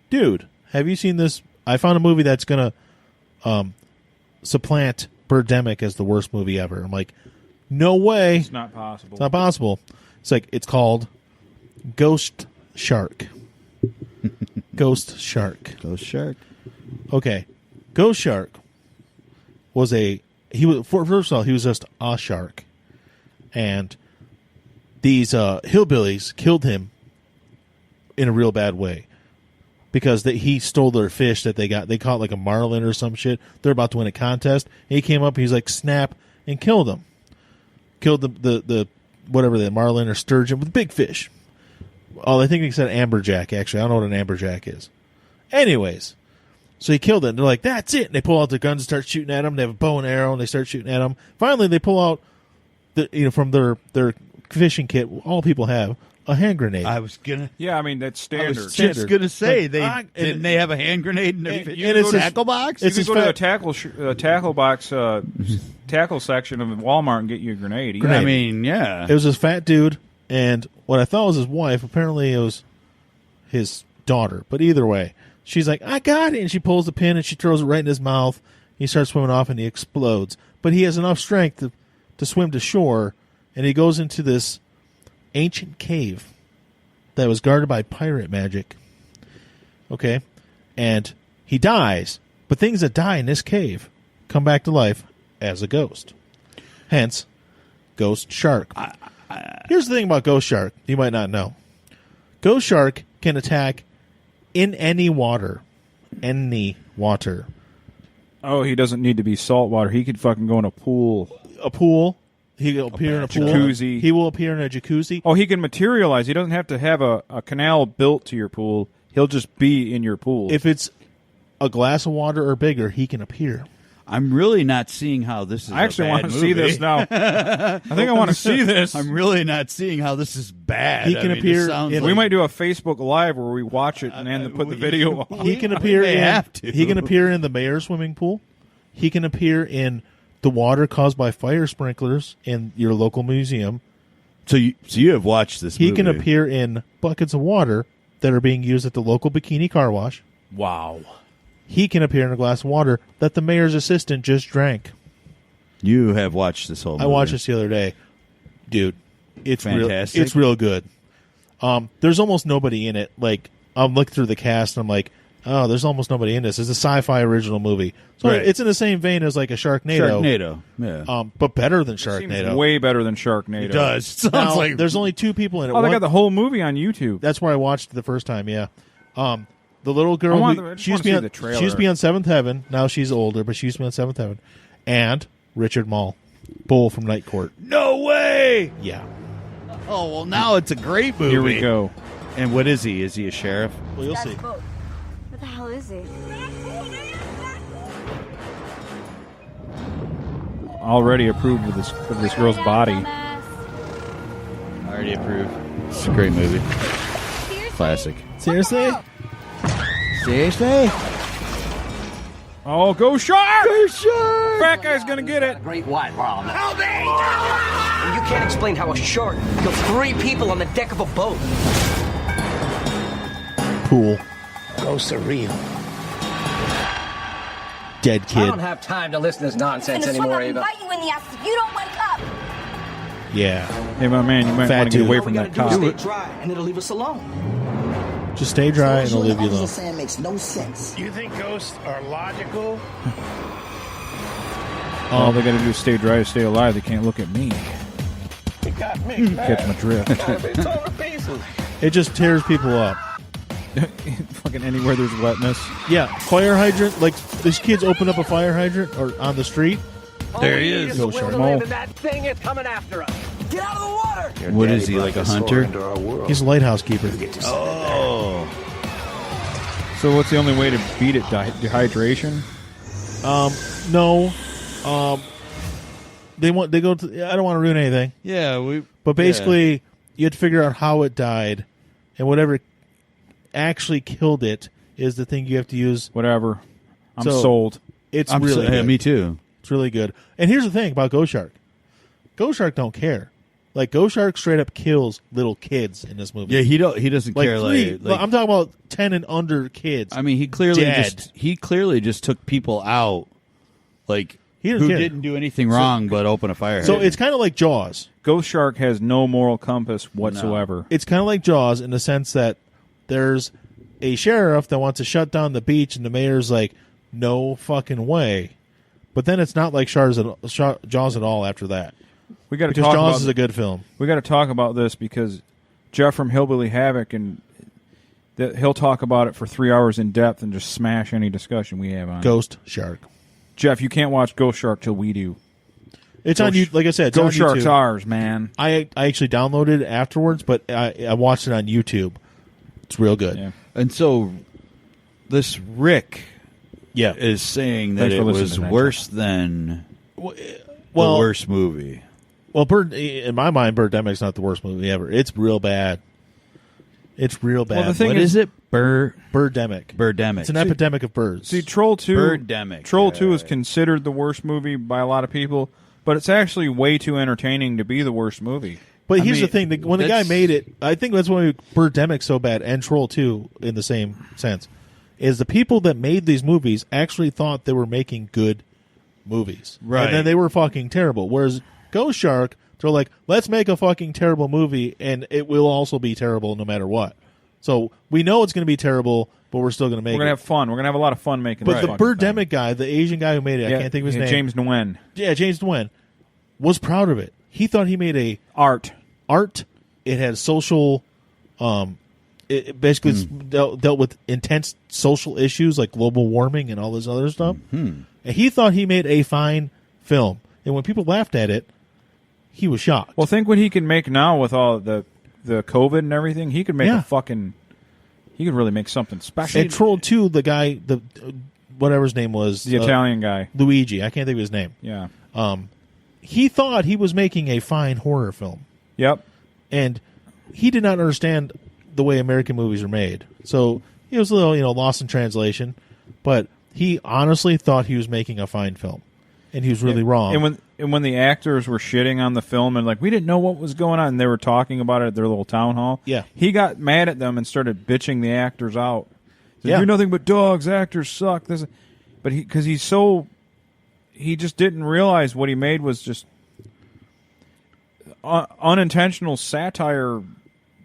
dude, have you seen this? I found a movie that's going to supplant Birdemic as the worst movie ever. I'm like, no way. It's not possible. It's not possible. It's like, it's called Ghost Shark. Ghost Shark. Ghost Shark. Okay. Ghost Shark was first of all, he was just a shark. And these hillbillies killed him in a real bad way. Because he stole their fish that they got. They caught like a marlin or some shit. They're about to win a contest. And he came up, he's like, snap, and killed them. Killed the whatever, the marlin or sturgeon with big fish. Oh, I think he said amberjack, actually. I don't know what an amberjack is. Anyways, so he killed it. And they're like, that's it. And they pull out their guns and start shooting at him. They have a bow and arrow, and they start shooting at him. Finally, they pull out, from their fishing kit, all people have, a hand grenade. I was gonna. Yeah, I mean that's standard. I was just gonna say Like, didn't they have a hand grenade in their and it's tackle box? You can go to the tackle box, tackle section of Walmart and get you a grenade. I mean, yeah. It was this fat dude, and what I thought was his wife. Apparently, it was his daughter. But either way, she's like, I got it, and she pulls the pin and she throws it right in his mouth. He starts swimming off and he explodes. But he has enough strength to swim to shore, and he goes into this ancient cave that was guarded by pirate magic. Okay? And he dies, but things that die in this cave come back to life as a ghost. Hence, Ghost Shark. Here's the thing about Ghost Shark you might not know. Ghost Shark can attack in any water. Any water. Oh, he doesn't need to be salt water. He could fucking go in a pool. A pool. He will appear in a pool. Jacuzzi. He will appear in a jacuzzi. Oh, he can materialize. He doesn't have to have a canal built to your pool. He'll just be in your pool. If it's a glass of water or bigger, he can appear. I'm really not seeing how this is. I actually want to see this now. I think I want to see this. I'm really not seeing how this is bad. He can appear in- We might do a Facebook Live where we watch it and then put the video on. He can appear They in. have to. He can appear in the mayor's swimming pool. He can appear in the water caused by fire sprinklers in your local museum. So you have watched this He movie. can appear in buckets of water that are being used at the local bikini car wash. Wow. He can appear in a glass of water that the mayor's assistant just drank. You have watched this whole movie. I watched this the other day. Dude, it's Fantastic. It's real good. There's almost nobody in it. Like, I'm looking through the cast and I'm like, oh, there's almost nobody in this. It's a sci-fi original movie. So Right. it's in the same vein as like a Sharknado. Sharknado. Yeah. But better than Seems Sharknado. way better than Sharknado. It does. Sounds Now, like there's only two people in it. Oh, they One- got the whole movie on YouTube. That's where I watched it the first time, yeah. The little girl, I who- just she used wanna to see be the trailer. she used to be on Seventh Heaven. Now she's older, but she used to be on Seventh Heaven. And Richard Mall, Bull from Night Court. no way. Yeah. Oh well, now it's a great movie. Here we go. And what is he? Is he a sheriff? Well, you'll see. What the hell is he? Already approved of this girl's body. Already approved. It's a great movie. Classic. Seriously? Seriously? Oh, go shark! Go shark! Fat guy's gonna get it. Great white world. Help me! You can't explain how a shark killed 3 people on the deck of a boat. Pool. Ghosts are real. Dead I kid. don't have time to listen to this nonsense And anymore, I'll Ava. bite you in the ass if you don't wake up. Yeah. Hey, my man, you might Fat want to get dude. away All from we that gotta cop. do is stay dry, and it'll leave us alone. Just stay dry and it'll leave you alone. saying makes no sense. You think ghosts are logical? All they got to do is stay dry to stay alive. They can't look at me. It got me. Catch my drift. It's all the pieces. It just tears people up. Fucking anywhere there's wetness. Yeah. Fire hydrant. Like, these kids open up a fire hydrant or on the street. There he is. Go shark. And that thing is coming after us. Get out of the water! What is he, like a hunter? He's a lighthouse keeper. Oh. So what's the only way to beat it? Dehydration? No. They go to. I don't want to ruin anything. Yeah, But basically, you have to figure out how it died, and whatever actually killed it is the thing you have to use. Whatever. I'm So- sold. It's really good. me too. It's really good. And here's the thing about Ghost Shark. Ghost Shark don't care. Like Ghost Shark straight up kills little kids in this movie. Yeah, he doesn't care. I'm talking about 10 and under kids. I mean, he clearly dead. just took people out, like He who didn't care. didn't do anything wrong but open a fire. So it's kind of like Jaws. Ghost Shark has no moral compass whatsoever. It's kind of like Jaws in the sense that there's a sheriff that wants to shut down the beach, and the mayor's like, no fucking way. But then it's not like Jaws at all after that. We got to Because talk Jaws about is a good film. We got to talk about this because Jeff from Hillbilly Havoc and he'll talk about it for 3 hours in depth and just smash any discussion we have on it. Ghost Shark. Jeff, you can't watch Ghost Shark till we do. It's on you. Like I said, it's Ghost on Shark's YouTube. ours, man. I actually downloaded it afterwards, but I watched it on YouTube. It's real good. Yeah. And so this Rick Yeah. is saying that Thanks it for listening was to that, worse than Well, the worst movie. Well, in my mind, Birdemic's not the worst movie ever. It's real bad. It's real bad. Well, the thing What is is it? Birdemic. Birdemic. It's an epidemic of birds. See, Troll 2, Birdemic. Troll 2 is considered the worst movie by a lot of people, but it's actually way too entertaining to be the worst movie. But I here's mean, the thing: when the guy that's- made it, I think that's why Birdemic's so bad, and Troll 2 in the same sense, is the people that made these movies actually thought they were making good movies, Right. And then they were fucking terrible. Whereas Ghost Shark, they're like, let's make a fucking terrible movie, and it will also be terrible no matter what. So we know it's going to be terrible, but we're still going to make it. We're going to have fun. We're going to have a lot of fun making But this the fucking thing. Birdemic guy, the Asian guy who made it, I can't think of his name. James Nguyen. Yeah, James Nguyen was proud of it. He thought he made a Art. It had social, it basically dealt with intense social issues like global warming and all this other stuff. And he thought he made a fine film. And when people laughed at it, he was shocked. Well, think what he can make now with all the COVID and everything. He could make Yeah. he could really make something special. and Troll 2, the guy, whatever his name was, The Italian guy. Luigi, I can't think of his name. Yeah. He thought he was making a fine horror film. Yep. And he did not understand the way American movies are made. So he was a little, lost in translation. But he honestly thought he was making a fine film. And he was really wrong. And when the actors were shitting on the film and like we didn't know what was going on, and they were talking about it at their little town hall. Yeah. He got mad at them and started bitching the actors out. Said, Yeah. You're nothing but dogs. Actors suck. But he just didn't realize what he made was just unintentional satire.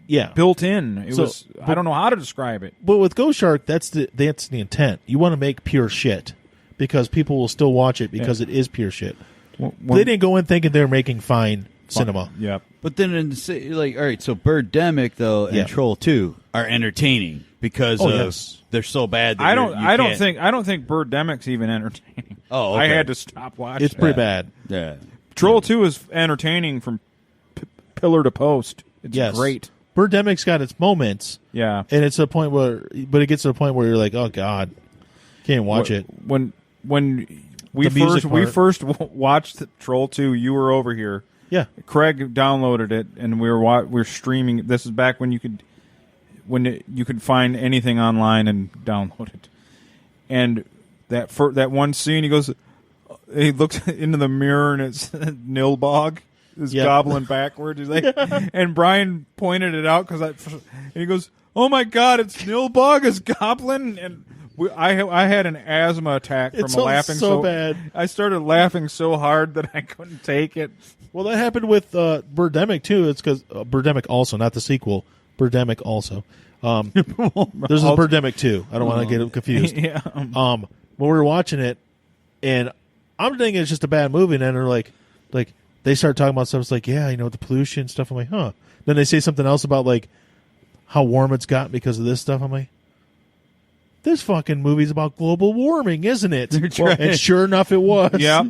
Yeah. Built in. I but- don't know how to describe it. But with Ghost Shark, that's the intent. You want to make pure shit. Because people will still watch it because it is pure shit. They didn't go in thinking they were making fine cinema. Yep. But then, all right, so Birdemic though and Yeah. Troll 2 are entertaining because yes. they're so bad. That I you don't can't- think Birdemic's even entertaining. Oh, okay. I had to stop watching. It's pretty bad. Yeah. Troll 2 is entertaining from pillar to post. It's Yes. great. Birdemic's got its moments. Yeah. And it's a point but it gets to a point where you're like, oh God, can't watch it. When we The music first watched Troll 2, you were over here. Yeah. Craig downloaded it, and we were streaming. This is back when you could find anything online and download it. And that one scene, he looks into the mirror and it's Nilbog, this goblin backwards. He's like, and Brian pointed it out and he goes, "Oh my God, it's Nilbog as goblin!" And I had an asthma attack from laughing so bad. I started laughing so hard that I couldn't take it. Well, that happened with Birdemic too. It's because Birdemic also, not the sequel. Birdemic also. There's a Birdemic 2. I don't want to get confused. Yeah. When we were watching it, and I'm thinking it's just a bad movie, and then they're like they start talking about stuff. It's like, yeah, the pollution and stuff. I'm like, huh. Then they say something else about like how warm it's got because of this stuff. I'm like, this fucking movie's about global warming, isn't it? And sure enough, it was. Yeah.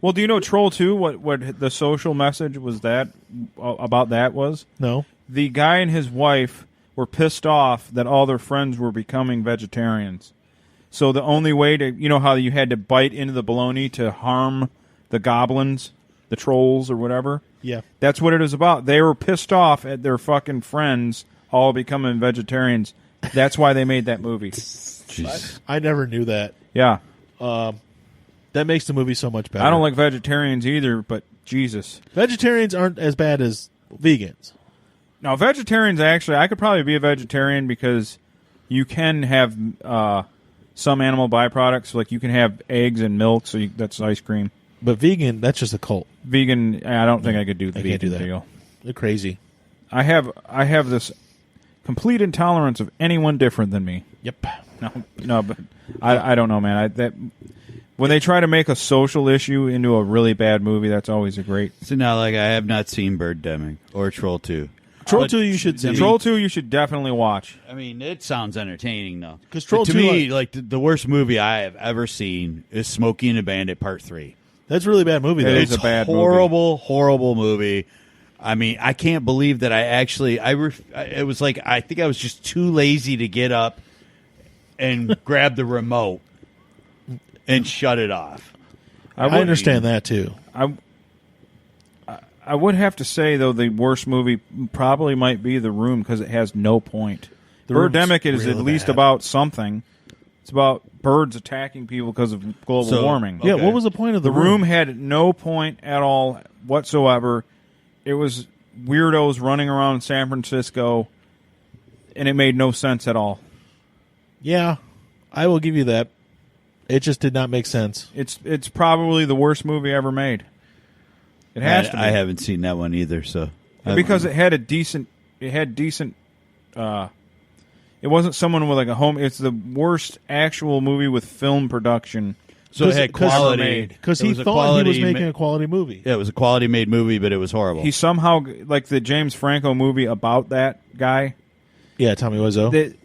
Well, do you know Troll 2, what the social message was about that was? No. The guy and his wife were pissed off that all their friends were becoming vegetarians. So the only way to, how you had to bite into the bologna to harm the goblins, the trolls or whatever? Yeah. That's what it is about. They were pissed off at their fucking friends all becoming vegetarians. That's why they made that movie. Jeez. I never knew that. Yeah. That makes the movie so much better. I don't like vegetarians either, but Jesus. Vegetarians aren't as bad as vegans. Now, vegetarians actually, I could probably be a vegetarian because you can have some animal byproducts. Like you can have eggs and milk, so that's ice cream. But vegan, that's just a cult. Vegan, I don't think I could do the vegan can't do that. deal. They're crazy. I have this complete intolerance of anyone different than me. Yep. No, but I don't know, man. When they try to make a social issue into a really bad movie, that's always a great. So now, like, I have not seen Birdemic or Troll 2. Troll 2 you should see. Troll 2 you should definitely watch. I mean, it sounds entertaining, though. Because Troll to 2, me, like the worst movie I have ever seen is Smokey and the Bandit Part 3. That's a really bad movie, though. It's a bad horrible, horrible movie. I mean, I can't believe that I actually. It was like I think I was just too lazy to get up and grab the remote and shut it off. I understand that too. I would have to say though the worst movie probably might be The Room because it has no point. Birdemic is real at least bad. about something. It's about birds attacking people because of global warming. Yeah, what was the point of The Room had no point at all whatsoever. It was weirdos running around San Francisco, and it made no sense at all. Yeah, I will give you that. It just did not make sense. It's probably the worst movie ever made. It has to be. I haven't seen that one either, so because it had decent. It wasn't someone with like a home. It's the worst actual movie with film production. So it had quality because he thought he was making a quality movie. Yeah, it was a quality made movie, but it was horrible. He somehow like the James Franco movie about that guy. Yeah, Tommy Wiseau.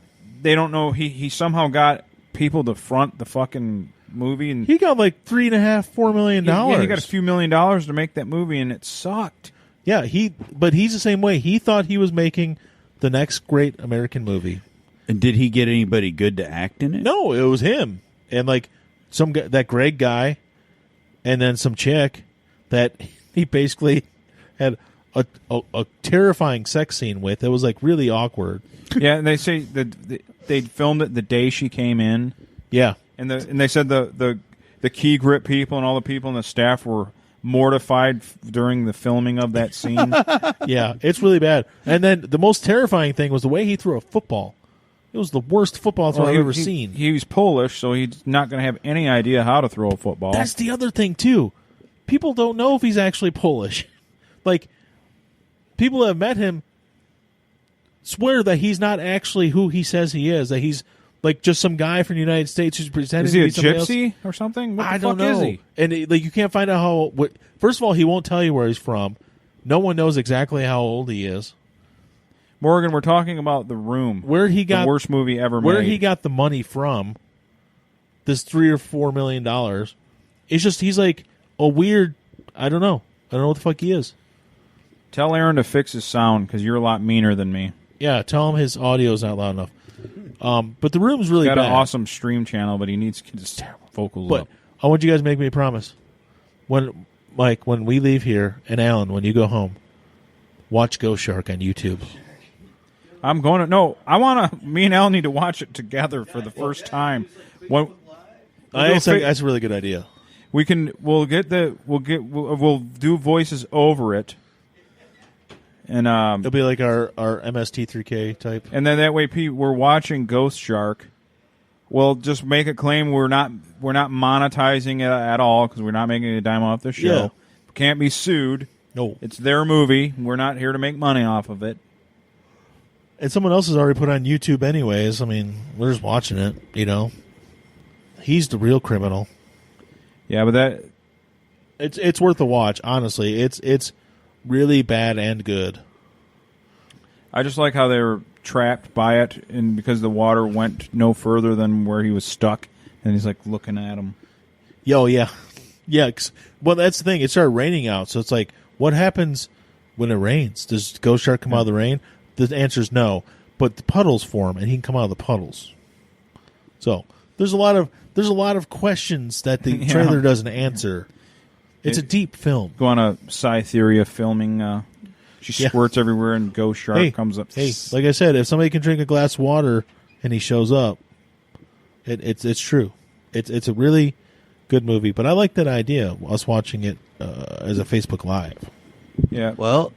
They don't know he somehow got people to front the fucking movie, and he got like $3.5-4 million. Yeah, he got a few $1 million to make that movie, and it sucked. Yeah, but he's the same way. He thought he was making the next great American movie. And did he get anybody good to act in it? No, it was him and like some guy, that Greg guy, and then some chick that he basically had a terrifying sex scene with. It was like really awkward. Yeah, and they say that they filmed it the day she came in. Yeah, and they said the key grip people and all the people in the staff were mortified during the filming of that scene. Yeah, it's really bad. And then the most terrifying thing was the way he threw a football. It was the worst football throw I've ever seen. He's Polish, so he's not going to have any idea how to throw a football. That's the other thing, too. People don't know if he's actually Polish. Like, people that have met him swear that he's not actually who he says he is, that he's like just some guy from the United States who's pretending to be somebody else. Is he a gypsy or something? What the I fuck don't know. is he? And you can't find out how. First of all, he won't tell you where he's from. No one knows exactly how old he is. Morgan, we're talking about The Room. Where he got the worst movie ever made. Where he got the money from, this $3 or $4 million. It's just he's like a weird. I don't know what the fuck he is. Tell Aaron to fix his sound because you're a lot meaner than me. Yeah, tell him his audio's not loud enough. But The Room's really He's got bad. an awesome stream channel, but he needs to get his vocals But up. I want you guys to make me a promise. When Mike, when we leave here, and Alan, when you go home, watch Ghost Shark on YouTube. I'm going to no. I want to. Me and Al need to watch it together for the first time. That's a really good idea. We'll do voices over it, and it'll be like our MST3K type. And then that way, we're watching Ghost Shark. We'll just make a claim we're not monetizing it at all because we're not making a dime off the show. Yeah. Can't be sued. No, it's their movie. We're not here to make money off of it. And someone else has already put on YouTube anyways. I mean, we're just watching it, you know. He's the real criminal. Yeah, but it's worth a watch, honestly. It's really bad and good. I just like how they were trapped by it, and because the water went no further than where he was stuck, and he's like looking at him. Yo, yeah. Yeah, well, that's the thing. It started raining out, so it's like, what happens when it rains? Does Ghost Shark come out of the rain? The answer is no, but the puddles form, and he can come out of the puddles. So there's a lot of questions that the trailer doesn't answer. It's a deep film. Go on a Cytheria filming. She squirts everywhere, and Ghost Shark comes up. Hey, like I said, if somebody can drink a glass of water and he shows up, it's true. It's a really good movie. But I like that idea, us watching it as a Facebook Live. Yeah. Well,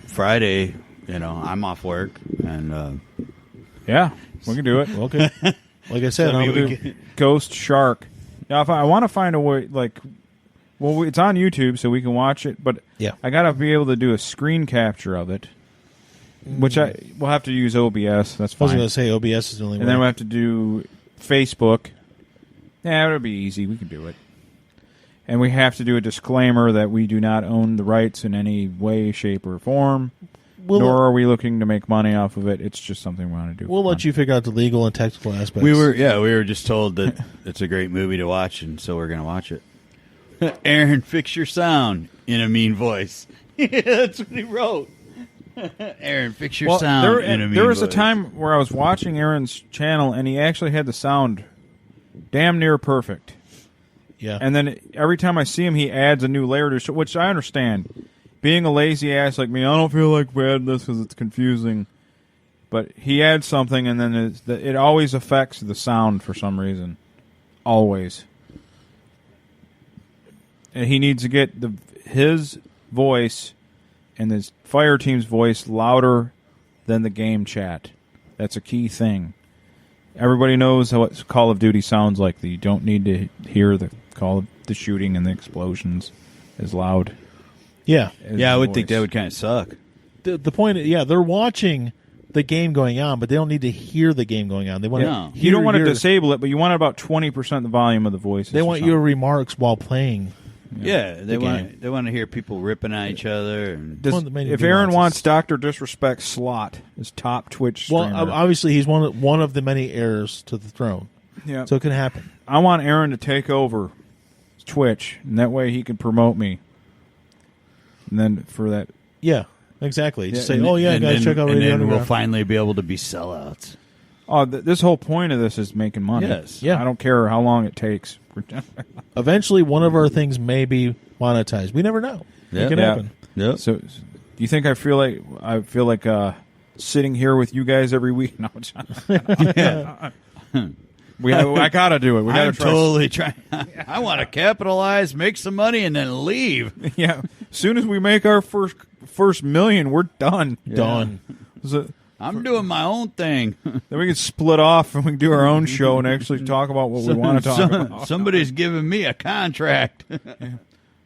Friday, I'm off work, and Yeah, we can do it. Okay. Like I said, We'll do Ghost Shark. Now, if I want to find a way, it's on YouTube, so we can watch it. But Yeah. I got to be able to do a screen capture of it, which we'll have to use OBS. That's I fine. was going to say OBS is the only And way. then we'll have to do Facebook. Yeah, it'll be easy. We can do it. And we have to do a disclaimer that we do not own the rights in any way, shape, or form. Nor are we looking to make money off of it. It's just something we want to do. We'll let you figure out the legal and technical aspects. we were just told that it's a great movie to watch, and so we're going to watch it. Aaron, fix your sound in a mean voice. That's what he wrote. Aaron, fix your sound in a mean voice. There was a time where I was watching Aaron's channel, and he actually had the sound damn near perfect. Yeah. And then every time I see him, he adds a new layer to it, which I understand. Being a lazy ass like me, I don't feel like we add this because it's confusing. But he adds something, and then it always affects the sound for some reason. Always. And he needs to get his voice and his fire team's voice louder than the game chat. That's a key thing. Everybody knows what Call of Duty sounds like. You don't need to hear the shooting and the explosions as loud. Yeah. I would think that would kind of suck. The point, they're watching the game going on, but they don't need to hear the game going on. They want to. You don't want to disable it, but you want about 20% the volume of the voices. They want your remarks while playing. Yeah, they want to hear people ripping at each other. And If Aaron wants Dr. Disrespect slot as top Twitch streamer. Well, obviously he's one of the many heirs to the throne. Yeah. So it can happen. I want Aaron to take over Twitch, and that way he can promote me. And then for that... Yeah, exactly. Just say, and guys, check out Radio And then Underground. we'll finally be able to be sellouts. Oh, this whole point of this is making money. Yes. Yeah. I don't care how long it takes. Eventually, one of our things may be monetized. We never know. Yeah. It can happen. Yep. So, do you think I feel like sitting here with you guys every week? No, I gotta do it. We gotta I'm totally trying. I want to capitalize, make some money, and then leave. Yeah. As soon as we make our first million, we're done. Done. So, I'm doing my own thing. then we can split off and we can do our own show and actually talk about what we want to talk about. Somebody's giving me a contract.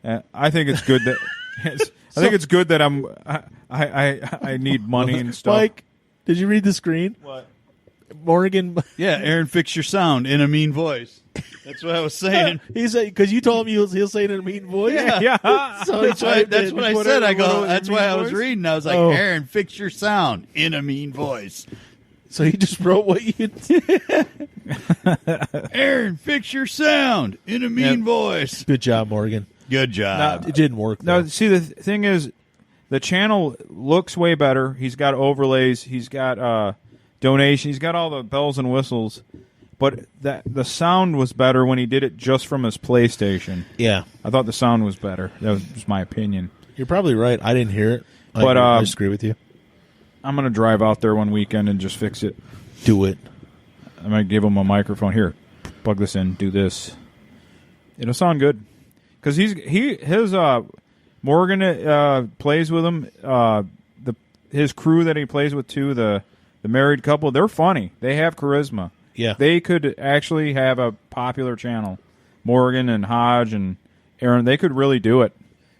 I think it's good that I think it's good that I need money and stuff. Mike, did you read the screen? What? Morgan. Yeah, Aaron, fix your sound in a mean voice. That's what I was saying. He said because you told him he'll say it in a mean voice. Yeah. So That's what I said. I go. That's why I was voice? reading. I was like, Oh. Aaron, fix your sound in a mean voice. So he just wrote what you. Aaron, fix your sound in a mean voice. Good job, Morgan. Good job. It didn't work. No, Though. see, the thing is, the channel looks way better. He's got overlays. He's got donation. He's got all the bells and whistles. But the sound was better when he did it just from his PlayStation. Yeah, I thought the sound was better. That was just my opinion. you're probably right. I didn't hear it, But, I just agree with you. I'm going to drive out there one weekend and just fix it. Do it. I might give him a microphone. Here, plug this in. Do this. It'll sound good. Because his Morgan plays with him. His crew that he plays with too, the married couple, they're funny. They have charisma. Yeah. They could actually have a popular channel. Morgan and Hodge and Aaron, they could really do it.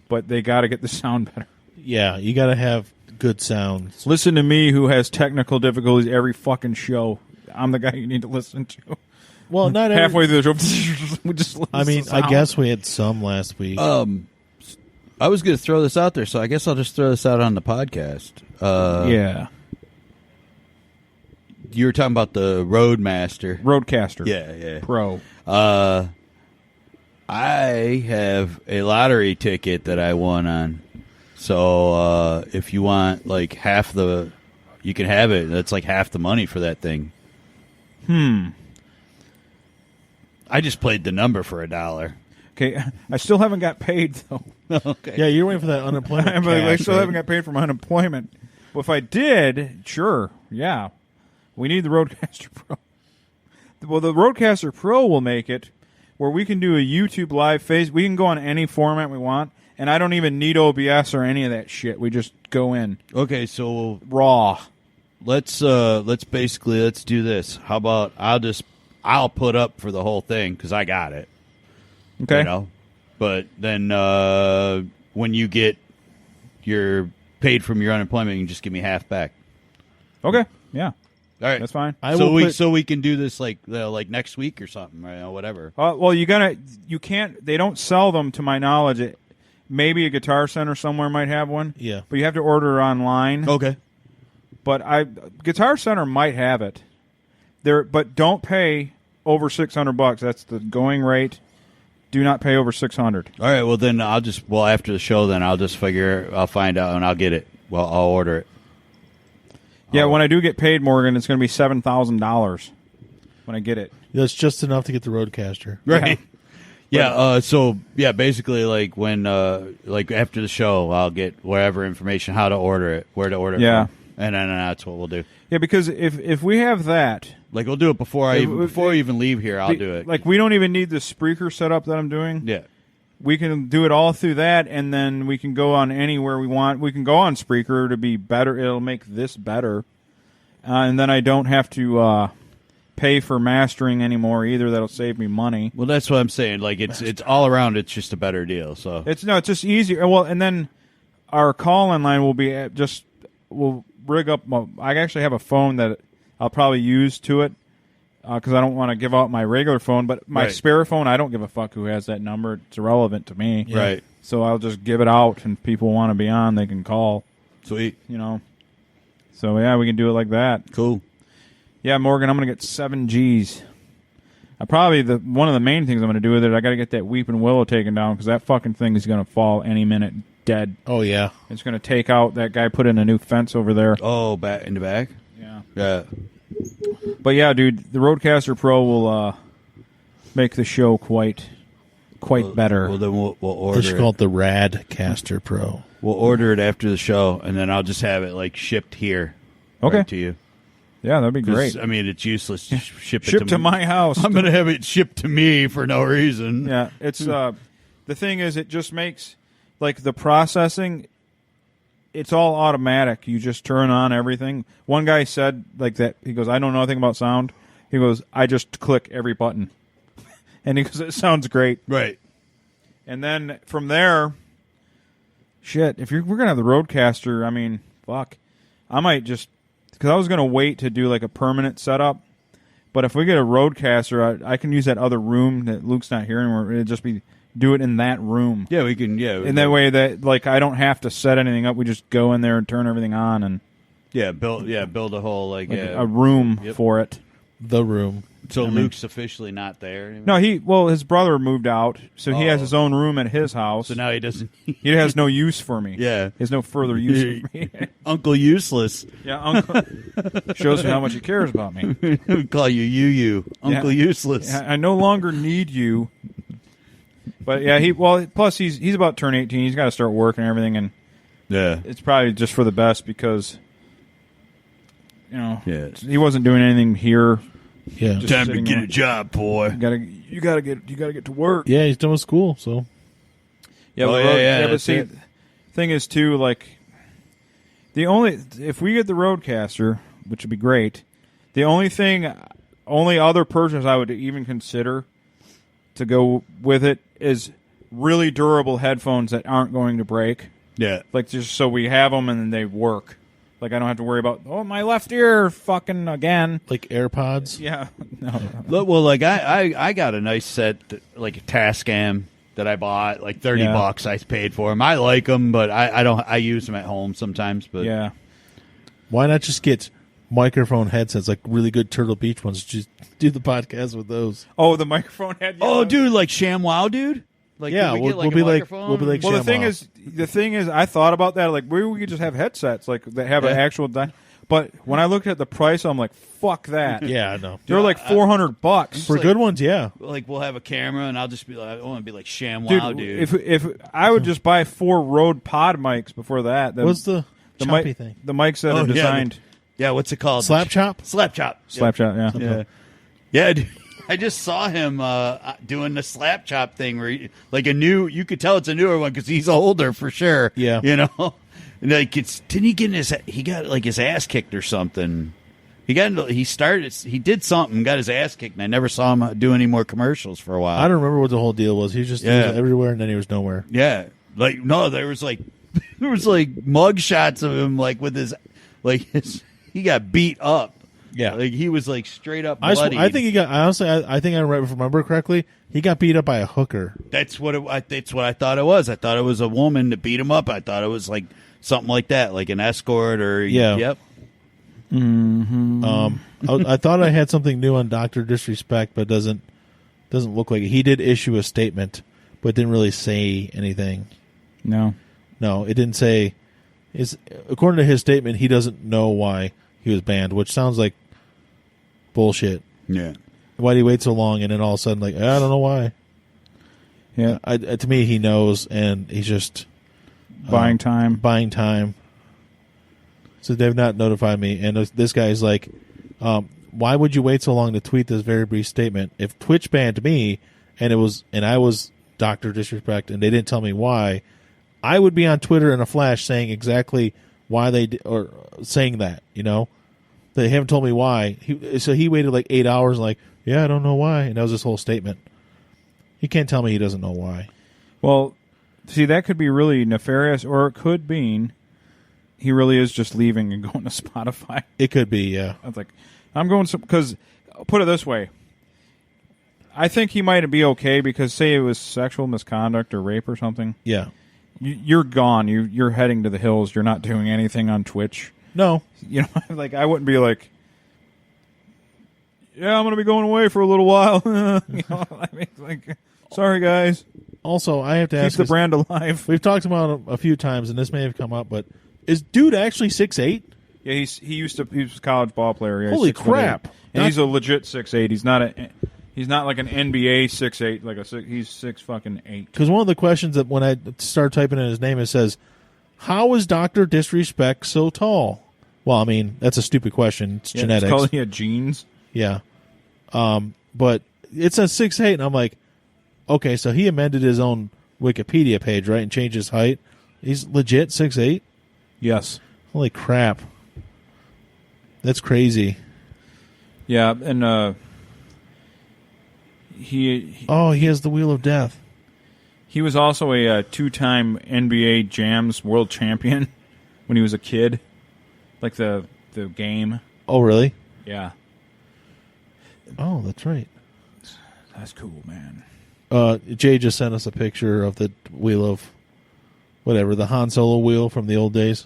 But they got to get the sound better. Yeah, you got to have good sound. Listen to me, who has technical difficulties every fucking show. I'm the guy you need to listen to. Well, not every, Halfway through the show, we just lose I mean, the I sound. guess we had some last week. I was going to throw this out there, so I guess I'll just throw this out on the podcast. Yeah. You were talking about the RODEcaster. RODEcaster Yeah. Pro. I have a lottery ticket that I won on. So if you want like half the, you can have it. That's like half the money for that thing. I just played the number for $1. Okay, I still haven't got paid, though. Okay. yeah, you're waiting for that unemployment. I cash, still right? haven't got paid for my unemployment. Well, if I did, sure, yeah. We need the RODEcaster Pro. Well, the RODEcaster Pro will make it where we can do a YouTube live phase. We can go on any format we want, and I don't even need OBS or any of that shit. We just go in Okay, so raw. let's do this. How about I'll put up for the whole thing because I got it. Okay. You know? But then when you get your paid from your unemployment, you can just give me half back. Okay. Yeah. All right, That's fine. So we can do this like next week or something, right? Or whatever. Well, you can't. They don't sell them to my knowledge. Maybe a Guitar Center somewhere might have one. Yeah. But you have to order online. Okay. But Guitar Center might have it. But don't pay over $600. That's the going rate. Do not pay over $600. All right. Well, then after the show, then I'll find out and I'll get it. Well, I'll order it. Yeah, when I do get paid, Morgan, it's going to be $7,000 when I get it. That's just enough to get the RODEcaster. Right. Yeah. Basically, like when like after the show, I'll get whatever information, how to order it, where to order it Yeah. from, and then that's what we'll do. Yeah, because if we have that, Like we'll do it before I even leave here. I'll do it. Like we don't even need the Spreaker setup that I'm doing. Yeah. We can do it all through that, and then we can go on anywhere we want. We can go on Spreaker to be better. It'll make this better. And then I don't have to pay for mastering anymore either. That'll save me money. Well, that's what I'm saying. Like it's all around. It's just a better deal. So It's just easier. Well, and then our call-in line will be we'll rig up. I actually have a phone that I'll probably use to it. Because I don't want to give out my regular phone, but my spare phone, I don't give a fuck who has that number. It's irrelevant to me. Yeah. Right. So I'll just give it out, and if people want to be on, they can call. Sweet. You know. So, yeah, we can do it like that. Cool. Yeah, Morgan, I'm going to get 7 Gs. One of the main things I'm going to do with it, I got to get that Weeping Willow taken down, because that fucking thing is going to fall any minute dead. Oh, yeah. It's going to take out, that guy put in a new fence over there. Oh, back in the back? Yeah. Yeah. But yeah, dude, the RODEcaster Pro will make the show quite better. Well, then we'll order. They should call it the RAD-caster Pro. We'll order it after the show, and then I'll just have it like shipped here. Okay. Right to you. Yeah, that'd be 'Cause, great. I mean, it's useless to ship it Ship to my house. I'm going to have it shipped to me for no reason. Yeah, it's the thing is, it just makes like the processing. It's all automatic. You just turn on everything. One guy said like that. He goes, "I don't know anything about sound." He goes, "I just click every button," and he goes, "It sounds great." Right. And then from there, shit. If we're gonna have the RODEcaster, I mean, fuck, I might just because I was gonna wait to do like a permanent setup. But if we get a RODEcaster, I can use that other room that Luke's not here anymore. It'd just be. Do it in that room. Yeah, we can. Yeah, in that way that like I don't have to set anything up. We just go in there and turn everything on and build a whole a room for it. The room. So Luke's officially not there anymore? No, his brother moved out, so he has his own room at his house. So now he doesn't. He has no use for me. Yeah, he has no further use for me. Uncle Useless. Yeah, Uncle shows me how much he cares about me. We call you Uncle Useless. Yeah, I no longer need you. But yeah, plus he's about to turn 18. He's got to start work and everything, and it's probably just for the best because he wasn't doing anything here. Yeah, time to get a job, boy. You gotta get to work. Yeah, he's done with school, so yeah. But see, the thing is too, like if we get the RODEcaster, which would be great, the only other purchase I would even consider to go with it is really durable headphones that aren't going to break. Yeah. Like, just so we have them and they work. Like, I don't have to worry about, my left ear fucking again. Like AirPods? Yeah. No. Well, like, I got a nice set, like a Tascam that I bought, like $30 I paid for them. I like them, but I use them at home sometimes. But yeah. Why not just get microphone headsets, like really good Turtle Beach ones? Just do the podcast with those. Oh, the microphone head. Oh, dude, like ShamWow, dude. Like, yeah, we'll be like well, ShamWow. the thing is, I thought about that. Like, maybe we could just have headsets, like that have an actual. But when I looked at the price, I'm like, fuck that. Yeah, I know. They're like $400 for good ones. Yeah, like we'll have a camera, and I'll just be like, I want to be like ShamWow, dude. If I would just buy 4 Rode Pod mics before that. What's the choppy thing? The mics that are designed. Yeah, what's it called? Slap chop. Slap chop. Slap chop. Yeah. Yeah, dude. I just saw him doing the slap chop thing where you could tell it's a newer one because he's older for sure. Yeah. You know? Like didn't he get he got like his ass kicked or something. He did something, got his ass kicked, and I never saw him do any more commercials for a while. I don't remember what the whole deal was. He was just he was everywhere, and then he was nowhere. Yeah. Like, no, there was mug shots of him, like, with he got beat up. Yeah. Like, he was, like, straight up bloody. I think he got, honestly, I think I remember correctly, he got beat up by a hooker. That's what I thought it was. I thought it was a woman that beat him up. I thought it was, like, something like that, like an escort or, yeah. Yep. Mm-hmm. I thought I had something new on Dr. Disrespect, but doesn't look like it. He did issue a statement, but didn't really say anything. No, it didn't say. According to his statement, he doesn't know why he was banned, which sounds like bullshit. Yeah. Why did he wait so long, and then all of a sudden, like, I don't know why. Yeah. To me, he knows, and he's just buying time. Buying time. So they've not notified me, and this guy's like, why would you wait so long to tweet this very brief statement? If Twitch banned me, and I was Dr. Disrespect, and they didn't tell me why, I would be on Twitter in a flash saying exactly why or saying that, you know? They haven't told me why. So he waited like 8 hours, like, yeah, I don't know why, and that was his whole statement. He can't tell me he doesn't know why. Well, see, that could be really nefarious, or it could mean he really is just leaving and going to Spotify. It could be, yeah. I was like, I'm going because put it this way. I think he might be okay because say it was sexual misconduct or rape or something. Yeah. You're gone. You're heading to the hills. You're not doing anything on Twitch. No. You know, like I wouldn't be like, yeah, I'm going to be going away for a little while. You know, I mean, like, sorry guys. Also, I have to ask. Keep the brand alive. We've talked about it a few times, and this may have come up, but is dude actually 6'8"? Yeah, he was a college ball player. Yeah, Holy crap! And he's a legit 6'8". He's not like an NBA 6'8", like he's 6'8". Because one of the questions that when I start typing in his name, it says, "How is Dr. Disrespect so tall?" Well, I mean that's a stupid question. It's genetics. It's called genes. Yeah, but it says 6'8", and I'm like, okay, so he amended his own Wikipedia page, right, and changed his height. He's legit 6'8". Yes. Holy crap. That's crazy. Yeah, and he has the Wheel of Death. He was also a two-time NBA Jams world champion when he was a kid, like the game. Oh, really? Yeah. Oh, that's right. That's cool, man. Jay just sent us a picture of the wheel of whatever, the Han Solo wheel from the old days.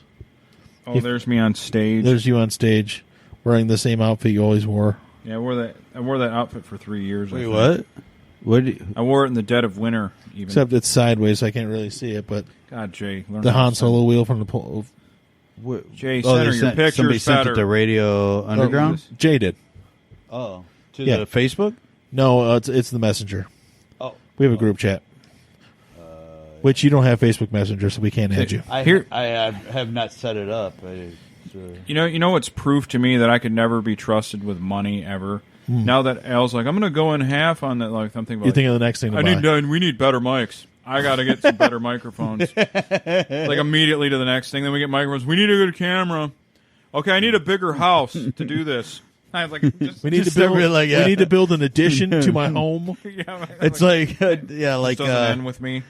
Oh, there's me on stage. There's you on stage, wearing the same outfit you always wore. Yeah, I wore that outfit for 3 years. Wait, what? I wore it in the dead of winter, even. Except it's sideways, so I can't really see it. But God, Jay, the Han Solo wheel from the Jay, center your pictures somebody sent better. it to Radio Underground. Jay did. Oh, to the Facebook? No, it's the Messenger. Oh, we have a group chat. Which you don't have Facebook Messenger, so we can't add you. I have not set it up. You know what's proof to me that I could never be trusted with money ever. Now that Al's like, I'm going to go in half on that. Like I'm thinking, you think of the next thing to buy. We need better mics. I got to get some better microphones. Like immediately to the next thing. Then we get microphones. We need a good camera. Okay, I need a bigger house to do this. I was like, we need to build an addition to my home. Yeah, it's like this doesn't end with me.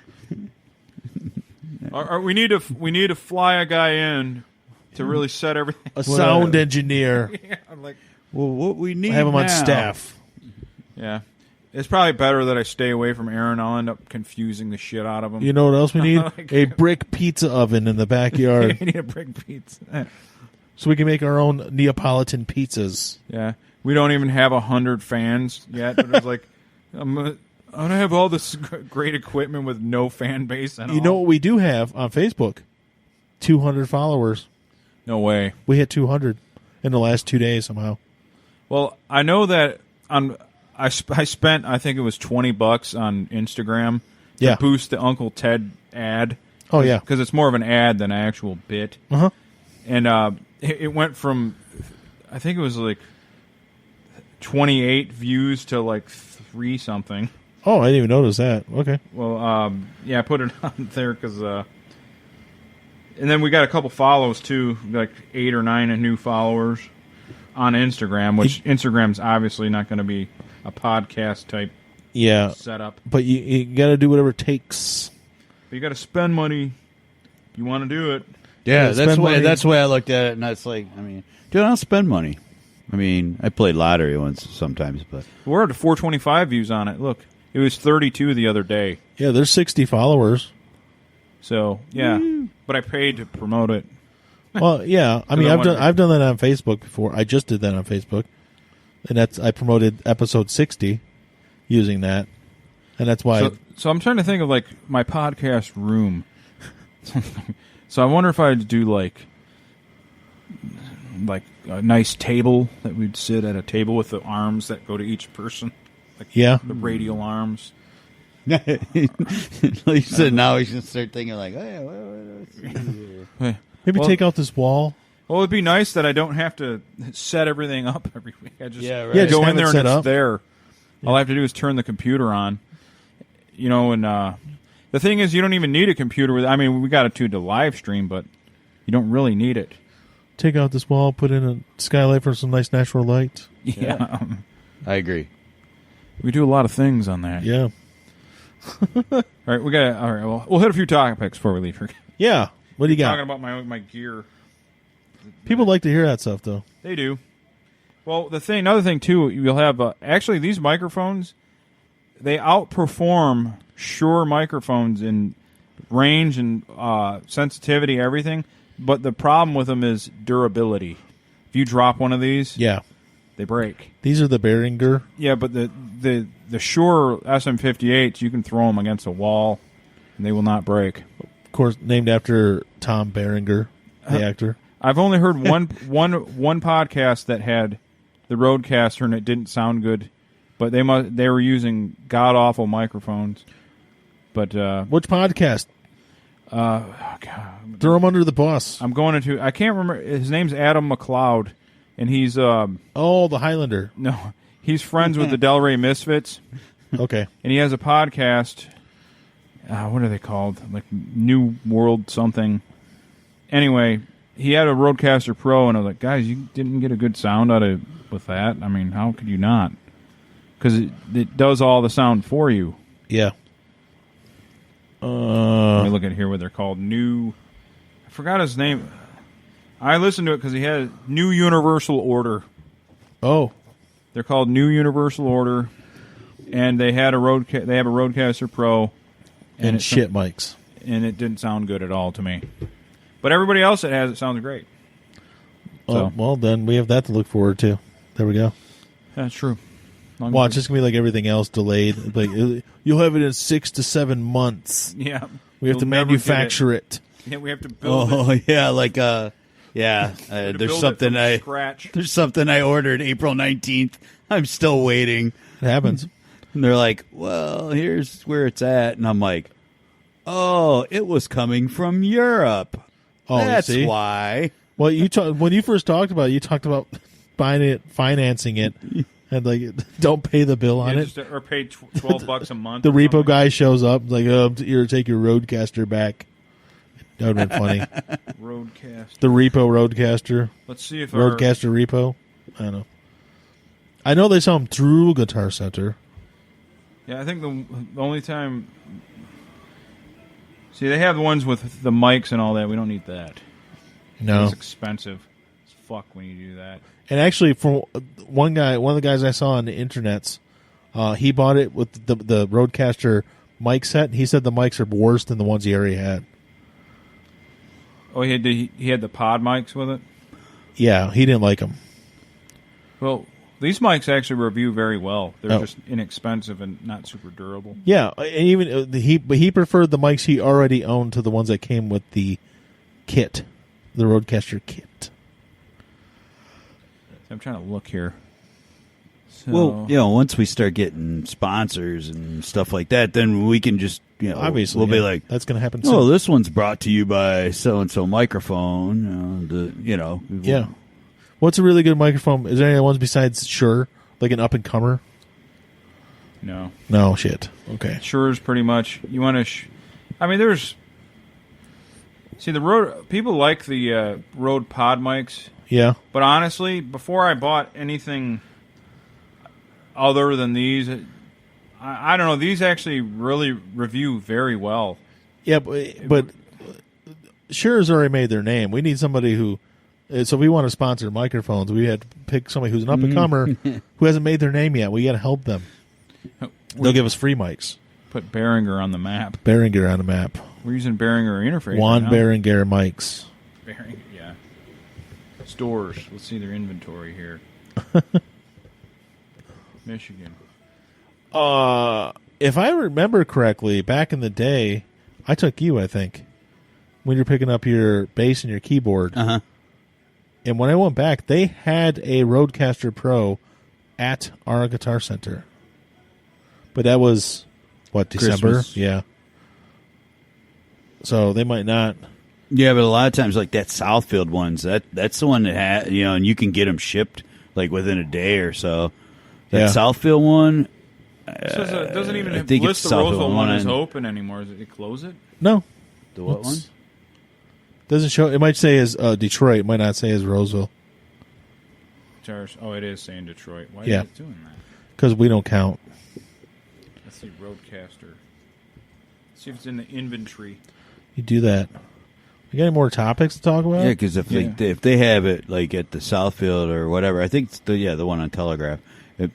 We need to fly a guy in to really set everything. A sound engineer. Yeah, I'm like, well, what we need have him now. on staff. Yeah, it's probably better that I stay away from Aaron. I'll end up confusing the shit out of him. You know what else we need? A brick pizza oven in the backyard. We need a brick pizza, so we can make our own Neapolitan pizzas. Yeah, we don't even have 100 fans yet. But it's like I'm gonna have all this great equipment with no fan base. You know what we do have on Facebook? 200 followers. No way. We hit 200 in the last 2 days somehow. Well, I know that I spent, I think it was $20 on Instagram to boost the Uncle Ted ad. Oh, yeah. Because it's more of an ad than an actual bit. Uh-huh. And it went from, I think it was like 28 views to like 3 something. Oh, I didn't even notice that. Okay. Well, yeah, I put it on there because, and then we got a couple follows too, like 8 or 9 new followers on Instagram, which Instagram's obviously not going to be a podcast type setup. But you got to do whatever it takes. But you got to spend money. You want to do it. Yeah, that's the way I looked at it, and that's like, I mean, dude, I don't spend money. I mean, I played lottery once sometimes, but we're up to 425 views on it. Look, it was 32 the other day. Yeah, there's 60 followers. So yeah, but I paid to promote it. Well, yeah, I mean, I've done that on Facebook before. I just did that on Facebook, and I promoted episode 60 using that, and that's why. So I'm trying to think of like my podcast room. So I wonder if I'd do like a nice table that we'd sit at a table with the arms that go to each person, like the radial arms. Like you said, now we should start thinking like, maybe take out this wall. Well, it'd be nice that I don't have to set everything up every week. I just just go have in there it and set it's up. there. All I have to do is turn the computer on. You know, and the thing is, you don't even need a computer with. I mean, we got it to live stream, but you don't really need it. Take out this wall, put in a skylight for some nice natural light. Yeah. I agree. We do a lot of things on that. Yeah. All right, we got. All right, well, we'll hit a few topics before we leave here. Yeah. What do you got? Talking about my gear. People like to hear that stuff, though. They do. Well, another thing too, you'll have actually these microphones. They outperform Shure microphones in range and sensitivity, everything. But the problem with them is durability. If you drop one of these, they break. These are the Behringer. Yeah, but the Shure SM58s, you can throw them against a wall, and they will not break. Of course, named after Tom Behringer, the actor. I've only heard one podcast that had the RODEcaster, and it didn't sound good. But they were using god awful microphones. But which podcast? God. Throw him under the bus. I'm going into. I can't remember. His name's Adam McLeod, and he's the Highlander. No, he's friends with the Delray Misfits. Okay, and he has a podcast. What are they called? Like New World something. Anyway, he had a RODEcaster Pro, and I was like, guys, you didn't get a good sound out of with that. I mean, how could you not? Because it does all the sound for you. Yeah. Let me look at here what they're called. I forgot his name. I listened to it because he had New Universal Order. Oh. They're called New Universal Order, and they had they have a RODEcaster Pro. And shit mics. And it didn't sound good at all to me. But everybody else that has it sounds great. Oh, well, then we have that to look forward to. There we go. That's true. Well, it's just going to be like everything else delayed. Like you'll have it in 6 to 7 months. Yeah. We have to manufacture it. Yeah, we have to build it. Oh, yeah, like, there's something there's something I ordered April 19th. I'm still waiting. It happens. And they're like, well, here's where it's at. And I'm like, oh, it was coming from Europe. Oh, that's why. Well, when you first talked about it, you talked about buying it, financing it. And like, don't pay the bill on it, or pay $12 a month. The repo guy shows up, like, here, take your RODEcaster back. That would have been funny. RODEcaster. The repo RODEcaster. Let's see if RODEcaster repo. I don't know. I know they sell them through Guitar Center. Yeah, I think the only time. See, they have the ones with the mics and all that. We don't need that. No, it's expensive as fuck when you do that. And actually, for one of the guys I saw on the internets, he bought it with the RODEcaster mic set. He said the mics are worse than the ones he already had. Oh, he had the pod mics with it? Yeah, he didn't like them. Well, these mics actually review very well. They're just inexpensive and not super durable. Yeah, and even he preferred the mics he already owned to the ones that came with the kit, the RODEcaster kit. I'm trying to look here. So, well, once we start getting sponsors and stuff like that, then we can just, obviously, we'll be like, that's going to happen soon. Oh, this one's brought to you by so-and-so microphone. Yeah. What's a really good microphone? Is there any other ones besides Shure Like an up-and-comer? No. No, shit. Okay. Shure's pretty much. You want to... I mean, there's... See, the Rode... People like the Rode pod mics. Yeah. But honestly, before I bought anything other than these, I don't know, these actually really review very well. Yeah, but Shure's already made their name. We need somebody who... So if we want to sponsor microphones, we had to pick somebody who's an up-and-comer who hasn't made their name yet. We got to help them. They'll give us free mics. Put Behringer on the map. Behringer on the map. We're using Behringer interface Juan right now. Behringer mics. Behringer, yeah. Stores. Let's see their inventory here. Michigan. If I remember correctly, back in the day, I took you, I think, when you're picking up your bass and your keyboard. Uh-huh. And when I went back, they had a RODEcaster Pro at our Guitar Center. But that was, what, December? Christmas. Yeah. So they might not. Yeah, but a lot of times, like that Southfield ones, that's the one that had, and you can get them shipped like within a day or so. That Yeah. Southfield one, It says it doesn't even I think list it's the Roseville Southfield one is one. open anymore. Did it close it? No. the what Let's- one? Doesn't show. It might say as Detroit. It might not say as Roseville. Oh, it is saying Detroit. Why Yeah. is it doing that? Because we don't count. Let's see, RODEcaster. See if it's in the inventory. You do that. You got any more topics to talk about? Yeah, because if they have it like at the Southfield or whatever, I think it's the one on Telegraph.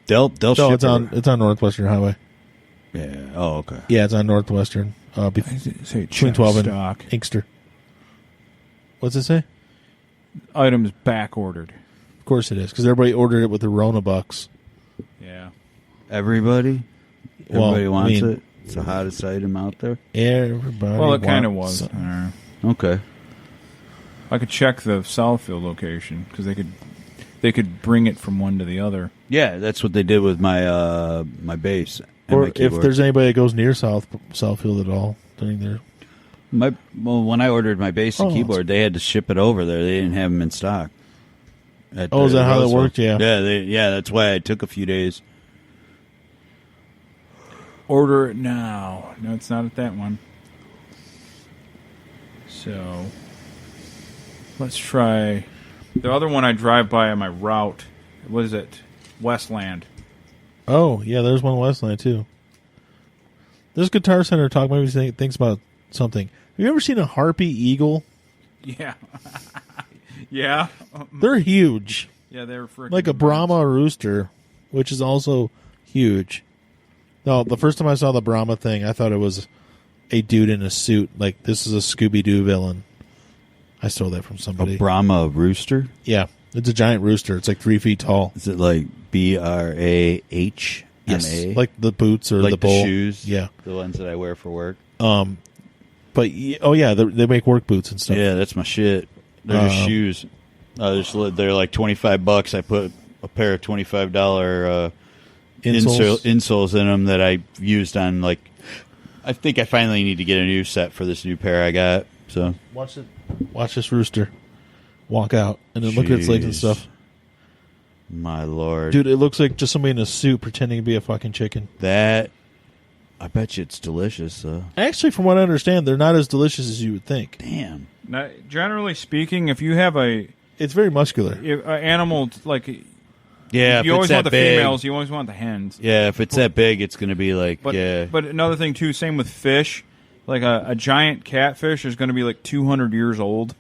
They'll No, ship it's on Northwestern Highway. Yeah. Oh, okay. Yeah, it's on Northwestern. Say Between 12 and stock. Inkster. What's it say? Items back ordered. Of course it is, because everybody ordered it with the Rona bucks. Yeah. Everybody Well, wants I mean- it. It's the hottest item out there. Everybody. Well, it kind of wants was. some. Okay. I could check the Southfield location because they could bring it from one to the other. Yeah, that's what they did with my my bass and Or my if keyboard. there's anybody that goes near Southfield at all during their. when I ordered my bass and Oh, keyboard, they had to ship it over there. They didn't have them in stock. Oh, is that how that worked? Yeah. Yeah. That's why it took a few days. Order it now. No, it's not at that one. So, let's try the other one I drive by on my route. What is it? Westland. Oh, yeah, there's one in Westland, too. This Guitar Center talk maybe thinks about something. Have you ever seen a Harpy Eagle? Yeah. Yeah. They're huge. Yeah, they're freaking Like a Brahma rooster, which is also huge. No, the first time I saw the Brahma thing, I thought it was a dude in a suit. Like, this is a Scooby-Doo villain. I stole that from somebody. A Brahma rooster? Yeah, it's a giant rooster. It's like 3 feet tall. Is it like BRAHMA? Yes, like the boots or like the bowl. shoes? Yeah. The ones that I wear for work? But, oh yeah, they make work boots and stuff. Yeah, that's my shit. They're just shoes. They're like $25. I put a pair of $25 insoles in them that I used on, like, I think I finally need to get a new set for this new pair I got. So Watch this rooster walk out and then look at its legs and Jeez. stuff. my lord, Dude, it looks like just somebody in a suit pretending to be a fucking chicken. that I bet you it's delicious. Though. Actually, from what I understand, they're not as delicious as you would think. Damn. Now, generally speaking, if you have a It's very muscular. animal like Yeah, you if always it's that want the big, females, you always want the hens. Yeah, if it's that big, it's going to be like But yeah. but another thing too, same with fish. Like a giant catfish is going to be like 200 years old.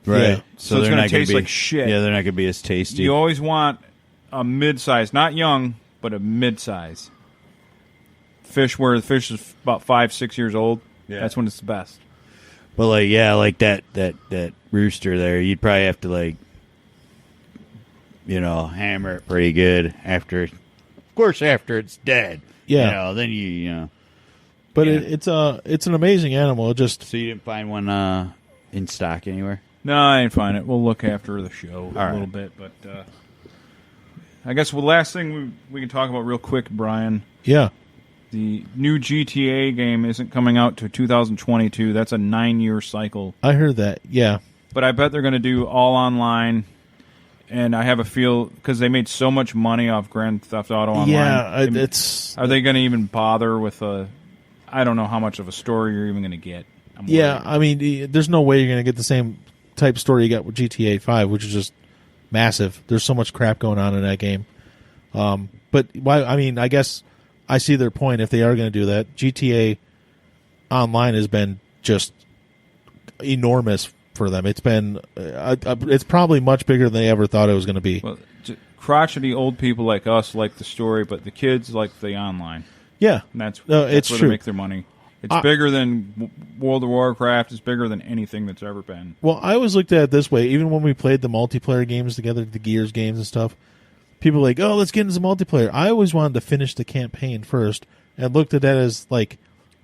Right. Yeah. So it's they're gonna not taste be, like shit. Yeah, they're not going to be as tasty. You always want a mid-size, not young, but a mid-size fish. Where the fish is about 5-6 years old. Yeah. That's when it's the best. But like like that rooster there, you'd probably have to like hammer it pretty good after it's dead. Yeah. Then you know. But Yeah. it's an amazing animal. It just So you didn't find one in stock anywhere? No, I ain't find it. We'll look after the show a right. little bit, but I guess the last thing we can talk about real quick, Brian. yeah. The new GTA game isn't coming out to 2022. That's a 9-year cycle. I heard that. Yeah. But I bet they're going to do all online and I have a feel because they made so much money off Grand Theft Auto Online. Yeah, it's. Are they going to even bother with a? I don't know how much of a story you're even going to get. Yeah, I mean, there's no way you're going to get the same type story you got with GTA 5, which is just massive. There's so much crap going on in that game. But why? I mean, I guess I see their point if they are going to do that. GTA Online has been just enormous for them. It's been it's probably much bigger than they ever thought it was going to be. Well, crotchety old people like us like the story, but the kids like the online. Yeah, And that's it's where true. they make their money. It's bigger than World of Warcraft. It's bigger than anything that's ever been. Well, I always looked at it this way. Even when we played the multiplayer games together, the Gears games and stuff, people were like, oh, let's get into multiplayer. I always wanted to finish the campaign first and looked at that as like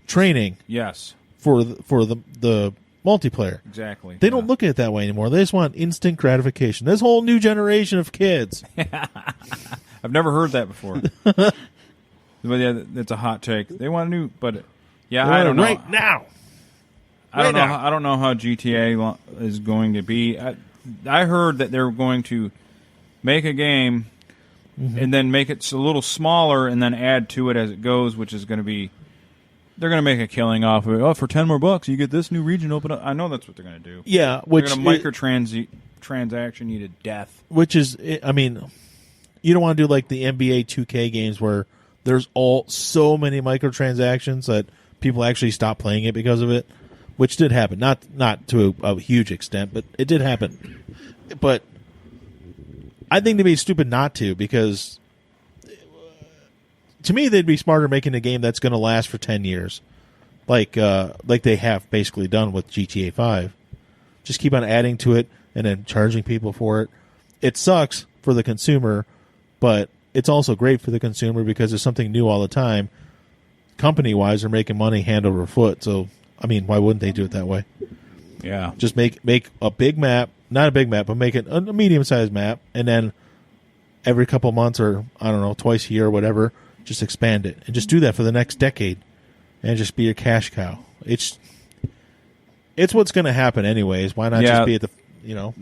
training Yes, for the multiplayer. exactly. They don't look at it that way anymore. They just want instant gratification. This whole new generation of kids. I've never heard that before. But yeah, that's a hot take. They want a new, but yeah, They I want don't it know. right now. I don't Right know. now. I don't know how GTA is going to be. I heard that they're going to make a game and then make it a little smaller and then add to it as it goes, which is going to be. They're going to make a killing off of it. Oh, for $10 more, you get this new region open up. I know that's what they're going to do. Yeah, They're going to microtransaction you to death. which is, I mean, you don't want to do like the NBA 2K games where there's so many microtransactions that people actually stop playing it because of it, which did happen. Not to a huge extent, but it did happen. But I think they'd be stupid not to, because to me they'd be smarter making a game that's going to last for 10 years, like they have basically done with GTA 5. Just keep on adding to it and then charging people for it. It sucks for the consumer, but it's also great for the consumer because there's something new all the time. Company-wise, they're making money hand over foot. So, I mean, why wouldn't they do it that way? Yeah. Just make a big map, not a big map, but make it a medium-sized map, and then every couple months or, I don't know, twice a year or whatever, just expand it. And just do that for the next decade and just be your cash cow. It's what's going to happen anyways. Why not just be at the,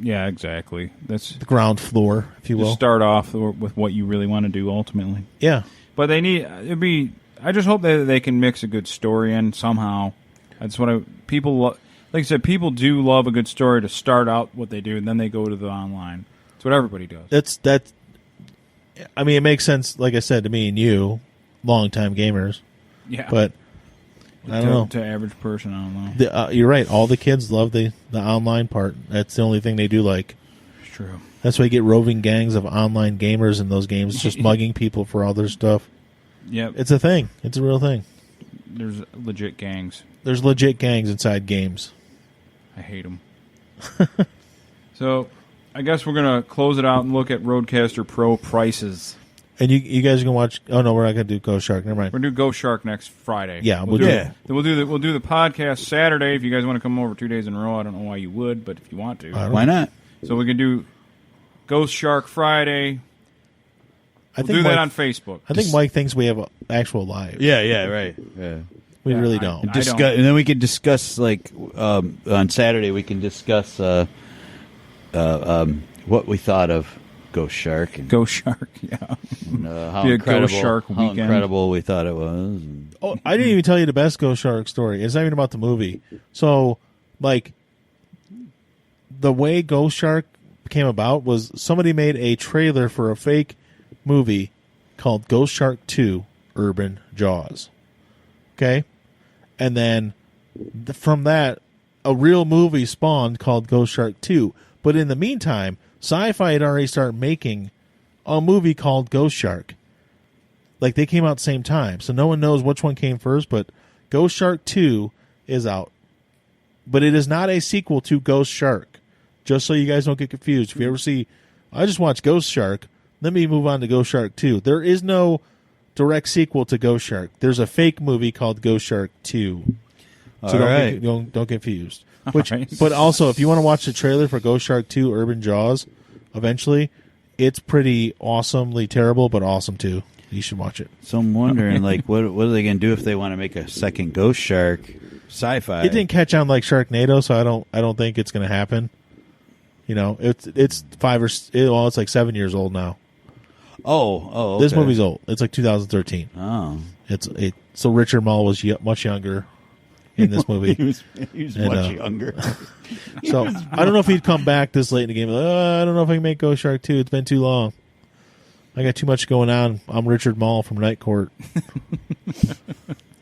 Yeah, exactly. That's the ground floor, if you will. just start off with what you really want to do ultimately. Yeah. But they need I just hope that they can mix a good story in somehow. That's what like I said, people do love a good story to start out what they do, and then they go to the online. That's what everybody does. I mean, it makes sense, like I said, to me and you, longtime gamers. Yeah. But I don't know. To average person, I don't know. You're right. All the kids love the online part. That's the only thing they do like. It's true. That's why you get roving gangs of online gamers in those games, just mugging people for all their stuff. Yep. It's a thing. It's a real thing. There's legit gangs. There's legit gangs inside games. I hate them. So, I guess we're going to close it out and look at RODEcaster Pro prices. And you guys can watch. Oh no, we're not going to do Ghost Shark. Never mind. We're going to do Ghost Shark next Friday. Yeah, we'll do the podcast Saturday if you guys want to come over 2 days in a row. I don't know why you would, but if you want to. Why not? So we can do Ghost Shark Friday. We'll do that on Facebook. I think Mike thinks we have an actual live. Yeah, right. Yeah. We Yeah, really I- don't. I don't. And then we could discuss, like, on Saturday, we can discuss what we thought of Ghost Shark. And, Ghost Shark, yeah. how Be a incredible, Ghost Shark how weekend. incredible we thought it was. And, Oh, I didn't even tell you the best Ghost Shark story. It's not even about the movie. So, like, the way Ghost Shark came about was somebody made a trailer for a fake movie called Ghost Shark 2 Urban Jaws. Okay? And then from that, a real movie spawned called Ghost Shark 2. But in the meantime, Sci-Fi had already started making a movie called Ghost Shark. Like, they came out at the same time. So no one knows which one came first, but Ghost Shark 2 is out. But it is not a sequel to Ghost Shark. Just so you guys don't get confused. If you ever see, I just watched Ghost Shark, let me move on to Ghost Shark 2. There is no direct sequel to Ghost Shark. There's a fake movie called Ghost Shark 2. So don't get confused. But also, if you want to watch the trailer for Ghost Shark 2 Urban Jaws, eventually, it's pretty awesomely terrible, but awesome too. You should watch it. so I'm wondering, like, what are they going to do if they want to make a second Ghost Shark sci-fi? It didn't catch on like Sharknado, so I don't think it's going to happen. You know, it's 5 or well, it's like 7 years old now. Oh, This okay. movie's old. It's like 2013. Oh, So Richard Mall was much younger in this movie. he was And, much younger. So I don't know if he'd come back this late in the game. I don't know if I can make Ghost Shark 2. It's been too long. I got too much going on. I'm Richard Mall from Night Court.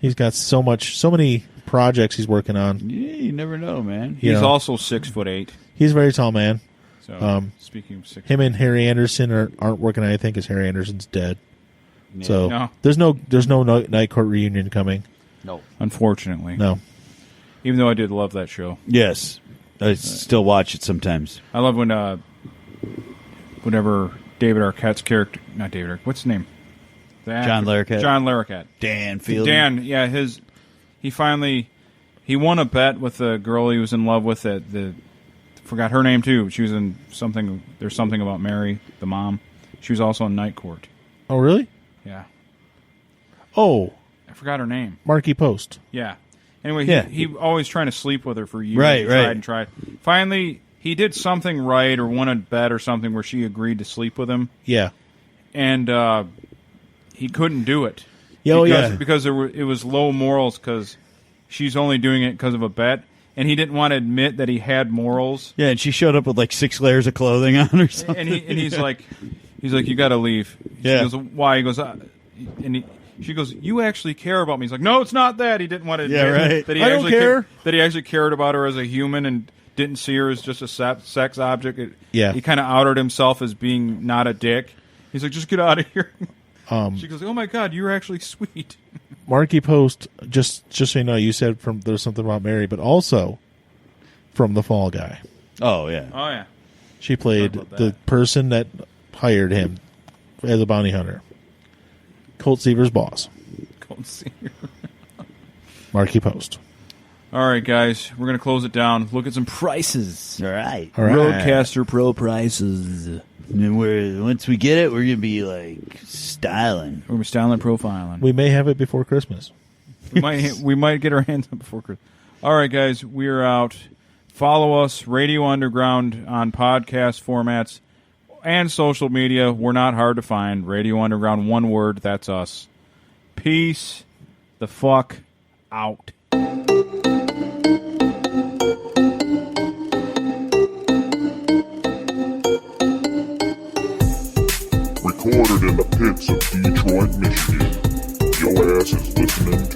He's got so many projects he's working on. Yeah, you never know, man. He's You know. also 6'8". He's a very tall man. So speaking of 6, Him and Harry Anderson aren't working on anything because Harry Anderson's dead. So No. there's no Night Court reunion coming. No. unfortunately, No. even though I did love that show. Yes, I still watch it sometimes. I love when whenever David Arquette's character, not David Arquette, what's his name? The actor. John Larroquette. John Larroquette. Dan Fielding. Dan, yeah, he won a bet with the girl he was in love with. Forgot her name too. She was in something. There's something about Mary, the mom. She was also in Night Court. Oh, really? Yeah, Oh, I forgot her name. Marquee Post. Yeah. Anyway, Yeah. he always trying to sleep with her for years. Right, He right. tried and tried. Finally, he did something right or won a bet or something where she agreed to sleep with him, Yeah. and he couldn't do it. Yeah, because it was low morals because she's only doing it because of a bet, and he didn't want to admit that he had morals. Yeah, and she showed up with like 6 layers of clothing on or something. And he's like, you got to leave. Yeah. She goes, why? He goes, she goes, you actually care about me. He's like, no, it's not that. He didn't want to admit Yeah, right. that he I don't actually care. that he actually cared about her as a human and didn't see her as just a sex object. Yeah. He kind of outed himself as being not a dick. He's like, just get out of here. She goes, oh my God, you're actually sweet. Marquee Post, just so you know, you said there's something about Mary, but also from The Fall Guy. Oh, yeah. Oh yeah. She played Talk about the that. person that hired him as a bounty hunter. Colt Seaver's boss. Go and see her. Marquee Post. All right, guys, we're gonna close it down. Look at some prices. All right. All right. RODEcaster Pro prices. And then once we get it, we're going to be like styling. We're styling profiling. We may have it before Christmas. We might get our hands up before Christmas. All right, guys, we're out. Follow us, Radio Underground, on podcast formats and social media. We're not hard to find. Radio Underground, one word, that's us. Peace the fuck out. Recorded in the pits of Detroit, Michigan. Your ass is listening to